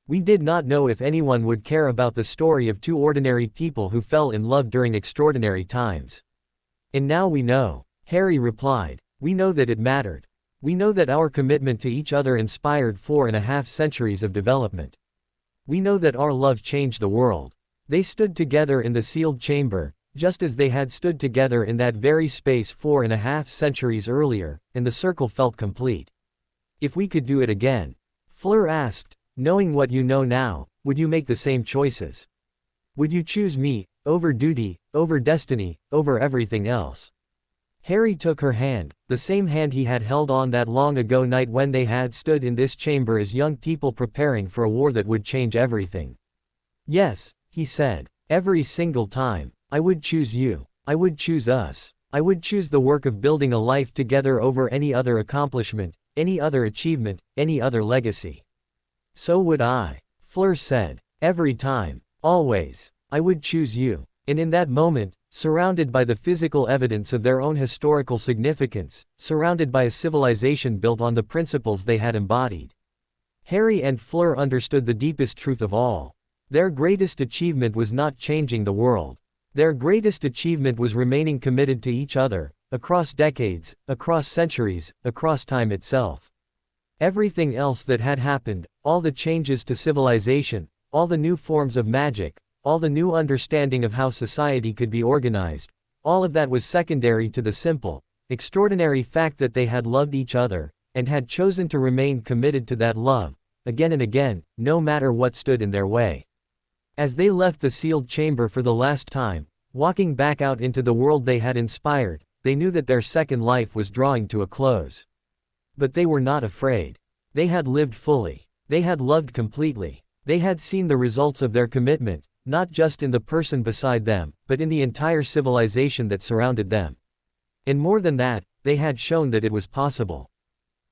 We did not know if anyone would care about the story of 2 ordinary people who fell in love during extraordinary times. And now we know, Harry replied. We know that it mattered. We know that our commitment to each other inspired 4.5 centuries of development. We know that our love changed the world. They stood together in the sealed chamber, just as they had stood together in that very space 4.5 centuries earlier, and the circle felt complete. If we could do it again, Fleur asked, knowing what you know now, would you make the same choices? Would you choose me, over duty, over destiny, over everything else? Harry took her hand, the same hand he had held on that long ago night when they had stood in this chamber as young people preparing for a war that would change everything. Yes, he said, every single time. I would choose you. I would choose us. I would choose the work of building a life together over any other accomplishment, any other achievement, any other legacy. So would I, Fleur said. Every time. Always. I would choose you. And in that moment, surrounded by the physical evidence of their own historical significance, surrounded by a civilization built on the principles they had embodied. Harry and Fleur understood the deepest truth of all. Their greatest achievement was not changing the world. Their greatest achievement was remaining committed to each other, across decades, across centuries, across time itself. Everything else that had happened, all the changes to civilization, all the new forms of magic, all the new understanding of how society could be organized, all of that was secondary to the simple, extraordinary fact that they had loved each other, and had chosen to remain committed to that love, again and again, no matter what stood in their way. As they left the sealed chamber for the last time, walking back out into the world they had inspired, they knew that their second life was drawing to a close. But they were not afraid. They had lived fully. They had loved completely. They had seen the results of their commitment, not just in the person beside them, but in the entire civilization that surrounded them. And more than that, they had shown that it was possible.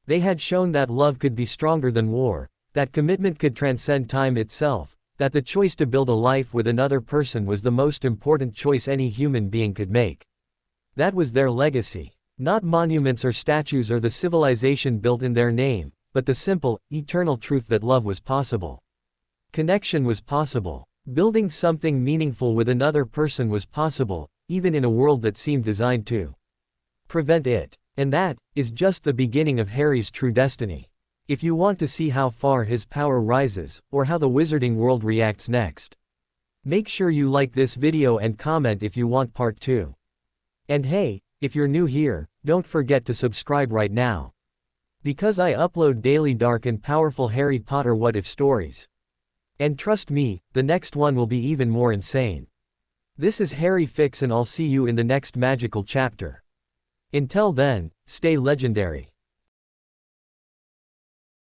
They had shown that love could be stronger than war, that commitment could transcend time itself, that the choice to build a life with another person was the most important choice any human being could make. That was their legacy. Not monuments or statues or the civilization built in their name, but the simple, eternal truth that love was possible. Connection was possible. Building something meaningful with another person was possible, even in a world that seemed designed to prevent it. And that is just the beginning of Harry's true destiny. If you want to see how far his power rises, or how the wizarding world reacts next, make sure you like this video and comment if you want part 2. And hey, if you're new here, don't forget to subscribe right now. Because I upload daily dark and powerful Harry Potter what-if stories. And trust me, the next one will be even more insane. This is Harry Fix and I'll see you in the next magical chapter. Until then, stay legendary.